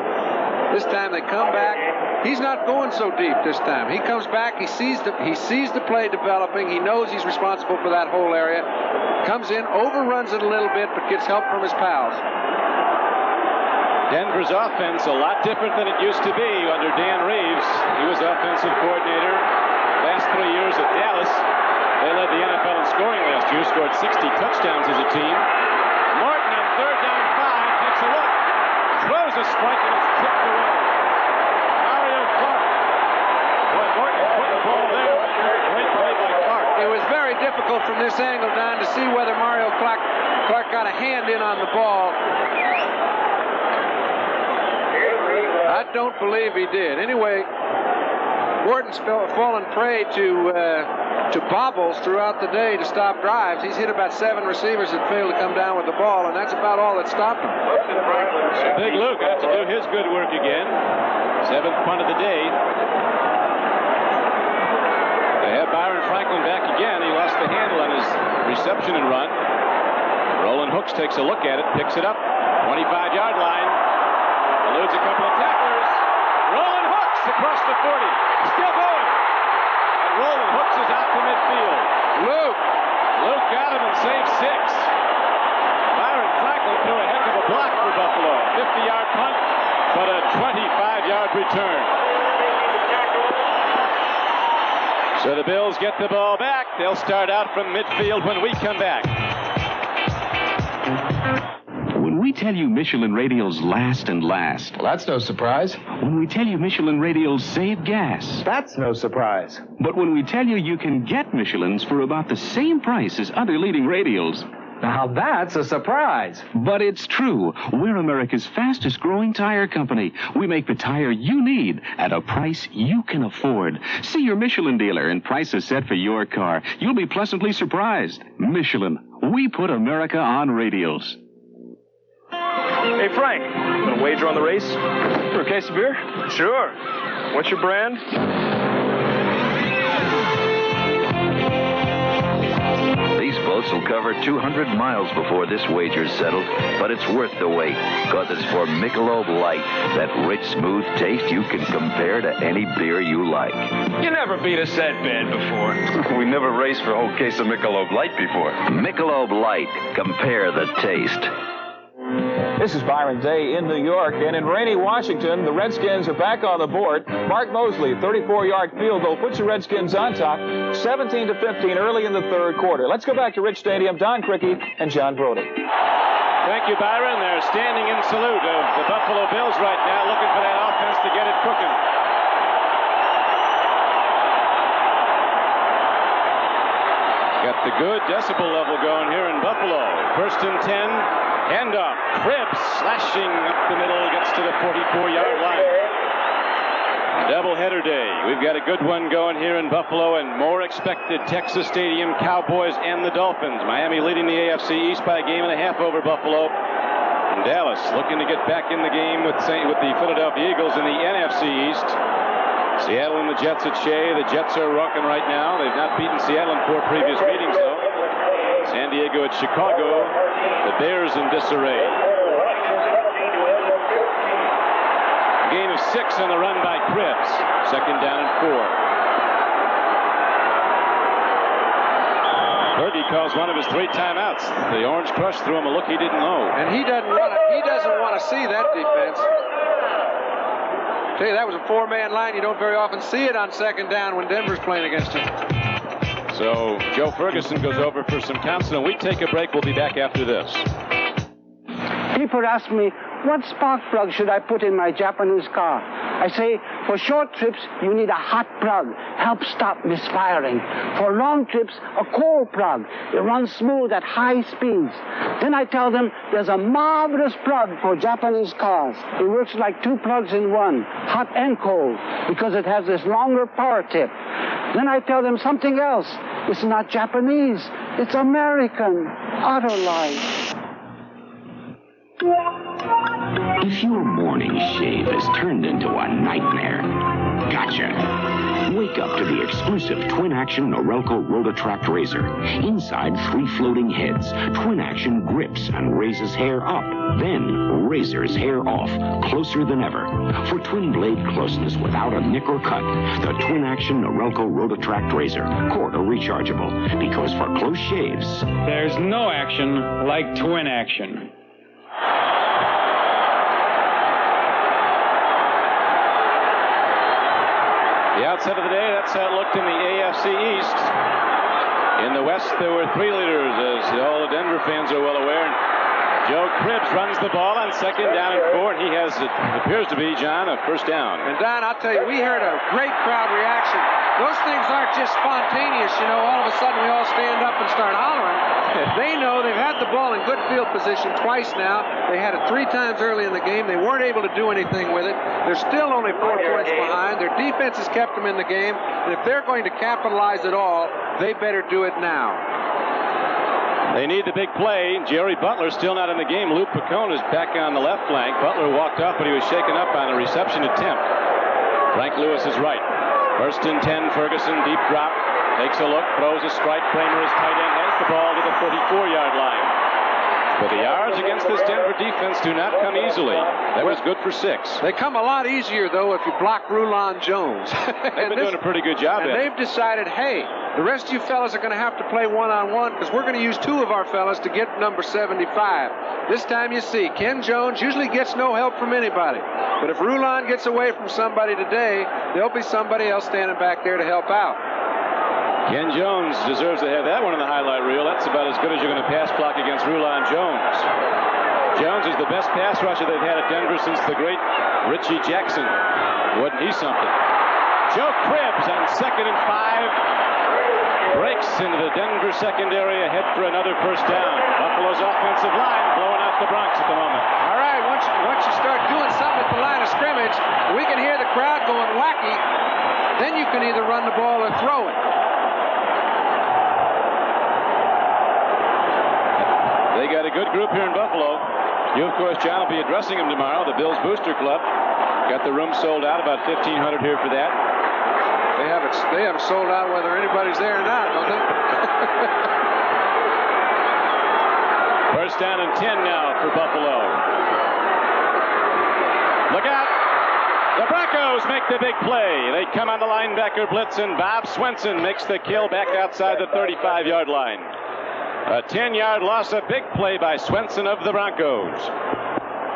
This time they come back. He's not going so deep this time. He comes back. He sees the play developing. He knows he's responsible for that whole area. Comes in, overruns it a little bit, but gets help from his pals. Denver's offense a lot different than it used to be under Dan Reeves. He was offensive coordinator last 3 years at Dallas. They led the NFL in scoring last year, scored 60 touchdowns as a team. Martin on 3rd down 5 takes a look, throws a strike, and it's tipped away. Mario Clark. Boy, Martin put the ball there. Great play by Clark. It was very difficult from this angle, Don, to see whether Mario Clark got a hand in on the ball. I don't believe he did. Anyway, Gordon's fallen prey to bobbles throughout the day to stop drives. He's hit about 7 receivers that failed to come down with the ball, and that's about all that stopped him. So Big Luke has to do his good work again. 7th punt of the day. They have Byron Franklin back again. He lost the handle on his reception and run. Roland Hooks takes a look at it, picks it up, 25-yard line. Eludes a couple of tacklers. Roland Hooks across the 40. Still going. And Roland Hooks is out to midfield. Luke got him and saved 6. Byron Franklin threw a heck of a block for Buffalo. 50-yard punt, but a 25-yard return. So the Bills get the ball back. They'll start out from midfield when we come back. When we tell you Michelin radials last and last. Well, that's no surprise. When we tell you Michelin radials save gas. That's no surprise. But when we tell you you can get Michelins for about the same price as other leading radials. Now that's a surprise. But it's true. We're America's fastest growing tire company. We make the tire you need at a price you can afford. See your Michelin dealer and prices set for your car. You'll be pleasantly surprised. Michelin. We put America on radials. Hey, Frank, want to wager on the race? For a case of beer? Sure. What's your brand? These boats will cover 200 miles before this wager's settled, but it's worth the wait, because it's for Michelob Light, that rich, smooth taste you can compare to any beer you like. You never beat a set bed before. We never raced for a whole case of Michelob Light before. Michelob Light. Compare the taste. This is Byron Day in New York, and in rainy Washington, the Redskins are back on the board. Mark Mosley, 34-yard field goal, puts the Redskins on top, 17-15 early in the third quarter. Let's go back to Rich Stadium. Don Criqui and John Brody. Thank you, Byron. They're standing in salute of the Buffalo Bills right now, looking for that offense to get it cooking. Got the good decibel level going here in Buffalo. 1st and 10. Handoff. Cribbs slashing up the middle, gets to the 44-yard line. Doubleheader day. We've got a good one going here in Buffalo, and more expected. Texas Stadium, Cowboys and the Dolphins. Miami leading the AFC East by a game and a half over Buffalo. And Dallas looking to get back in the game with the Philadelphia Eagles in the NFC East. Seattle and the Jets at Shea. The Jets are rocking right now. They've not beaten Seattle in 4 previous meetings, though. San Diego at Chicago. The Bears in disarray. Gain of 6 on the run by Cribbs. 2nd down and 4. Berge calls one of his 3 timeouts. The Orange Crush threw him a look he didn't know. And he doesn't want to see that defense. Tell you, that was a 4-man line. You don't very often see it on 2nd down when Denver's playing against him. So Joe Ferguson goes over for some counsel, and we take a break. We'll be back after this. People ask me, what spark plug should I put in my Japanese car? I say, for short trips, you need a hot plug. Helps stop misfiring. For long trips, a cold plug. It runs smooth at high speeds. Then I tell them there's a marvelous plug for Japanese cars. It works like 2 plugs in one, hot and cold, because it has this longer power tip. Then I tell them something else. It's not Japanese. It's American. Autolite. If your morning shave has turned into a nightmare, gotcha. Wake up to the exclusive twin-action Norelco Rotatract razor. Inside 3 floating heads. Twin-action grips and raises hair up, then razors hair off, closer than ever. For twin blade closeness without a nick or cut, the twin-action Norelco Rotatract razor, cord or rechargeable. Because for close shaves, there's no action like twin action. The outset of the day, that's how it looked in the AFC East. In the West, there were 3 leaders, as all the Denver fans are well aware. Joe Cribbs runs the ball on 2nd down and 4, and he has, it appears to be, John, a first down. And Don, I'll tell you, we heard a great crowd reaction. Those things aren't just spontaneous, you know, all of a sudden we all stand up and start hollering. They know they've had the ball in good field position twice now. They had it 3 times early in the game. They weren't able to do anything with it. They're still only 4 points behind. Their defense has kept them in the game. And if they're going to capitalize at all, they better do it now. They need the big play. Jerry Butler still not in the game. Lou Picone is back on the left flank. Butler walked off, but he was shaken up on a reception attempt. Frank Lewis is right. 1st and 10, Ferguson, deep drop. Takes a look, throws a strike. Kramer is tight end, has the ball to the 34-yard line. But the yards against this Denver defense do not come easily. That was good for 6. They come a lot easier, though, if you block Rulon Jones. They've been doing a pretty good job at it. And they've decided, hey, the rest of you fellas are going to have to play one-on-one because we're going to use 2 of our fellas to get number 75. This time you see, Ken Jones usually gets no help from anybody. But if Rulon gets away from somebody today, there'll be somebody else standing back there to help out. Ken Jones deserves to have that one in the highlight reel. That's about as good as you're going to pass block against Rulon Jones. Jones is the best pass rusher they've had at Denver since the great Richie Jackson. Wasn't he something? Joe Cribbs on 2nd and 5. Breaks into the Denver secondary, ahead for another first down. Buffalo's offensive line blowing out the Bronx at the moment. All right, once you start doing something at the line of scrimmage, we can hear the crowd going wacky. Then you can either run the ball or throw it. They got a good group here in Buffalo. You, of course, John, will be addressing them tomorrow. The Bills Booster Club got the room sold out, about 1,500 here for that. They have it sold out whether anybody's there or not, don't they? First down and 10 now for Buffalo. Look out. The Broncos make the big play. They come on the linebacker blitz, and Bob Swenson makes the kill back outside the 35-yard line. A 10-yard loss, a big play by Swenson of the Broncos.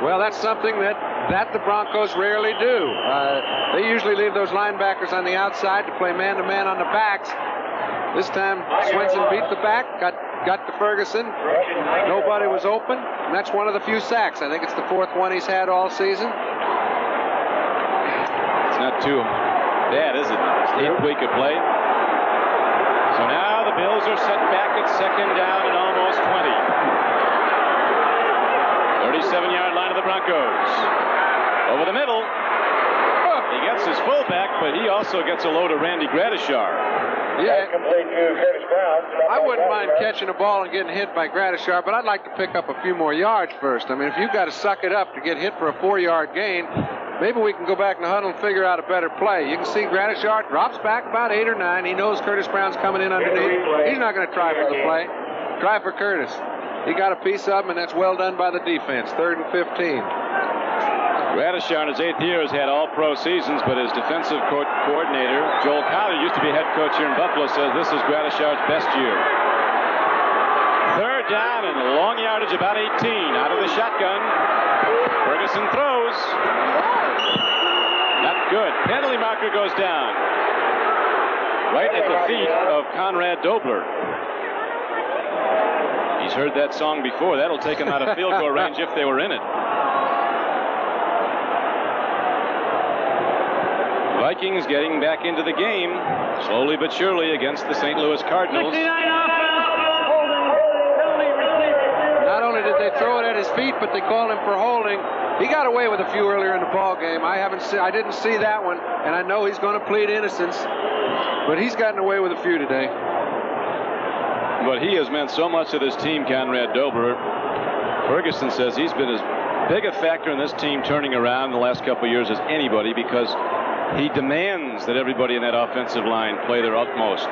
Well, that's something that the Broncos rarely do. They usually leave those linebackers on the outside to play man-to-man on the backs. This time, Swenson beat the back, got to Ferguson. Nobody was open, and that's one of the few sacks. I think it's the 4th one he's had all season. It's not too bad, is it? It's the 8th week of play. So now the Bills are set back at 2nd down and almost 20. 37-yard line of the Broncos. Over the middle. He gets his fullback, but he also gets a load of Randy Gradishar. Yeah. I wouldn't mind catching a ball and getting hit by Gradishar, but I'd like to pick up a few more yards first. I mean, if you've got to suck it up to get hit for a 4-yard gain, maybe we can go back in the huddle and figure out a better play. You can see Gradishar drops back about 8 or 9. He knows Curtis Brown's coming in underneath. He's not going to try for the play. Try for Curtis. He got a piece of him, and that's well done by the defense. 3rd and 15. Gradishar in his 8th year has had all-pro seasons, but his defensive coordinator, Joel Collier, used to be head coach here in Buffalo, says this is Gradishar's best year. 3rd down and long yardage, about 18. Out of the shotgun. Ferguson throws. Not good. Penalty marker goes down. Right at the feet of Conrad Dobler. He's heard that song before. That'll take him out of field goal range if they were in it. Vikings getting back into the game, slowly but surely, against the St. Louis Cardinals. Not only did they throw it at his feet, but they called him for holding. He got away with a few earlier in the ball game. I didn't see that one, and I know he's going to plead innocence, but he's gotten away with a few today. But he has meant so much to this team, Conrad Dobler. Ferguson says he's been as big a factor in this team turning around in the last couple of years as anybody, because he demands that everybody in that offensive line play their utmost.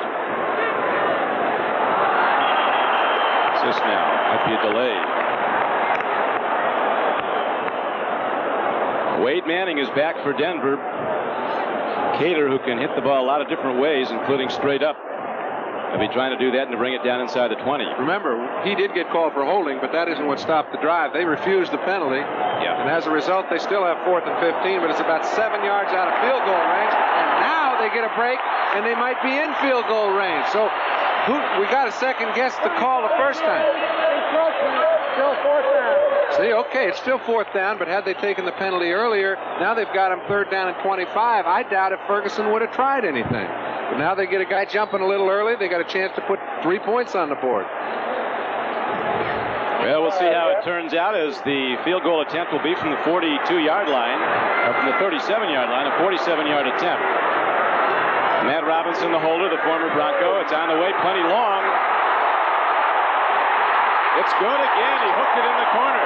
What's this now? Might be a delay. Wade Manning is back for Denver. Cater, who can hit the ball a lot of different ways, including straight up. They'll be trying to do that and to bring it down inside the 20. Remember, he did get called for holding, but that isn't what stopped the drive. They refused the penalty. Yeah. And as a result, they still have 4th and 15, but it's about 7 yards out of field goal range. And now they get a break, and they might be in field goal range. So we got to second guess the call the first time. Still 4th down. See, okay, it's still 4th down, but had they taken the penalty earlier, now they've got him 3rd down and 25. I doubt if Ferguson would have tried anything. But now they get a guy jumping a little early. They got a chance to put 3 points on the board. Well, we'll see how it turns out, as the field goal attempt will be from the 42-yard line, or from the 37-yard line, a 47-yard attempt. Matt Robinson, the holder, the former Bronco. It's on the way, plenty long. It's good again. He hooked it in the corner.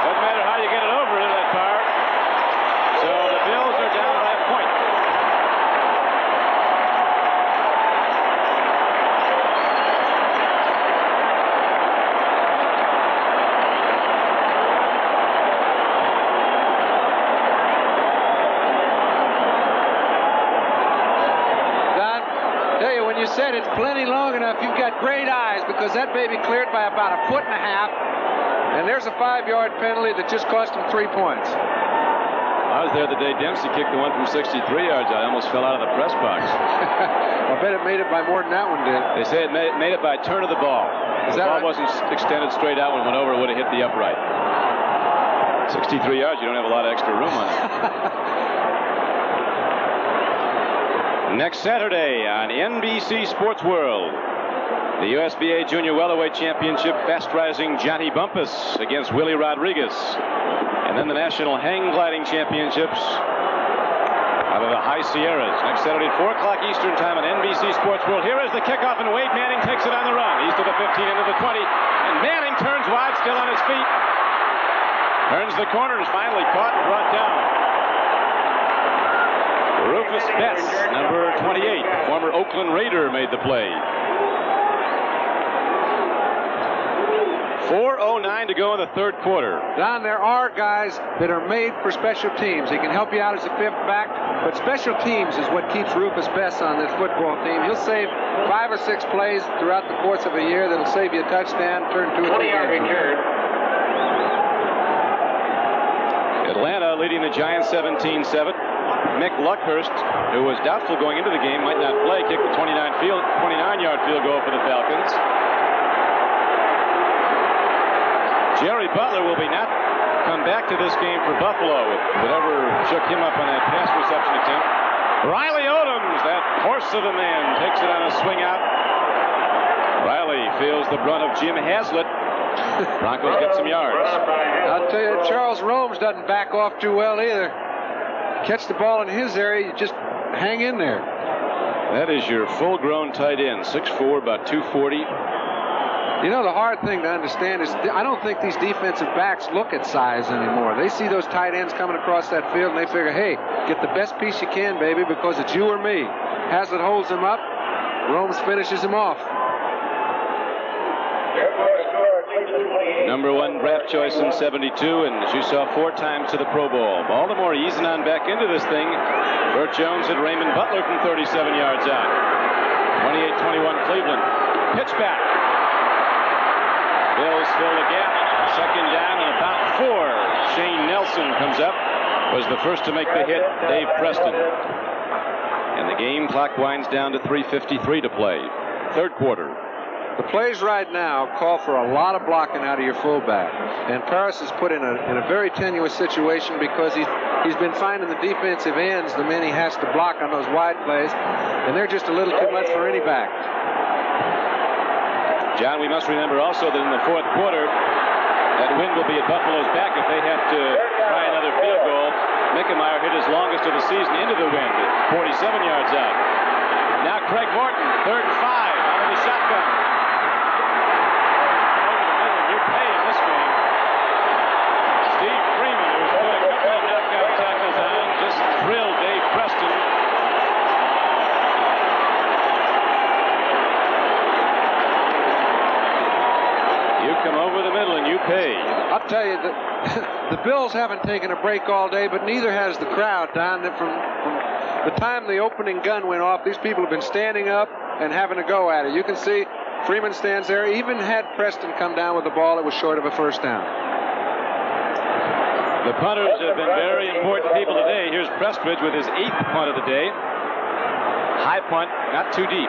Doesn't matter how you get it over into that car. So the Bills are down by a point. You said it's plenty long enough. You've got great eyes, because that baby cleared by about 1.5 feet, and there's a 5-yard penalty that just cost him 3 points. I was there the day Dempsey kicked the one from 63 yards out. I almost fell out of the press box. I bet it made it by more than that one did. They say it made it by a turn of the ball. If the ball wasn't extended straight out when it went over, it would have hit the upright. 63 yards, you don't have a lot of extra room on it. Next Saturday on NBC Sports World, the USBA Junior Welterweight Championship, fast-rising Johnny Bumpus against Willie Rodriguez. And then the National Hang Gliding Championships out of the High Sierras. Next Saturday at 4 o'clock Eastern Time on NBC Sports World. Here is the kickoff, and Wade Manning takes it on the run. He's to the 15, into the 20, and Manning turns wide, still on his feet. Turns the corner, is finally caught and brought down. Rufus Betts, number 28, former Oakland Raider, made the play. 4:09 to go in the third quarter. Don, there are guys that are made for special teams. He can help you out as a 5th back, but special teams is what keeps Rufus Betts on this football team. He'll save 5 or 6 plays throughout the course of a year that'll save you a touchdown, turn 2 or 3 games. Atlanta leading the Giants 17-7. Mick Luckhurst, who was doubtful going into the game, might not play, kicked the 29-yard field goal for the Falcons. Jerry Butler will be not come back to this game for Buffalo, with whatever shook him up on that pass reception attempt. Riley Odoms, that horse of a man, takes it on a swing out. Riley feels the brunt of Jim Haslett. Broncos get some yards. I'll tell you, Charles Romes doesn't back off too well either. Catch the ball in his area, you just hang in there. That is your full-grown tight end, 6'4", about 240. You know, the hard thing to understand is I don't think these defensive backs look at size anymore. They see those tight ends coming across that field, and they figure, hey, get the best piece you can, baby, because it's you or me. Haslett holds him up. Romes finishes him off. Number 1 draft choice in 72, and as you saw, 4 times to the Pro Bowl. Baltimore easing on back into this thing. Burt Jones and Raymond Butler from 37 yards out. 28-21 Cleveland. Pitch back. Bills fill the gap. 2nd down and about 4. Shane Nelson comes up. Was the first to make the hit, Dave Preston. And the game clock winds down to 3:53 to play. Third quarter. The plays right now call for a lot of blocking out of your fullback. And Paris is put in a very tenuous situation because he's been finding the defensive ends, the men he has to block on those wide plays, and they're just a little too much for any back. John, we must remember also that in the fourth quarter, that wind will be at Buffalo's back if they have to try another field goal. Mickemeyer hit his longest of the season into the wind at 47 yards out. Now Craig Morton, 3rd and 5, out of the shotgun. Steve Freeman, who's put a couple of knockout tackles on, just drilled Dave Preston. You come over the middle and you pay. I'll tell you, the Bills haven't taken a break all day, but neither has the crowd, Don. From the time the opening gun went off, these people have been standing up and having a go at it. You can see Freeman stands there. Even had Preston come down with the ball, it was short of a first down. The punters have been very important people today. Here's Prestridge with his 8th punt of the day. High punt, not too deep.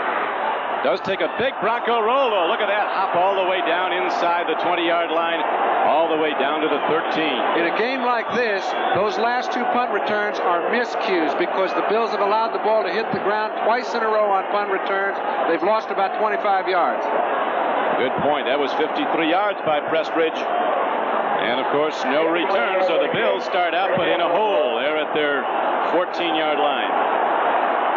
Does take a big Bronco roll, though. Look at that. Hop all the way down inside the 20-yard line, all the way down to the 13. In a game like this, those last 2 punt returns are miscues because the Bills have allowed the ball to hit the ground twice in a row on punt returns. They've lost about 25 yards. Good point. That was 53 yards by Prestridge. And, of course, no return, so the Bills start out but in a hole there at their 14-yard line.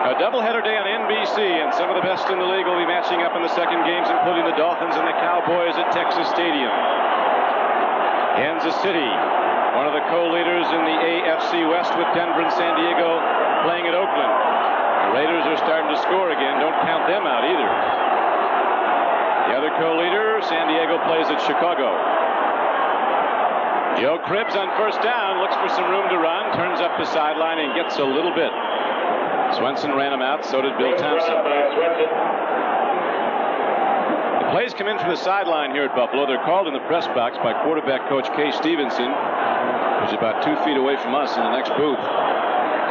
A doubleheader day on NBC, and some of the best in the league will be matching up in the second games, including the Dolphins and the Cowboys at Texas Stadium. Kansas City, one of the co-leaders in the AFC West with Denver and San Diego, playing at Oakland. The Raiders are starting to score again. Don't count them out either. The other co-leader, San Diego, plays at Chicago. Joe Cribbs on first down, looks for some room to run, turns up the sideline and gets a little bit. Swenson ran him out, so did Bill Thompson. The plays come in from the sideline here at Buffalo. They're called in the press box by quarterback coach Kay Stevenson, who's about 2 feet away from us in the next booth.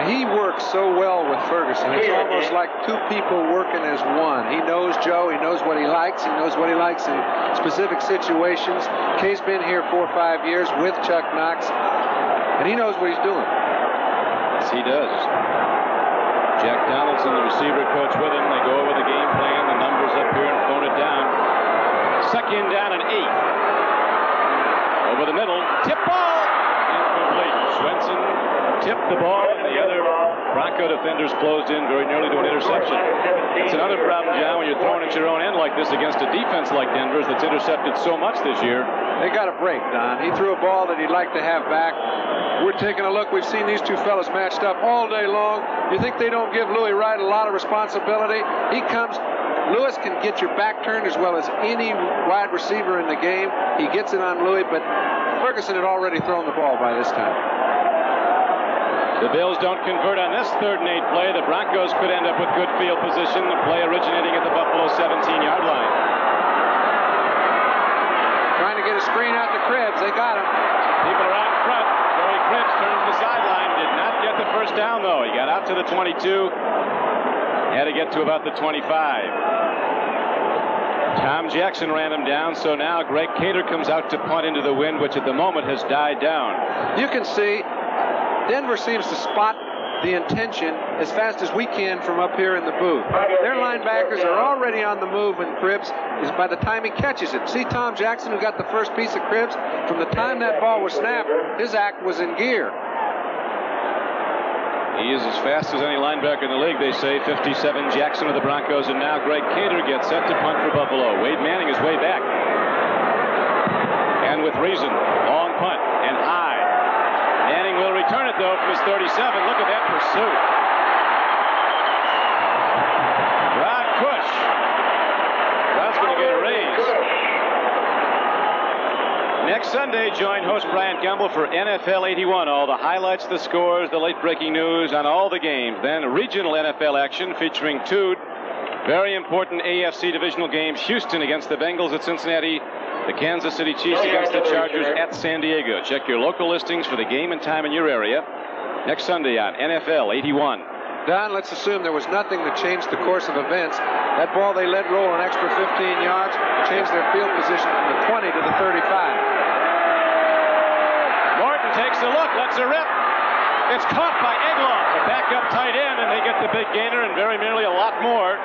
He works so well with Ferguson. It's almost like 2 people working as one. He knows Joe. He knows what he likes. He knows what he likes in specific situations. Kay's been here 4 or 5 years with Chuck Knox, and he knows what he's doing. Yes, he does. Jack Donaldson, the receiver coach, with him. They go over the game plan, the numbers up here, and phone it down. Second down and 8. Over the middle, tip ball, incomplete. Swenson tipped the ball, and the other Bronco defenders closed in very nearly to an interception. It's another problem, John, when you're throwing at your own end like this against a defense like Denver's that's intercepted so much this year. They got a break, Don. He threw a ball that he'd like to have back. We're taking a look. We've seen these 2 fellas matched up all day long. You think they don't give Louis Wright a lot of responsibility? He comes. Lewis can get your back turned as well as any wide receiver in the game. He gets it on Louis, but Ferguson had already thrown the ball by this time. The Bills don't convert on this 3rd and 8 play. The Broncos could end up with good field position. The play originating at the Buffalo 17-yard line. Trying to get a screen out to Cribbs. They got him. People are out in front. Joey Cribbs turns the sideline. Did not get the first down, though. He got out to the 22. Had to get to about the 25. Tom Jackson ran him down, so now Greg Cater comes out to punt into the wind, which at the moment has died down. You can see Denver seems to spot the intention as fast as we can from up here in the booth. Their linebackers are already on the move, and Cribbs is by the time he catches it. See Tom Jackson, who got the first piece of Cribbs? From the time that ball was snapped, his act was in gear. He is as fast as any linebacker in the league, they say. 57 Jackson of the Broncos, and now Greg Cater gets set to punt for Buffalo. Wade Manning is way back. And with reason, long punt and high. Manning will return it, though, from his 37. Look at that pursuit. Rod Cush. Rod's going to get a raise. Next Sunday, join host Brian Gumbel for NFL 81. All the highlights, the scores, the late-breaking news on all the games. Then regional NFL action featuring 2 very important AFC divisional games. Houston against the Bengals at Cincinnati. The Kansas City Chiefs against the Chargers at San Diego. Check your local listings for the game and time in your area. Next Sunday on NFL 81. Don, let's assume there was nothing that changed the course of events. That ball they let roll an extra 15 yards, changed their field position from the 20 to the 35. Morton takes a look, lets it rip. It's caught by Egloff, the backup tight end, and they get the big gainer and very nearly a lot more.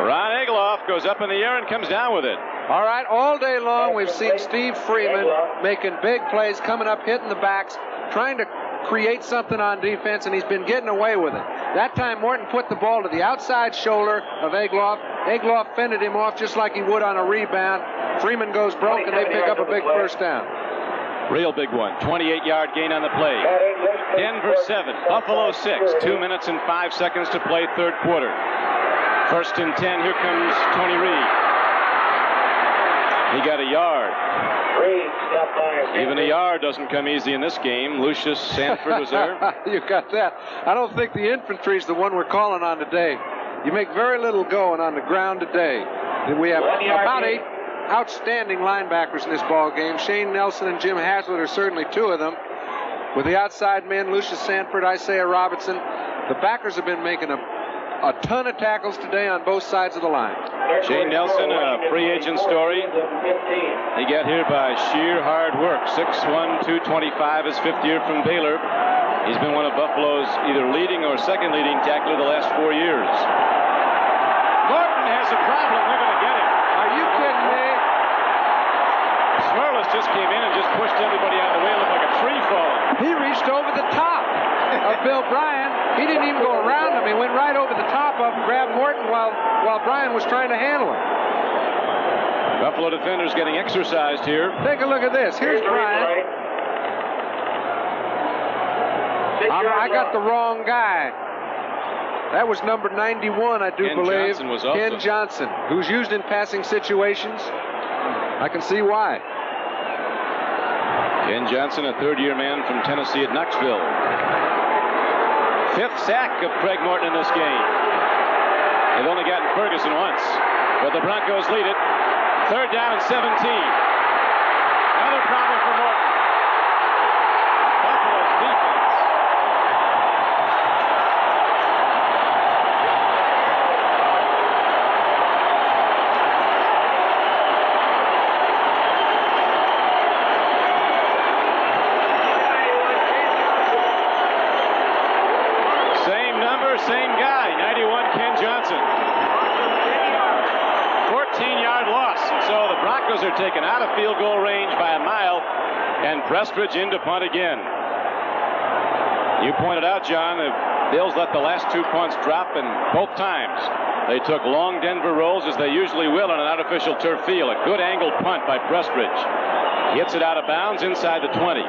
Ron Egloff goes up in the air and comes down with it. All right, all day long we've seen Steve Freeman making big plays, coming up, hitting the backs, trying to create something on defense, and he's been getting away with it. That time Morton put the ball to the outside shoulder of Egloff. Egloff fended him off just like he would on a rebound. Freeman goes broke, and they pick up a big first down. Real big one. 28-yard gain on the play. Denver 7, Buffalo 6. 2 minutes and 5 seconds to play, 3rd quarter. 1st and 10. Here comes Tony Reed. He got a yard. Even a yard doesn't come easy in this game. Lucius Sanford was there. You got that. I don't think the infantry's the one we're calling on today. You make very little going on the ground today. We have about 8 outstanding linebackers in this ball game. Shane Nelson and Jim Haslett are certainly 2 of them. With the outside men, Lucius Sanford, Isaiah Robinson, the backers have been making a ton of tackles today on both sides of the line. Shane Nelson, a free agent story. He got here by sheer hard work. 6'1", 225, his 5th year from Baylor. He's been one of Buffalo's either leading or second leading tackler the last 4 years. Morton has a problem. They're going to get him. Are you kidding me? Smirlis just came in and just pushed everybody out of the way. It looked like a tree falling. He reached over the top of Bill Bryan. He didn't even go around him. He went right over the top of him, grabbed Morton while Bryan was trying to handle him. Buffalo defenders getting exercised here. Take a look at this. Here's Bryan. I got the wrong guy. That was number 91, I do believe. Johnson was also. Ken Johnson, who's used in passing situations. I can see why. Ken Johnson, a third-year man from Tennessee at Knoxville. 5th sack of Craig Morton in this game. They've only gotten Ferguson once, but the Broncos lead it. 3rd down and 17. Another problem for Morton. Buffalo's defense. Same guy, 91 Ken Johnson. 14-yard loss. So the Broncos are taken out of field goal range by a mile, and Prestridge in to punt again. You pointed out, John, the Bills let the last 2 punts drop, and both times they took long Denver rolls, as they usually will on an artificial turf field. A good angled punt by Prestridge. He hits it out of bounds inside the 20.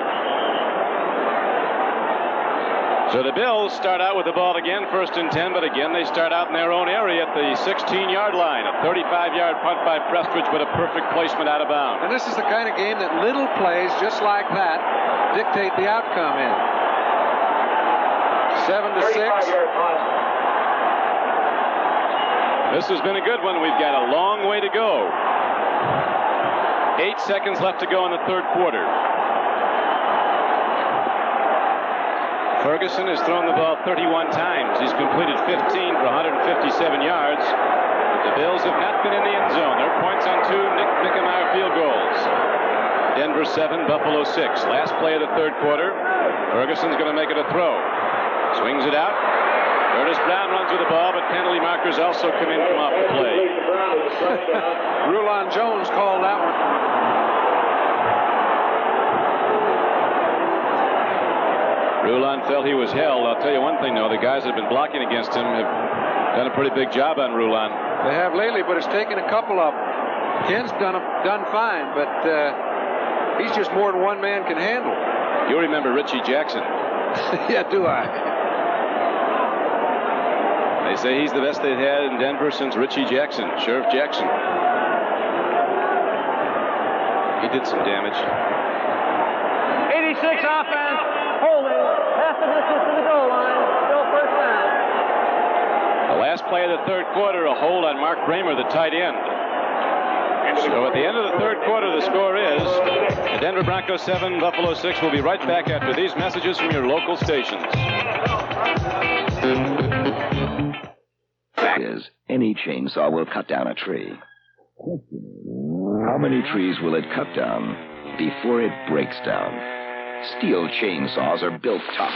So the Bills start out with the ball again, 1st and 10, but again they start out in their own area at the 16-yard line. A 35-yard punt by Prestridge, but a perfect placement out of bounds. And this is the kind of game that little plays just like that dictate the outcome in. 7-6. This has been a good one. We've got a long way to go. 8 seconds left to go in the 3rd quarter. Ferguson has thrown the ball 31 times. He's completed 15 for 157 yards. But the Bills have not been in the end zone. Their points on 2 Nick Mickemeyer field goals. Denver 7, Buffalo 6. Last play of the 3rd quarter. Ferguson's going to make it a throw. Swings it out. Curtis Brown runs with the ball, but penalty markers also come in from off the play. Rulon Jones called that one. Rulon felt he was held. I'll tell you one thing, though. The guys that have been blocking against him have done a pretty big job on Rulon. They have lately, but it's taken a couple of them. Ken's done fine, but he's just more than one man can handle. You remember Richie Jackson. Yeah, do I? They say he's the best they've had in Denver since Richie Jackson, Sheriff Jackson. He did some damage. 86 offense, holding, half the distance to the goal line, still 1st down. The last play of the 3rd quarter, a hold on Mark Bramer, the tight end. So at the end of the 3rd quarter, the score is the Denver Broncos 7, Buffalo 6. We'll be right back after these messages from your local stations. Fact is, any chainsaw will cut down a tree. How many trees will it cut down before it breaks down? Steel chainsaws are built tough,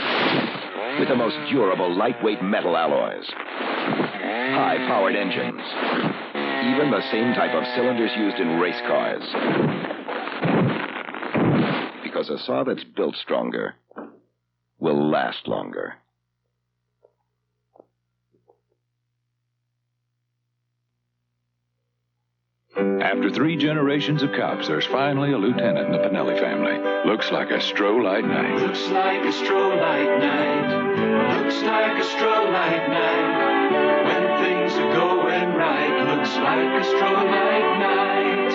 with the most durable, lightweight metal alloys, high-powered engines, even the same type of cylinders used in race cars. Because a saw that's built stronger will last longer. After 3 generations of cops, there's finally a lieutenant in the Pinelli family. Looks like a stroh-light night. Looks like a stroh-light night. Looks like a stroh-light night. When things are going right. Looks like a stroh-light night.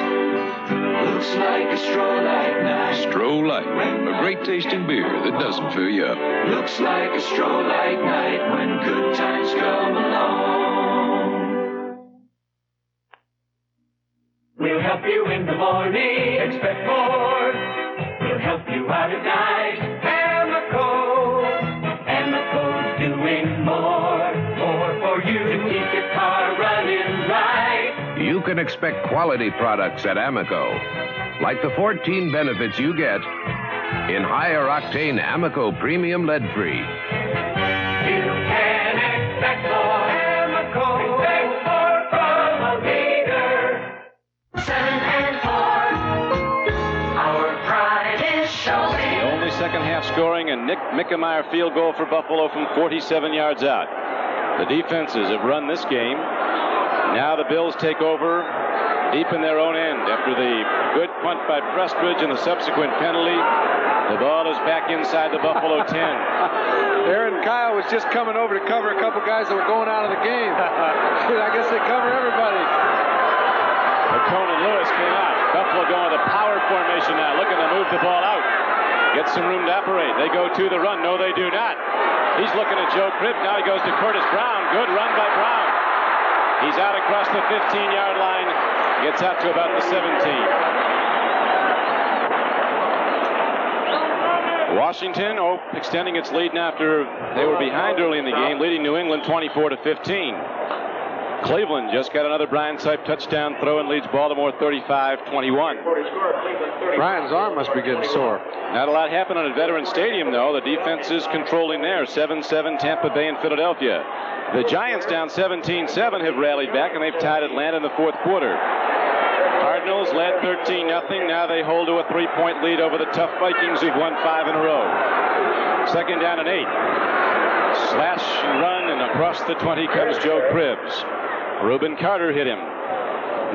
Light, a great tasting beer that doesn't fill you up. Looks like a stroll-like night when good times come along. We'll help you in the morning, expect more. We'll help you out at night. Amoco's doing more for you to keep your car running right. You can expect quality products at Amoco, like the 14 benefits you get in higher octane Amoco Premium Lead-Free. You can expect more. Amoco, expect more from a leader. 7 and 4. Our pride is showing. The only second half scoring, and Nick Mickemeyer field goal for Buffalo from 47 yards out. The defenses have run this game. Now the Bills take over deep in their own end after the good punt by Prestridge and the subsequent penalty. The ball is back inside the Buffalo 10. Aaron Kyle was just coming over to cover a couple guys that were going out of the game. I guess they cover everybody. McCone and Lewis came out. Buffalo going with a power formation now, looking to move the ball out. Get some room to operate. They go to the run. No, they do not. He's looking at Joe Cribb. Now he goes to Curtis Brown. Good run by Brown. He's out across the 15-yard line. Gets out to about the 17. Washington, extending its lead now after they were behind early in the game, leading New England 24-15. Cleveland just got another Brian Sipe touchdown throw and leads Baltimore 35-21. Brian's arm must be getting sore. Not a lot happened at Veterans Stadium, though. The defense is controlling there. 7-7 Tampa Bay and Philadelphia. The Giants down 17-7 have rallied back, and they've tied Atlanta in the fourth quarter. Cardinals led 13-0. Now they hold to a 3-point lead over the tough Vikings, who've won 5 in a row. Second down and 8. Slash and run, and across the 20 comes Joe Cribbs. Reuben Carter hit him.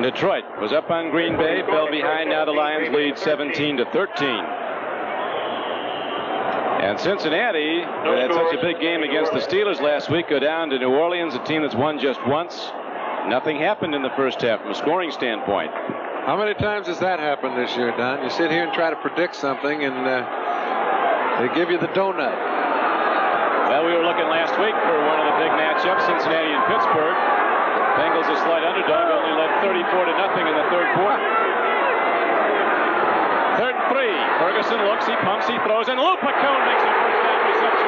Detroit was up on Green Bay, fell behind. Now the Lions lead 17-13. And Cincinnati, who had such a big game against the Steelers last week, go down to New Orleans, a team that's won just once. Nothing happened in the first half from a scoring standpoint. How many times has that happened this year, Don? You sit here and try to predict something, and they give you the donut. Well, we were looking last week for one of the big matchups, Cincinnati and Pittsburgh. Bengals a slight underdog, only led 34-0 in the third quarter. Third and 3. Ferguson looks, he pumps, he throws, and Lou Picone makes a first down reception.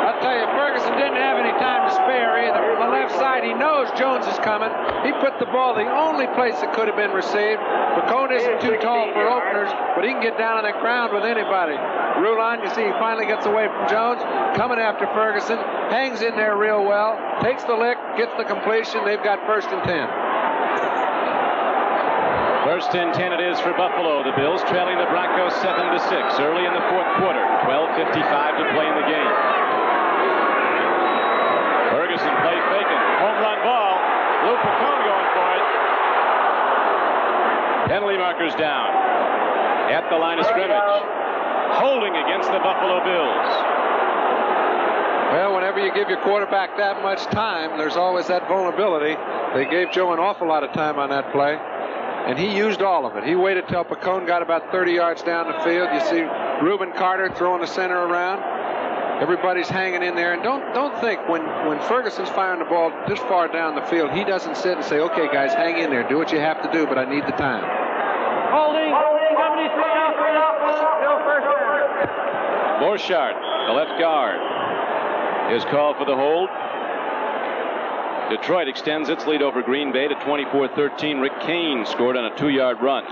I'll tell you, Ferguson didn't have any time to spare either. On the left side, he knows Jones is coming. He put the ball the only place that could have been received. Picone isn't too tall for openers, but he can get down on the ground with anybody. Rulon, you see, he finally gets away from Jones, coming after Ferguson, hangs in there real well, takes the lick, gets the completion. They've got 1st and 10. 1st and 10 it is for Buffalo. The Bills trailing the Broncos 7-6 early in the fourth quarter. 12:55 to play in the game. Ferguson play faking. Home run ball. Lou Picone going for it. Penalty markers down at the line of scrimmage. Holding against the Buffalo Bills. Well, whenever you give your quarterback that much time, there's always that vulnerability. They gave Joe an awful lot of time on that play, and he used all of it. He waited till Picone got about 30 yards down the field. You see Reuben Carter throwing the center around. Everybody's hanging in there, and don't think when Ferguson's firing the ball this far down the field, he doesn't sit and say, "Okay, guys, hang in there, do what you have to do, but I need the time." Holding, 73 no first down. Borchardt, the left guard, is called for the hold. Detroit extends its lead over Green Bay to 24-13. Rick Kane scored on a 2-yard run.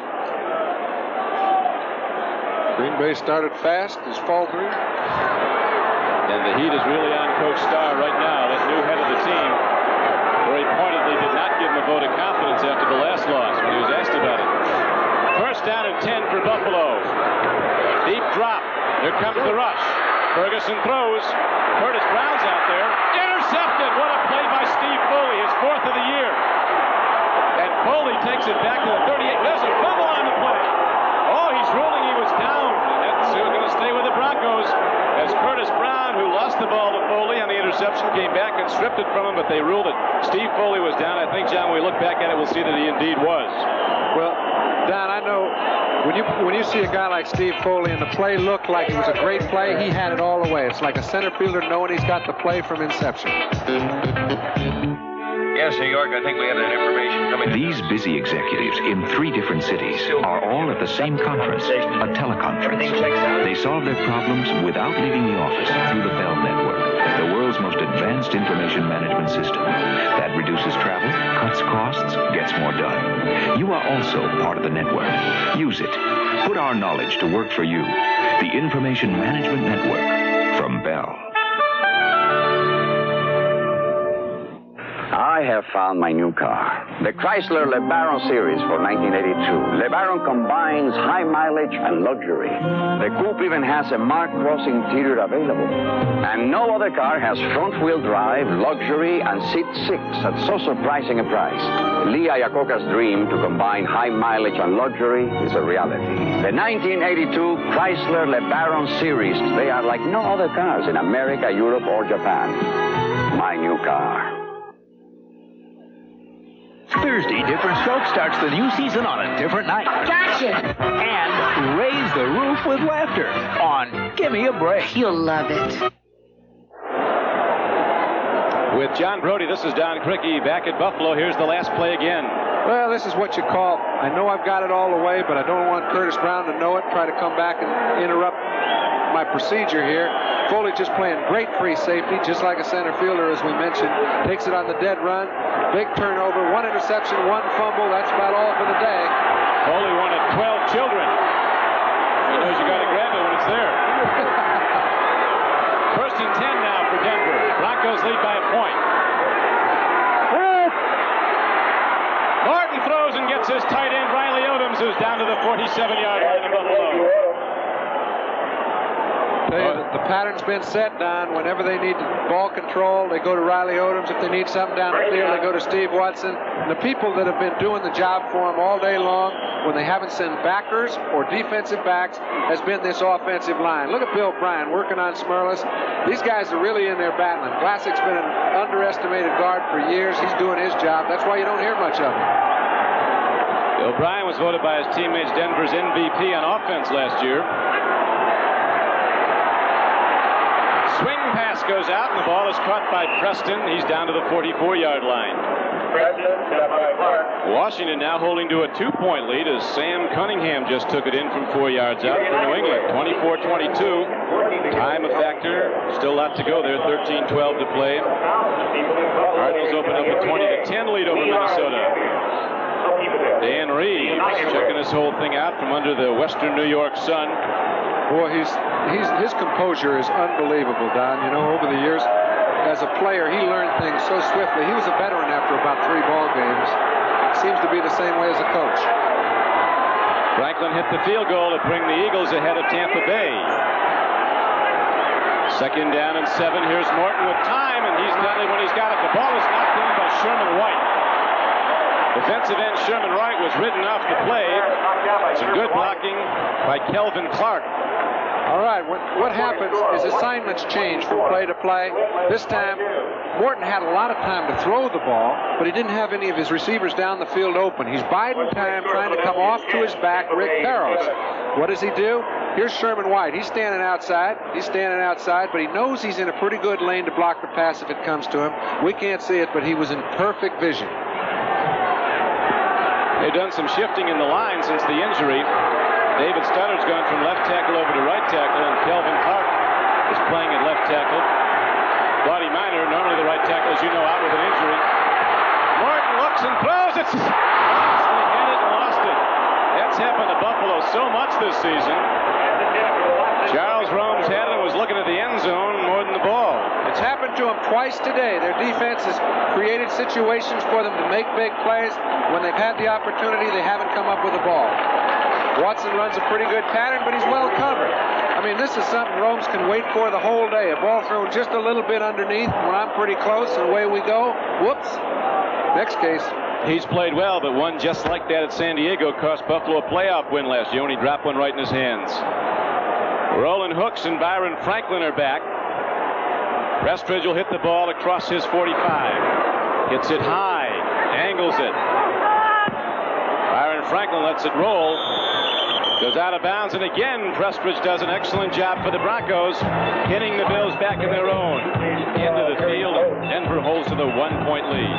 Green Bay started fast, is faltering. And the heat is really on Coach Starr right now, this new head of the team, where he pointedly did not give him a vote of confidence after the last loss when he was asked about it. 1st down and 10 for Buffalo. Deep drop. Here comes the rush. Ferguson throws. Curtis Brown's out there. Intercepted. What a play by Steve Foley, his 4th of the year. And Foley takes it back to the 38. There's a fumble on the play. Oh, he's ruling he was down. And that's going to stay with the Broncos as Curtis Brown, who lost the ball to Foley on the interception, interception, came back and stripped it from him, but they ruled it. Steve Foley was down. I think, John, when we look back at it, we'll see that he indeed was. Well, Don, I know when you see a guy like Steve Foley and the play looked like it was a great play, he had it all the way. It's like a center fielder knowing he's got the play from inception. Yes, New York, I think we had that information coming. These busy executives in 3 different cities are all at the same conference, a teleconference. They solve their problems without leaving the office through the Bell Network, the world's most advanced information management system. That reduces travel, cuts costs, gets more done. You are also part of the network. Use it. Put our knowledge to work for you. The Information Management Network from Bell. I have found my new car, the Chrysler LeBaron Series for 1982. LeBaron combines high mileage and luxury. The coupe even has a Mark Cross interior available. And no other car has front-wheel drive, luxury, and seat 6 at so surprising a price. Lee Iacocca's dream to combine high mileage and luxury is a reality. The 1982 Chrysler LeBaron Series, they are like no other cars in America, Europe, or Japan. My new car. Thursday, Different Stroke starts the new season on a different night. Gotcha! And raise the roof with laughter on Gimme a Break. You'll love it. With John Brody, this is Don Criqui back at Buffalo. Here's the last play again. Well, this is what you call, I know I've got it all the way, but I don't want Curtis Brown to know it, try to come back and interrupt my procedure here. Foley just playing great free safety, just like a center fielder, as we mentioned. Takes it on the dead run. Big turnover, 1 interception, 1 fumble. That's about all for the day. Foley wanted 12 children. He knows you got to grab it when it's there. First and 10 now for Denver. Broncos lead by a point. Martin throws and gets his tight end, Riley Odoms, who's down to the 47-yard line of Buffalo. The pattern's been set, Don. Whenever they need ball control, they go to Riley Odoms. If they need something down the field, they go to Steve Watson. And the people that have been doing the job for them all day long, when they haven't sent backers or defensive backs, has been this offensive line. Look at Bill Bryan working on Smurlus. These guys are really in there battling. Vlasik's been an underestimated guard for years. He's doing his job. That's why you don't hear much of him. Bill Bryan was voted by his teammates Denver's MVP on offense last year. Swing pass goes out, and the ball is caught by Preston. He's down to the 44-yard line. Washington now holding to a 2-point lead as Sam Cunningham just took it in from 4 yards out for New England. 24-22. Time a factor. Still a lot to go there. 13-12 to play. Cardinals open up a 20-10 lead over Minnesota. Dan Reeves checking this whole thing out from under the western New York sun. Boy, his composure is unbelievable, Don. You know, over the years, as a player, he learned things so swiftly. He was a veteran after about 3 ball games. Seems to be the same way as a coach. Franklin hit the field goal to bring the Eagles ahead of Tampa Bay. 2nd down and 7. Here's Morton with time, and he's done it when he's got it. The ball is knocked in by Sherman White. Defensive end Sherman Wright was ridden off the play. Some good blocking by Kelvin Clark. All right, what happens is assignments change from play to play. This time, Morton had a lot of time to throw the ball, but he didn't have any of his receivers down the field open. He's biding time, trying to come off to his back, Rick Barrows. What does he do? Here's Sherman White. He's standing outside, but he knows he's in a pretty good lane to block the pass if it comes to him. We can't see it, but he was in perfect vision. They've done some shifting in the line since the injury. David Studdard's gone from left tackle over to right tackle, and Kelvin Clark is playing at left tackle. Buddy Miner, normally the right tackle, as you know, out with an injury. Morton looks and throws. It's lost. They had it and lost it. That's happened to Buffalo so much this season. Charles Romes had it and was looking at the end zone more than the ball. It's happened to them twice today. Their defense has created situations for them to make big plays. When they've had the opportunity, they haven't come up with the ball. Watson runs a pretty good pattern, but he's well covered. I mean, this is something Romes can wait for the whole day. A ball thrown just a little bit underneath when I'm pretty close, and away we go. Whoops. Next case. He's played well, but one just like that at San Diego cost Buffalo a playoff win last year when he dropped one right in his hands. Roland Hooks and Byron Franklin are back. Prestridge will hit the ball across his 45. Hits it high. Angles it. Byron Franklin lets it roll. Goes out of bounds, and again, Prestridge does an excellent job for the Broncos, hitting the Bills back in their own. End of the field, Denver holds to the 1-point lead.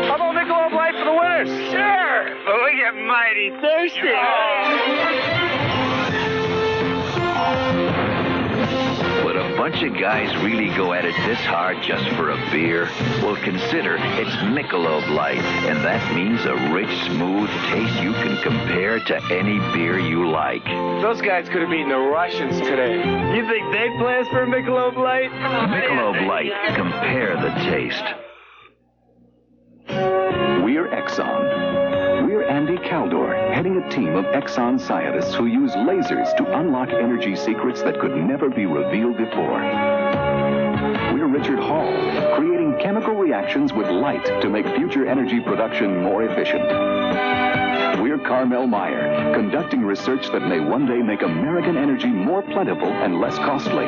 How about Michelob Light for the winners? Sure, but we get mighty thirsty. Would a bunch of guys really go at it this hard just for a beer? Well, consider it's Michelob Light, and that means a rich, smooth taste you can compare to any beer you like. Those guys could have beaten the Russians today. You think they'd play us for Michelob Light? Michelob Light. Compare the taste. We're Exxon. We're Andy Caldor, heading a team of Exxon scientists who use lasers to unlock energy secrets that could never be revealed before. We're Richard Hall, creating chemical reactions with light to make future energy production more efficient. We're Carmel Meyer, conducting research that may one day make American energy more plentiful and less costly.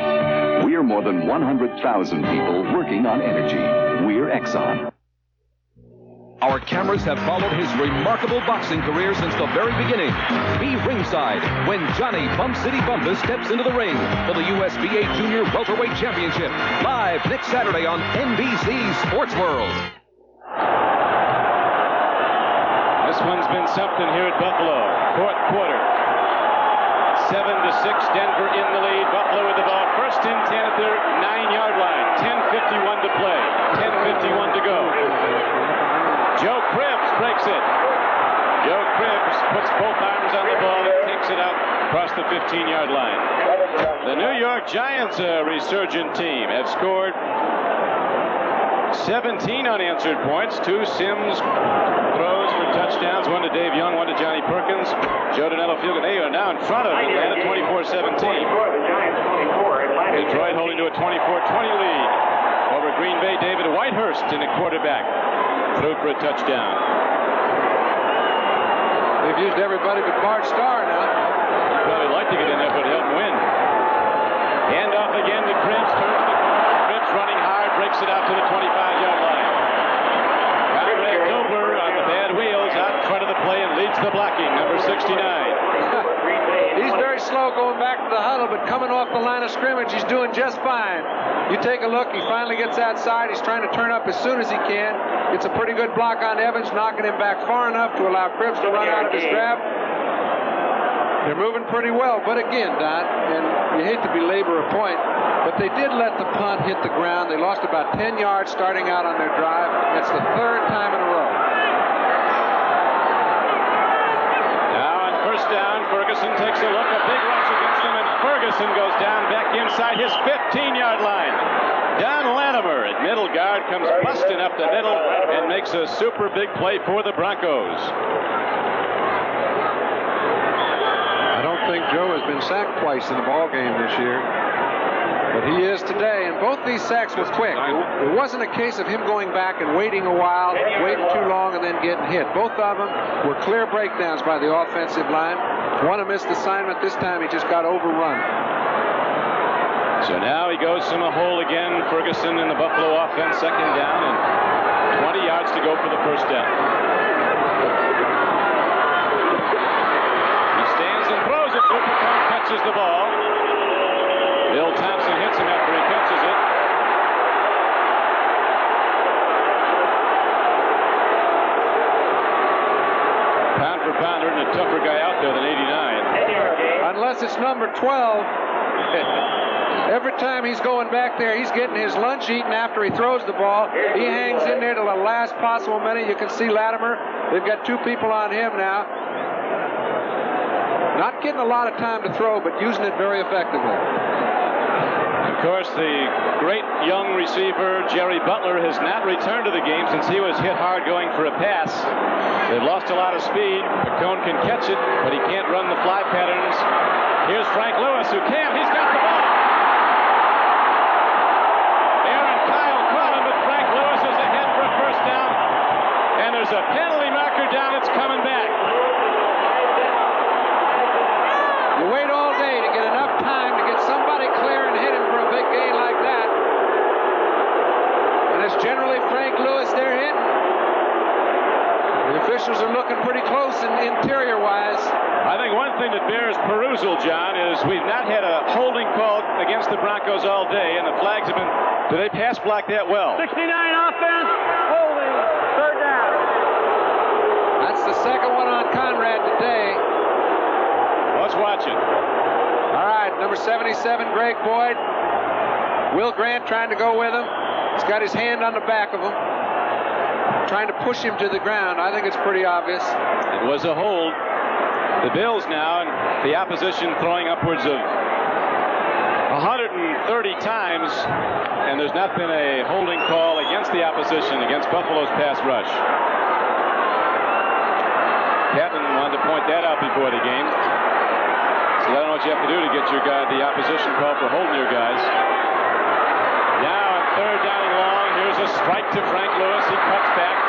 We're more than 100,000 people working on energy. We're Exxon. Our cameras have followed his remarkable boxing career since the very beginning. Be ringside when Johnny Bump City Bumpus steps into the ring for the USBA Junior Welterweight Championship. Live next Saturday on NBC Sports World. This one's been something here at Buffalo. Fourth quarter. 7-6, Denver in the lead. Buffalo with the ball. First and 10 at their 9-yard line. 10:51 to play. 10:51 to go. Joe Cribbs breaks it. Joe Cribbs puts both arms on the ball and takes it out across the 15-yard line. The New York Giants, a resurgent team, have scored 17 unanswered points. 2 Sims throws for touchdowns. One to Dave Young, one to Johnny Perkins. Joe Donello field goal. They are now in front of Atlanta, 24-17. Detroit holding to a 24-20 lead over Green Bay. David Whitehurst in the quarterback. Threw for a touchdown. They've used everybody but Bart Starr now. He'd probably like to get in there, but help him win. Hand off again to Cribbs. Turns the corner. Cribbs running hard. Breaks it out to the 25-yard line. Conrad Gilbert on the bad wheels out in front of the play and leads the blocking. Number 69. He's very slow going back to the huddle, but coming off the line of scrimmage, he's doing just fine. You take a look, he finally gets outside. He's trying to turn up as soon as he can. Gets a pretty good block on Evans, knocking him back far enough to allow Cribbs to run out of his grab. They're moving pretty well, but again, Don, and you hate to belabor a point, but they did let the punt hit the ground. They lost about 10 yards starting out on their drive. That's the third time in a row. First down, Ferguson takes a look, a big rush against them, and Ferguson goes down back inside his 15-yard line. Don Latimer at middle guard comes busting up the middle and makes a super big play for the Broncos. I don't think Joe has been sacked twice in a ball game this year. But he is today, and both these sacks were quick. It wasn't a case of him going back and waiting a while, waiting too long, and then getting hit. Both of them were clear breakdowns by the offensive line. One a missed assignment. This time he just got overrun. So now he goes from a hole again. Ferguson in the Buffalo offense, second down, and 20 yards to go for the first down. He stands and throws it. Cooper Kupp catches the ball. Bill Thompson hits him after he catches it. Pound for pound, there isn't a tougher guy out there than 89. Unless it's number 12. Every time he's going back there, he's getting his lunch eaten after he throws the ball. He hangs in there till the last possible minute. You can see Latimer. They've got 2 people on him now. Not getting a lot of time to throw, but using it very effectively. Of course, the great young receiver, Jerry Butler, has not returned to the game since he was hit hard going for a pass. They've lost a lot of speed. McCone can catch it, but he can't run the fly patterns. Here's Frank Lewis, who can. He's got the ball. Aaron Kyle caught him, but Frank Lewis is ahead for a first down. And there's a penalty marker down. It's coming back. You wait all day to get enough time to get pretty close interior-wise. I think one thing that bears perusal, John, is we've not had a holding call against the Broncos all day, and the flags have been, do they pass block that well? 69 offense, holding, third down. That's the second one on Conrad today. Let's watch it. All right, number 77, Greg Boyd. Will Grant trying to go with him. He's got his hand on the back of him, trying to push him to the ground. I think it's pretty obvious. It was a hold. The Bills now, and the opposition throwing upwards of 130 times, and there's not been a holding call against the opposition, against Buffalo's pass rush. Captain wanted to point that out before the game. So I don't know what you have to do to get your guy, the opposition call for holding your guys. Now on third down and long, here's a strike to Frank Lewis. He cuts back.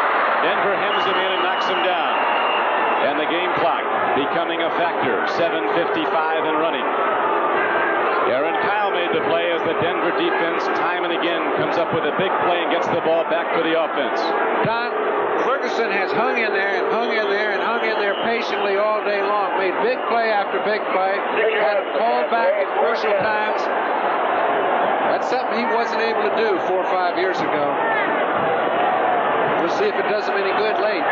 Denver hems him in and knocks him down. And the game clock becoming a factor. 7:55 and running. Aaron Kyle made the play as the Denver defense time and again comes up with a big play and gets the ball back for the offense. Don, Ferguson has hung in there and hung in there and hung in there patiently all day long. Made big play after big play. Had him called back at crucial times. That's something he wasn't able to do 4 or 5 years ago. We'll see if it does him any good late.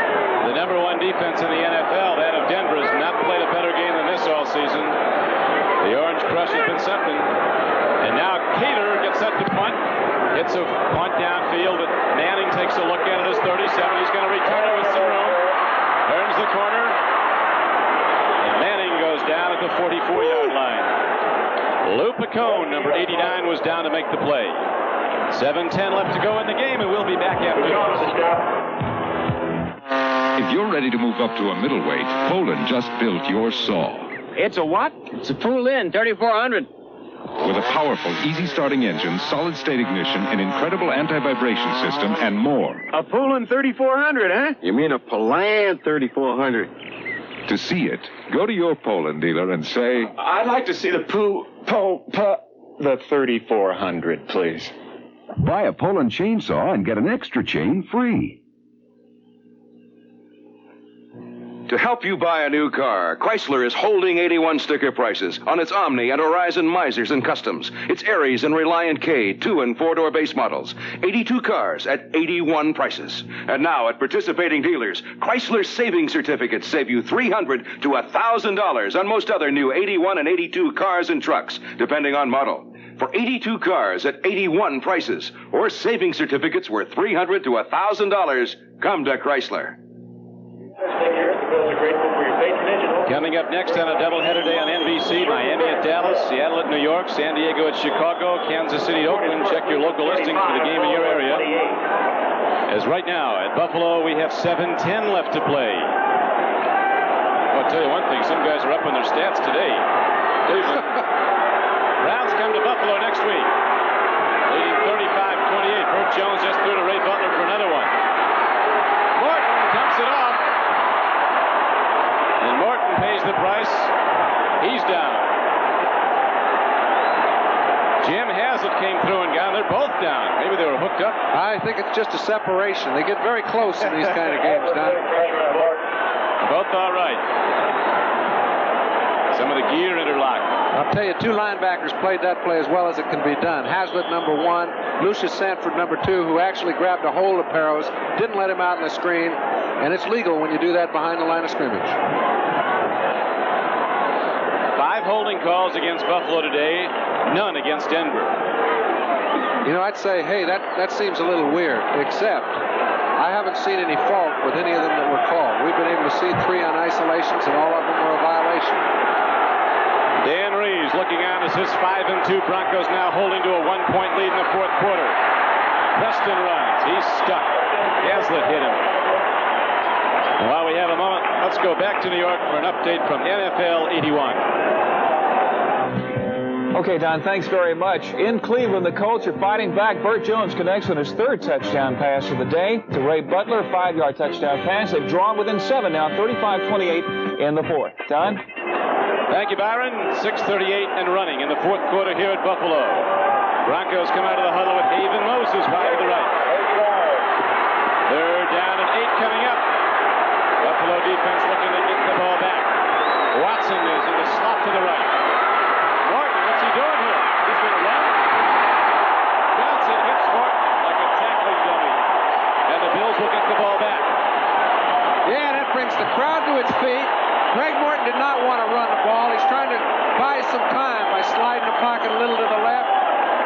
The number one defense in the NFL, that of Denver, has not played a better game than this all season. The Orange Crush has been something. And now Cater gets set to punt. Hits a punt downfield, but Manning takes a look at it as 37. He's going to return it with some room. Turns the corner. And Manning goes down at the 44-yard line. Lou Picone, number 89, was down to make the play. 7:10 left to go in the game, and we'll be back after this. If you're ready to move up to a middleweight, Poland just built your saw. It's a what? It's a pull-in 3400. With a powerful, easy-starting engine, solid-state ignition, an incredible anti-vibration system, and more. A pull-in 3400, huh? You mean a Poland 3400? To see it, go to your Poland dealer and say, I'd like to see the the 3400, please. Buy a Poland chainsaw and get an extra chain free. To help you buy a new car, Chrysler is holding 81 sticker prices on its Omni and Horizon Misers and Customs, its Aries and Reliant K 2- and 4-door base models. 82 cars at 81 prices. And now at participating dealers, Chrysler savings certificates save you $300 to $1,000 on most other new 81 and 82 cars and trucks, depending on model. For 82 cars at 81 prices, or savings certificates worth $300 to $1,000, come to Chrysler. Coming up next on a doubleheader day on NBC, Miami at Dallas, Seattle at New York, San Diego at Chicago, Kansas City at Oakland. Check your local listings for the game in your area. As right now at Buffalo, we have 7:10 left to play. I'll tell you one thing, some guys are up on their stats today. Browns come to Buffalo next week, leading 35-28. Burt Jones just threw to Ray Butler for another one. Morton dumps it off. And Morton pays the price. He's down. Jim Haslett came through and got them. They're both down. Maybe they were hooked up. I think it's just a separation. They get very close in these kind of games, Don. Both all right. Some of the gear interlocked. I'll tell you, two linebackers played that play as well as it can be done. Haslett, number 1. Lucius Sanford, number 2, who actually grabbed a hold of Perros, didn't let him out in the screen, and it's legal when you do that behind the line of scrimmage. 5 holding calls against Buffalo today, none against Denver. You know, I'd say, hey, that seems a little weird, except I haven't seen any fault with any of them that were called. We've been able to see 3 on isolations, and all of them were a violation. Dan Reeves looking on as his 5-2 Broncos now holding to a 1-point lead in the 4th quarter. Preston runs. He's stuck. Haslett hit him. And while we have a moment, let's go back to New York for an update from NFL 81. Okay, Don, thanks very much. In Cleveland, the Colts are fighting back. Burt Jones connects on his 3rd touchdown pass of the day to Ray Butler, 5-yard touchdown pass. They've drawn within 7 now, 35-28 in the 4th. Don? Thank you, Byron. 6:38 and running in the 4th quarter here at Buffalo. Broncos come out of the huddle with Haven Moses wide to the right. 3rd down and 8 coming up. Buffalo defense looking to get the ball back. Watson is in the slot to the right. Morton, what's he doing here? He's going to run. Johnson hits Morton like a tackling dummy. And the Bills will get the ball back. Yeah, that brings the crowd to its feet. Greg Morton did not want to run the ball. He's trying to buy some time by sliding the pocket a little to the left.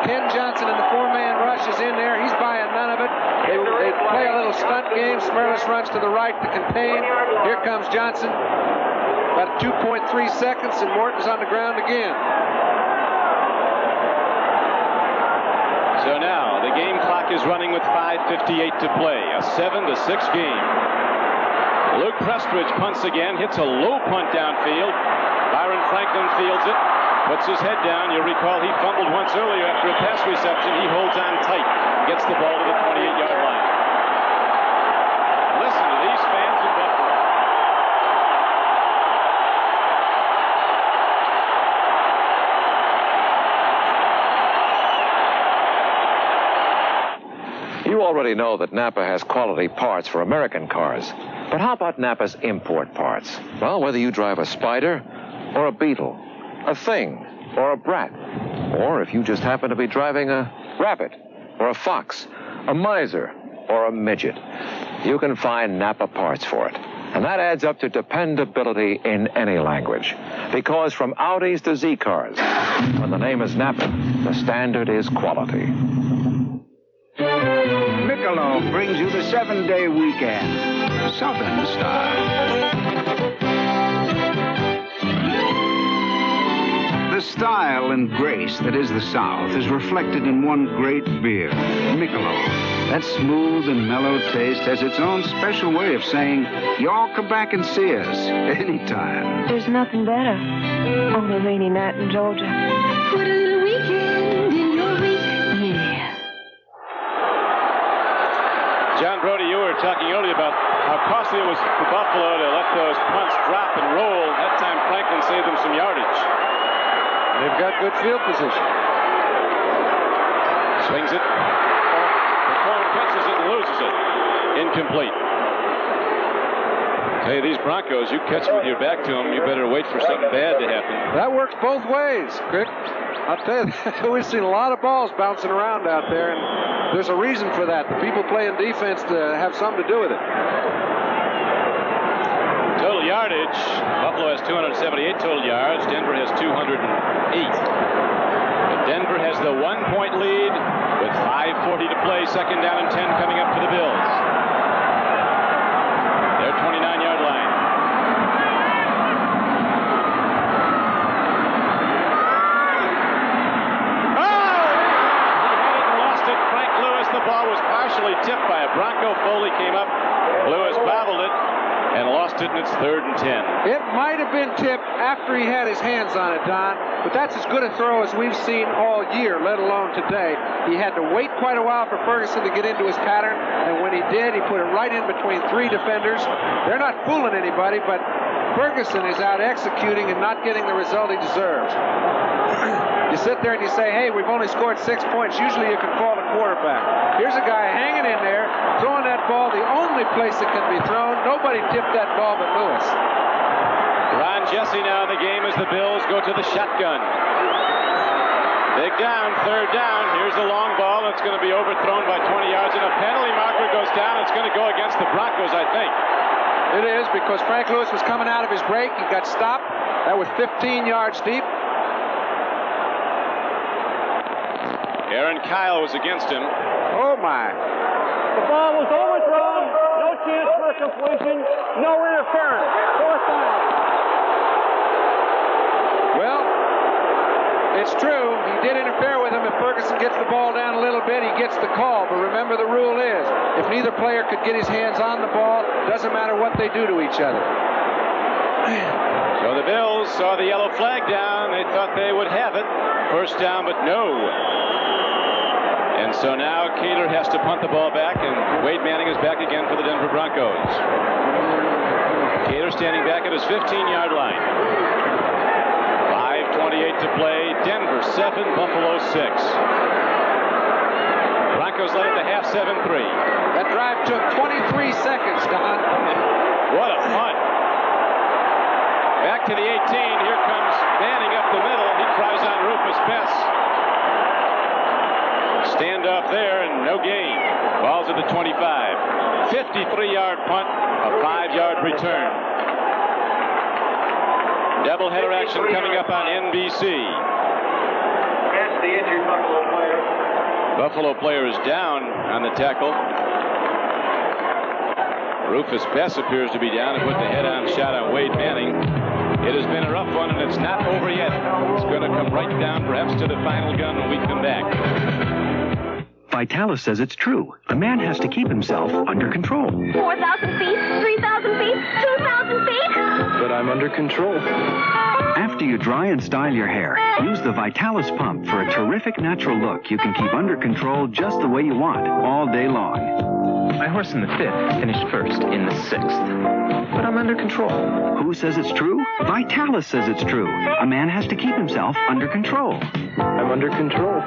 Ken Johnson in the four-man rush is in there. He's buying none of it. They play a little stunt game. Smerlis runs to the right to contain. Here comes Johnson. About 2.3 seconds, and Morton's on the ground again. So now the game clock is running with 5:58 to play. A 7-6 game. Luke Prestridge punts again, hits a low punt downfield. Byron Franklin fields it, puts his head down. You'll recall he fumbled once earlier after a pass reception. He holds on tight, gets the ball to the 28-yard line. Listen to these fans in Buffalo. You already know that Napa has quality parts for American cars. But how about Napa's import parts? Well, whether you drive a Spider or a Beetle, a Thing or a Brat, or if you just happen to be driving a Rabbit or a Fox, a Miser or a Midget, you can find Napa parts for it. And that adds up to dependability in any language. Because from Audis to Z cars, when the name is Napa, the standard is quality. Michelob brings you the 7-day weekend, Southern style. The style and grace that is the South is reflected in one great beer, Michelob. That smooth and mellow taste has its own special way of saying, y'all come back and see us anytime. There's nothing better on a rainy night in Georgia. Put a little weekend in your week. Yeah. John Brody, you were talking earlier about how costly it was for Buffalo to let those punts drop and roll. That time Franklin saved them some yardage. They've got good field position. Swings it. McCormick catches it and loses it. Incomplete. Hey, these Broncos, you catch with your back to them, you better wait for something bad to happen. That works both ways, Crick. I'll tell you, we've seen a lot of balls bouncing around out there, and there's a reason for that. The people playing defense have something to do with it. Total yardage, Buffalo has 278 total yards. Denver has 208. But Denver has the 1-point lead with 5:40 to play. Second down and 10 coming up for the Bills. Their 29-yard line. The ball was partially tipped by a Bronco. Foley came up. Lewis bobbled it and lost it, and it's 3rd and 10. It might have been tipped after he had his hands on it, Don, but that's as good a throw as we've seen all year, let alone today. He had to wait quite a while for Ferguson to get into his pattern, and when he did, he put it right in between 3 defenders. They're not fooling anybody, but Ferguson is out executing and not getting the result he deserves. You sit there and you say, hey, we've only scored 6 points. Usually you can call a quarterback. Here's a guy hanging in there, throwing that ball the only place it can be thrown. Nobody tipped that ball but Lewis. Ron Jesse now in the game as the Bills go to the shotgun. Big down, 3rd down. Here's the long ball. It's going to be overthrown by 20 yards, and a penalty marker goes down. It's going to go against the Broncos, I think. It is, because Frank Lewis was coming out of his break. He got stopped. That was 15 yards deep. Aaron Kyle was against him. Oh, my. The ball was overthrown. No chance for a completion. No interference. 4th down. Well, it's true. He did interfere with him. If Ferguson gets the ball down a little bit, he gets the call. But remember, the rule is, if neither player could get his hands on the ball, it doesn't matter what they do to each other. So the Bills saw the yellow flag down. They thought they would have it. 1st down, but no. And so now Kaler has to punt the ball back, and Wade Manning is back again for the Denver Broncos. Kaler standing back at his 15-yard line. 5:28 to play. Denver 7, Buffalo 6. Broncos led at the half 7-3. That drive took 23 seconds, Don. What a punt. Back to the 18. Here comes Manning up the middle. He tries on Rufus Bess. Standoff there and no gain. Ball's at the 25. 53-yard punt, a 5-yard return. Doubleheader action coming up on NBC. That's the injured Buffalo player. Buffalo player is down on the tackle. Rufus Bess appears to be down and put the head-on shot on Wade Manning. It has been a rough one, and it's not over yet. It's going to come right down, perhaps to the final gun when we come back. Vitalis says it's true. A man has to keep himself under control. 4,000 feet, 3,000 feet, 2,000 feet. But I'm under control. After you dry and style your hair, use the Vitalis pump for a terrific natural look you can keep under control just the way you want, all day long. My horse in the 5th finished first in the 6th. But I'm under control. Who says it's true? Vitalis says it's true. A man has to keep himself under control. I'm under control.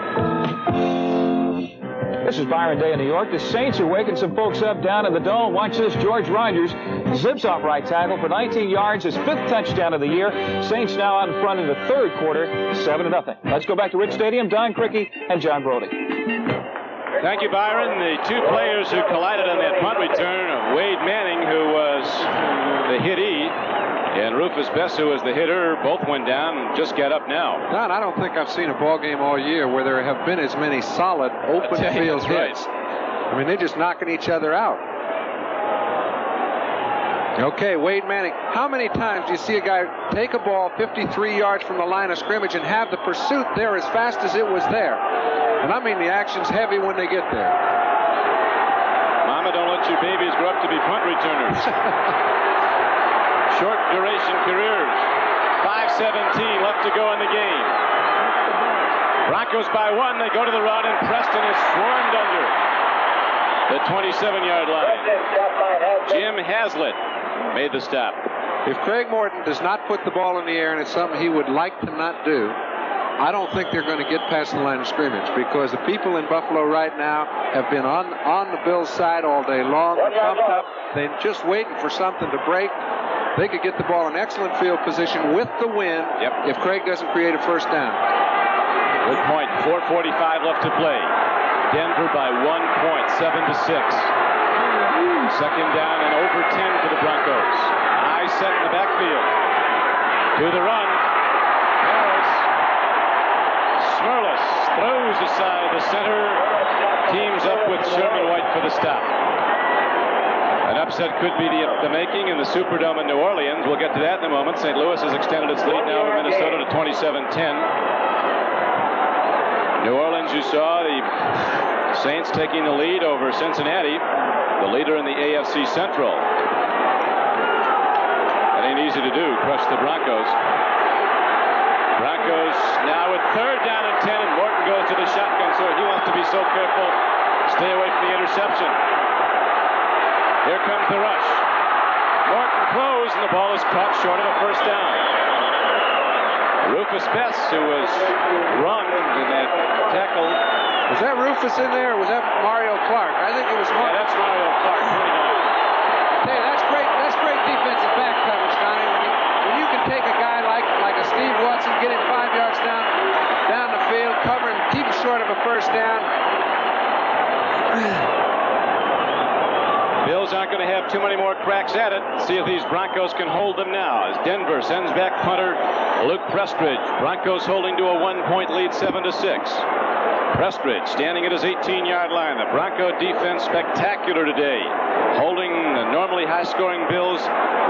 This is Byron Day in New York. The Saints are waking some folks up down in the Dome. Watch this. George Rogers zips off right tackle for 19 yards, his 5th touchdown of the year. Saints now out in front in the 3rd quarter, 7-0. Let's go back to Rich Stadium. Don Criqui and John Brody. Thank you, Byron. The two players who collided on that punt return, Wade Manning, who was the hittee, and Rufus Bess, who was the hitter, both went down and just got up now. Don, I don't think I've seen a ball game all year where there have been as many solid open field hits. I mean, they're just knocking each other out. Okay, Wade Manning. How many times do you see a guy take a ball 53 yards from the line of scrimmage and have the pursuit there as fast as it was there? And I mean, the action's heavy when they get there. Mama, don't let your babies grow up to be punt returners. Short duration careers. 5:17 left to go in the game. Broncos by 1. They go to the run, and Preston is swarmed under the 27-yard line. Jim Haslett made the stop. If Craig Morton does not put the ball in the air, and it's something he would like to not do, I don't think they're going to get past the line of scrimmage, because the people in Buffalo right now have been on the Bills' side all day long. They're pumped up. They're just waiting for something to break. They could get the ball in excellent field position with the wind if Craig doesn't create a first down. Good point. 4:45 left to play. Denver by 1 point, 7-6. Second down and over 10 for the Broncos. High set in the backfield. To the run. Smurless throws aside the center. Teams up with Sherman White for the stop. An upset could be the making in the Superdome in New Orleans. We'll get to that in a moment. St. Louis has extended its lead now over Minnesota to 27-10. New Orleans, you saw the Saints taking the lead over Cincinnati, the leader in the AFC Central. That ain't easy to do, crush the Broncos. Broncos now with 3rd down and 10, and Morton goes to the shotgun, so he wants to be so careful. Stay away from the interception. Here comes the rush. Morton throws, and the ball is caught short of a first down. Rufus Bess, who was run in that tackle. Was that Rufus in there, or was that Mario Clark? I think it was Mario. Yeah, that's Mario Clark. Hey, that's great defensive back coverage, Donnie. When you can take a guy like a Steve Watson, get him 5 yards down the field, cover him, keep him short of a first down. Bills aren't going to have too many more cracks at it. See if these Broncos can hold them now as Denver sends back punter Luke Prestridge. Broncos holding to a 1-point lead, 7-6. Prestridge standing at his 18-yard line. The Bronco defense spectacular today, holding the normally high-scoring Bills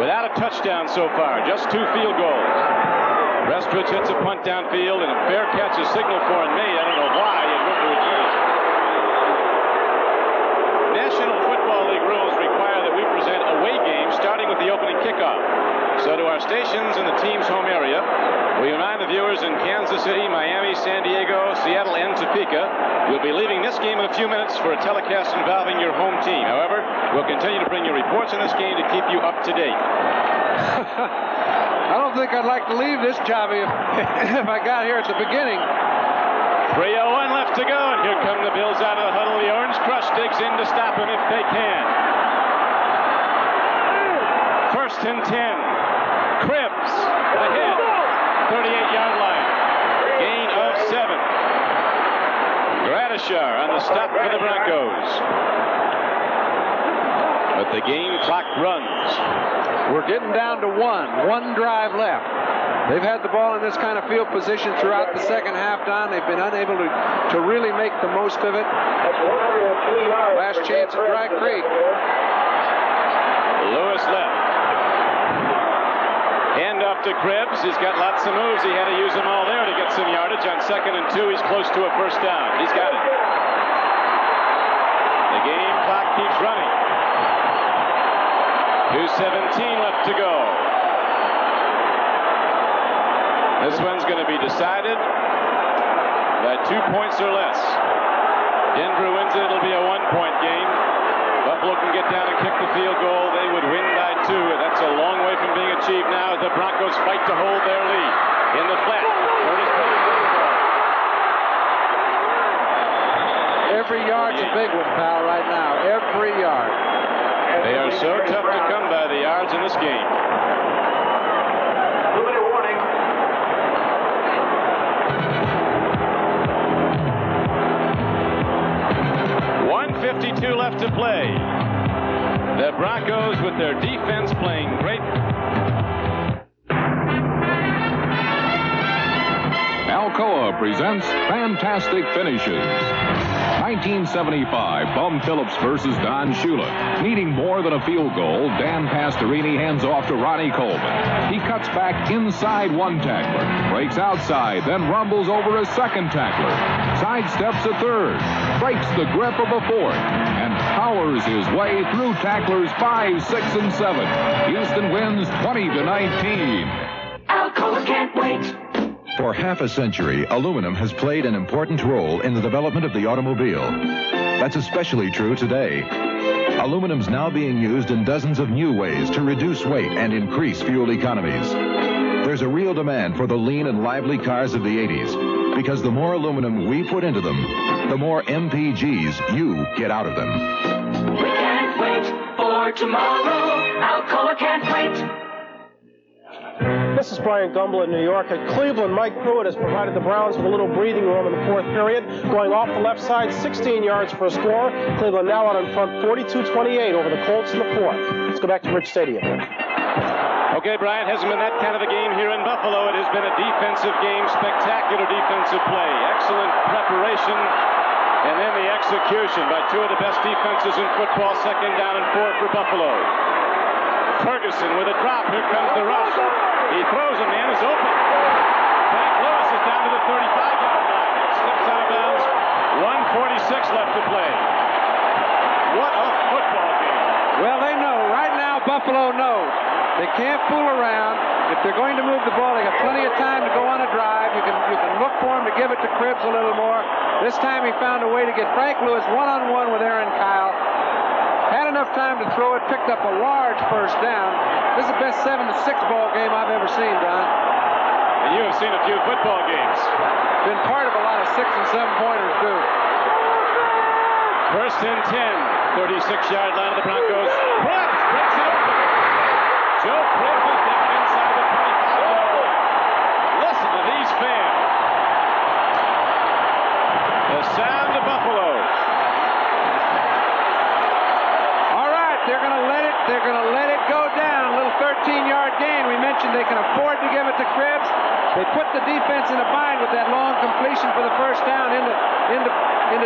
without a touchdown so far, just 2 field goals. Prestridge hits a punt downfield, and a fair catch is signaled for and made. I don't know why it went to return it. National Football League rules require that we present away games starting with the opening kickoff. So to our stations in the team's home area, we remind the viewers in Kansas City, Miami, San Diego, Seattle, and Topeka, you'll be leaving this game in a few minutes for a telecast involving your home team. However, we'll continue to bring you reports on this game to keep you up to date. I don't think I'd like to leave this job if I got here at the beginning. 3:01 left to go, and here come the Bills out of the huddle. The Orange Crush digs in to stop him if they can. First and 10. Cribbs ahead. 38-yard line. Gain of 7. Gradishar on the stop for the Broncos. But the game clock runs. We're getting down to one drive left. They've had the ball in this kind of field position throughout the second half, Don. They've been unable to really make the most of it. Last chance at Dry Creek. Lewis left. Hand off to Cribbs. He's got lots of moves. He had to use them all there to get some yardage. On 2nd and 2, he's close to a first down. He's got it. The game clock keeps running. 2:17 left to go. This one's going to be decided by 2 points or less. Denver wins it, it'll be a 1-point game. Buffalo can get down and kick the field goal. They would win by 2. That's a long way from being achieved now as the Broncos fight to hold their lead. In the flat. Every yard's a big one, pal, right now. Every yard. They are so tough to come by, the yards in this game. 1:52 left to play. The Broncos with their defense playing great. Alcoa presents Fantastic Finishes. 1975, Bum Phillips versus Don Shula. Needing more than a field goal, Dan Pastorini hands off to Ronnie Coleman. He cuts back inside one tackler, breaks outside, then rumbles over a second tackler, sidesteps a third, breaks the grip of a fourth, and powers his way through tacklers 5, 6, and 7. Houston wins 20-19. Alcoa can't wait. For half a century, aluminum has played an important role in the development of the automobile. That's especially true today. Aluminum's now being used in dozens of new ways to reduce weight and increase fuel economies. There's a real demand for the lean and lively cars of the 80s, because the more aluminum we put into them, the more MPGs you get out of them. We can't wait for tomorrow. Alcoa can't wait. This is Brian Gumble in New York. At Cleveland, Mike Pruitt has provided the Browns with a little breathing room in the fourth period, going off the left side, 16 yards for a score. Cleveland now out in front, 42-28 over the Colts in the fourth. Let's go back to Rich Stadium. Okay, Brian, hasn't been that kind of a game here in Buffalo. It has been a defensive game, spectacular defensive play, excellent preparation, and then the execution by two of the best defenses in football, 2nd down and 4 for Buffalo. Ferguson with a drop. Here comes the rush. He throws, a man is open. Frank Lewis is down to the 35-yard line. Slips out of bounds. 1:46 left to play. What a football game. Well, they know. Right now, Buffalo knows. They can't fool around. If they're going to move the ball, they got plenty of time to go on a drive. You can look for him to give it to Cribbs a little more. This time he found a way to get Frank Lewis one-on-one with Aaron Kyle. Had enough time to throw it, picked up a large first down. This is the best 7-6 ball game I've ever seen, Don. And you have seen a few football games. Been part of a lot of 6- and 7-pointers, too. First and 10, 36-yard line of the Broncos. Cribbs breaks it open. Joe Cribbs is down inside the 25-yard line. Listen to these fans. The sound of Buffalo. They're going to let it go down. A little 13-yard gain. We mentioned they can afford to give it to Cribbs. They put the defense in a bind with that long completion for the first down into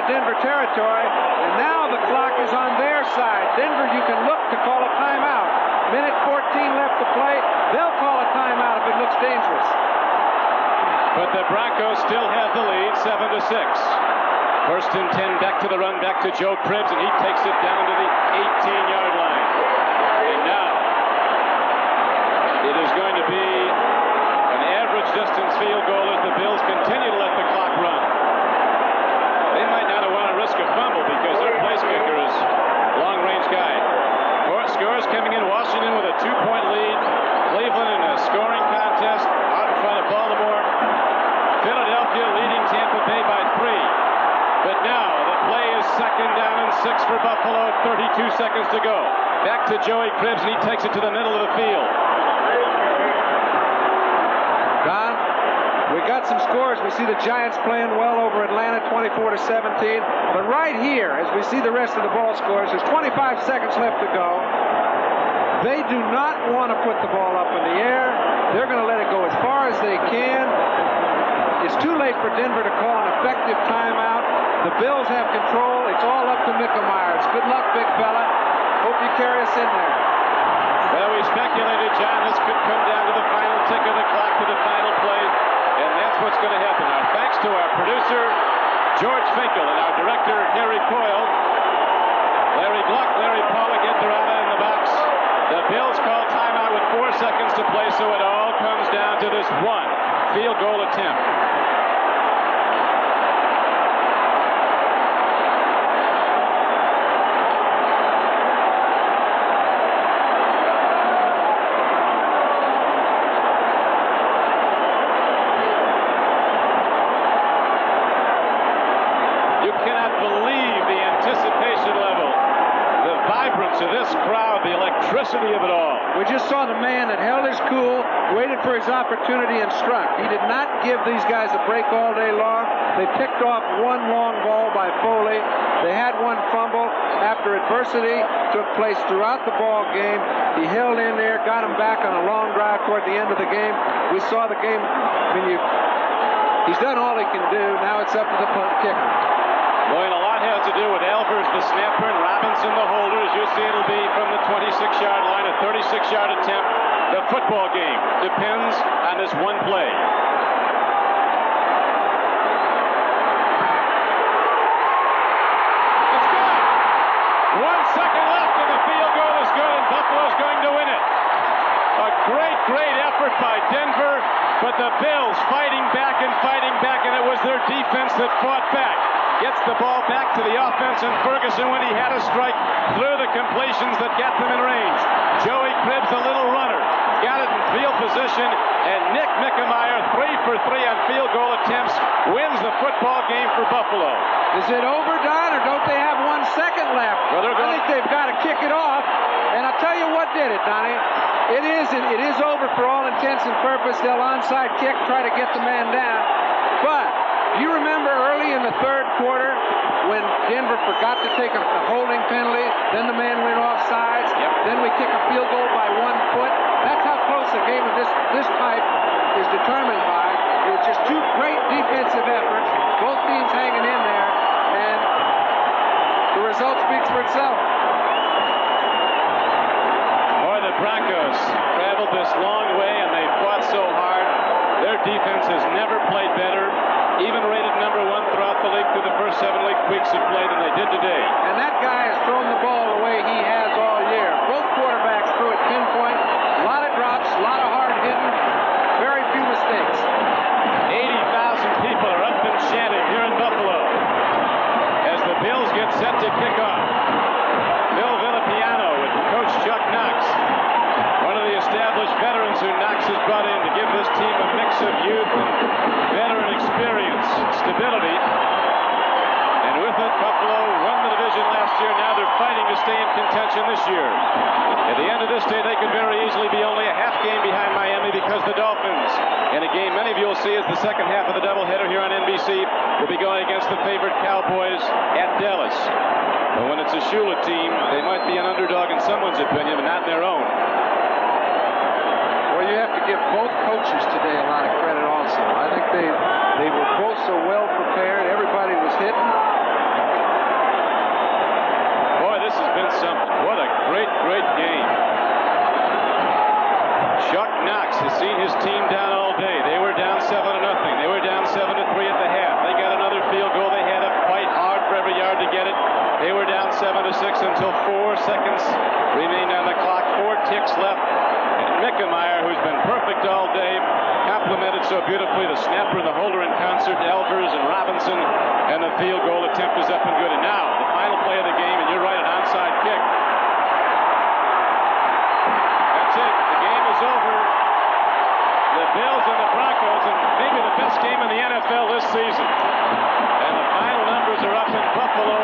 Denver territory. And now the clock is on their side. Denver, you can look to call a timeout. Minute 14 left to play. They'll call a timeout if it looks dangerous. But the Broncos still have the lead, 7-6. First and 10, back to the run, back to Joe Cribbs, and he takes it down to the 18-yard line. And now, it is going to be an average distance field goal as the Bills continue to let the clock run. They might not want to risk a fumble because their place kicker is a long-range guy. Scores coming in, Washington with a 2-point lead. Cleveland in a scoring contest out in front of Baltimore. Philadelphia leading Tampa Bay by 3. But now the play is 2nd down and 6 for Buffalo, 32 seconds to go. Back to Joey Cribbs, and he takes it to the middle of the field. Don, we got some scores. We see the Giants playing well over Atlanta, 24-17. But right here, as we see the rest of the ball scores, there's 25 seconds left to go. They do not want to put the ball up in the air. They're going to let it go as far as they can. It's too late for Denver to call an effective timeout. The Bills have control. It's all up to Mickelmeyer. Good luck, big fella. Hope you carry us in there. Well, we speculated, John, this could come down to the final tick of the clock, to the final play, and that's what's going to happen. Our thanks to our producer, George Finkel, and our director, Harry Coyle, Larry Gluck, Larry Pollock, Ed Dorada in the box. The Bills call timeout with 4 seconds to play, so it all comes down to this one field goal attempt. To this crowd, the electricity of it all. We just saw the man that held his cool, waited for his opportunity, and struck. He did not give these guys a break all day long. They picked off one long ball by Foley. They had one fumble. After adversity took place throughout the ball game, he held in there, got him back on a long drive toward the end of the game. We saw the game. He's done all he can do. Now it's up to the punt kicker. Boy, and a lot has to do with Elvers, the snapper, and Robinson, the holder. As you see, it'll be from the 26-yard line, a 36-yard attempt. The football game depends on this one play. It's good. 1 second left, and the field goal is good, and Buffalo's going to win it. A great, great effort by Denver, but the Bills fighting back, and it was their defense that fought back. Gets the ball back to the offense, and Ferguson, when he had a strike, threw the completions that got them in range. Joey Cribbs, a little runner, got it in field position, and Nick Mickelmeyer, 3 for 3 on field goal attempts, wins the football game for Buffalo. Is it over, Don, or don't they have 1 second left? Well, I think they've got to kick it off, and I'll tell you what did it, Donnie. It is over for all intents and purposes. They'll onside kick, try to get the man down, but you remember early in the third quarter when Denver forgot to take a holding penalty, then the man went off sides, then we kick a field goal by 1 foot. That's how close a game of this type is determined by. It's just two great defensive efforts, both teams hanging in there, and the result speaks for itself. Boy, the Broncos traveled this long way, and they fought so hard. Their defense has never played better. Even rated number 1 throughout the league through the first 7 weeks of play than they did today. And that guy has thrown the ball the way he has all year. Both quarterbacks threw at pinpoint. A lot of drops, a lot of hard hitting, very few mistakes. 80,000 people are up and chanting here in Buffalo as the Bills get set to kick off. Phil Villapiano with Coach Chuck Knox, one of the established veterans who Knox has brought in to give this team a mix of youth and veteran experience, stability. And with it, Buffalo won the division last year. Now they're fighting to stay in contention this year. At the end of this day, they could very easily be only a half game behind Miami because the Dolphins, in a game many of you will see as the second half of the doubleheader here on NBC, will be going against the favorite Cowboys at Dallas. But when it's a Shula team, they might be an underdog in someone's opinion, but not in their own. Well, you have to give both coaches today a lot of credit also. I think they were both so well prepared. Everybody was hitting. Boy, this has been something. What a great, great game. Chuck Knox has seen his team down all day. They were down 7-0. They were down 7-3 at the half. They got another field goal. They had to fight hard for every yard to get it. They were down 7-6 until 4 seconds remained on the clock. 4 ticks left. And Mickelmeyer, who's been perfect all day, complimented so beautifully the snapper and the holder in concert, Elvers and Robinson, and the field goal attempt is up and good. And now, the final play of the game, and you're right, an onside kick. That's it. The game is over. The Bills and the Broncos, and maybe the best game in the NFL this season. And the final numbers are up in Buffalo.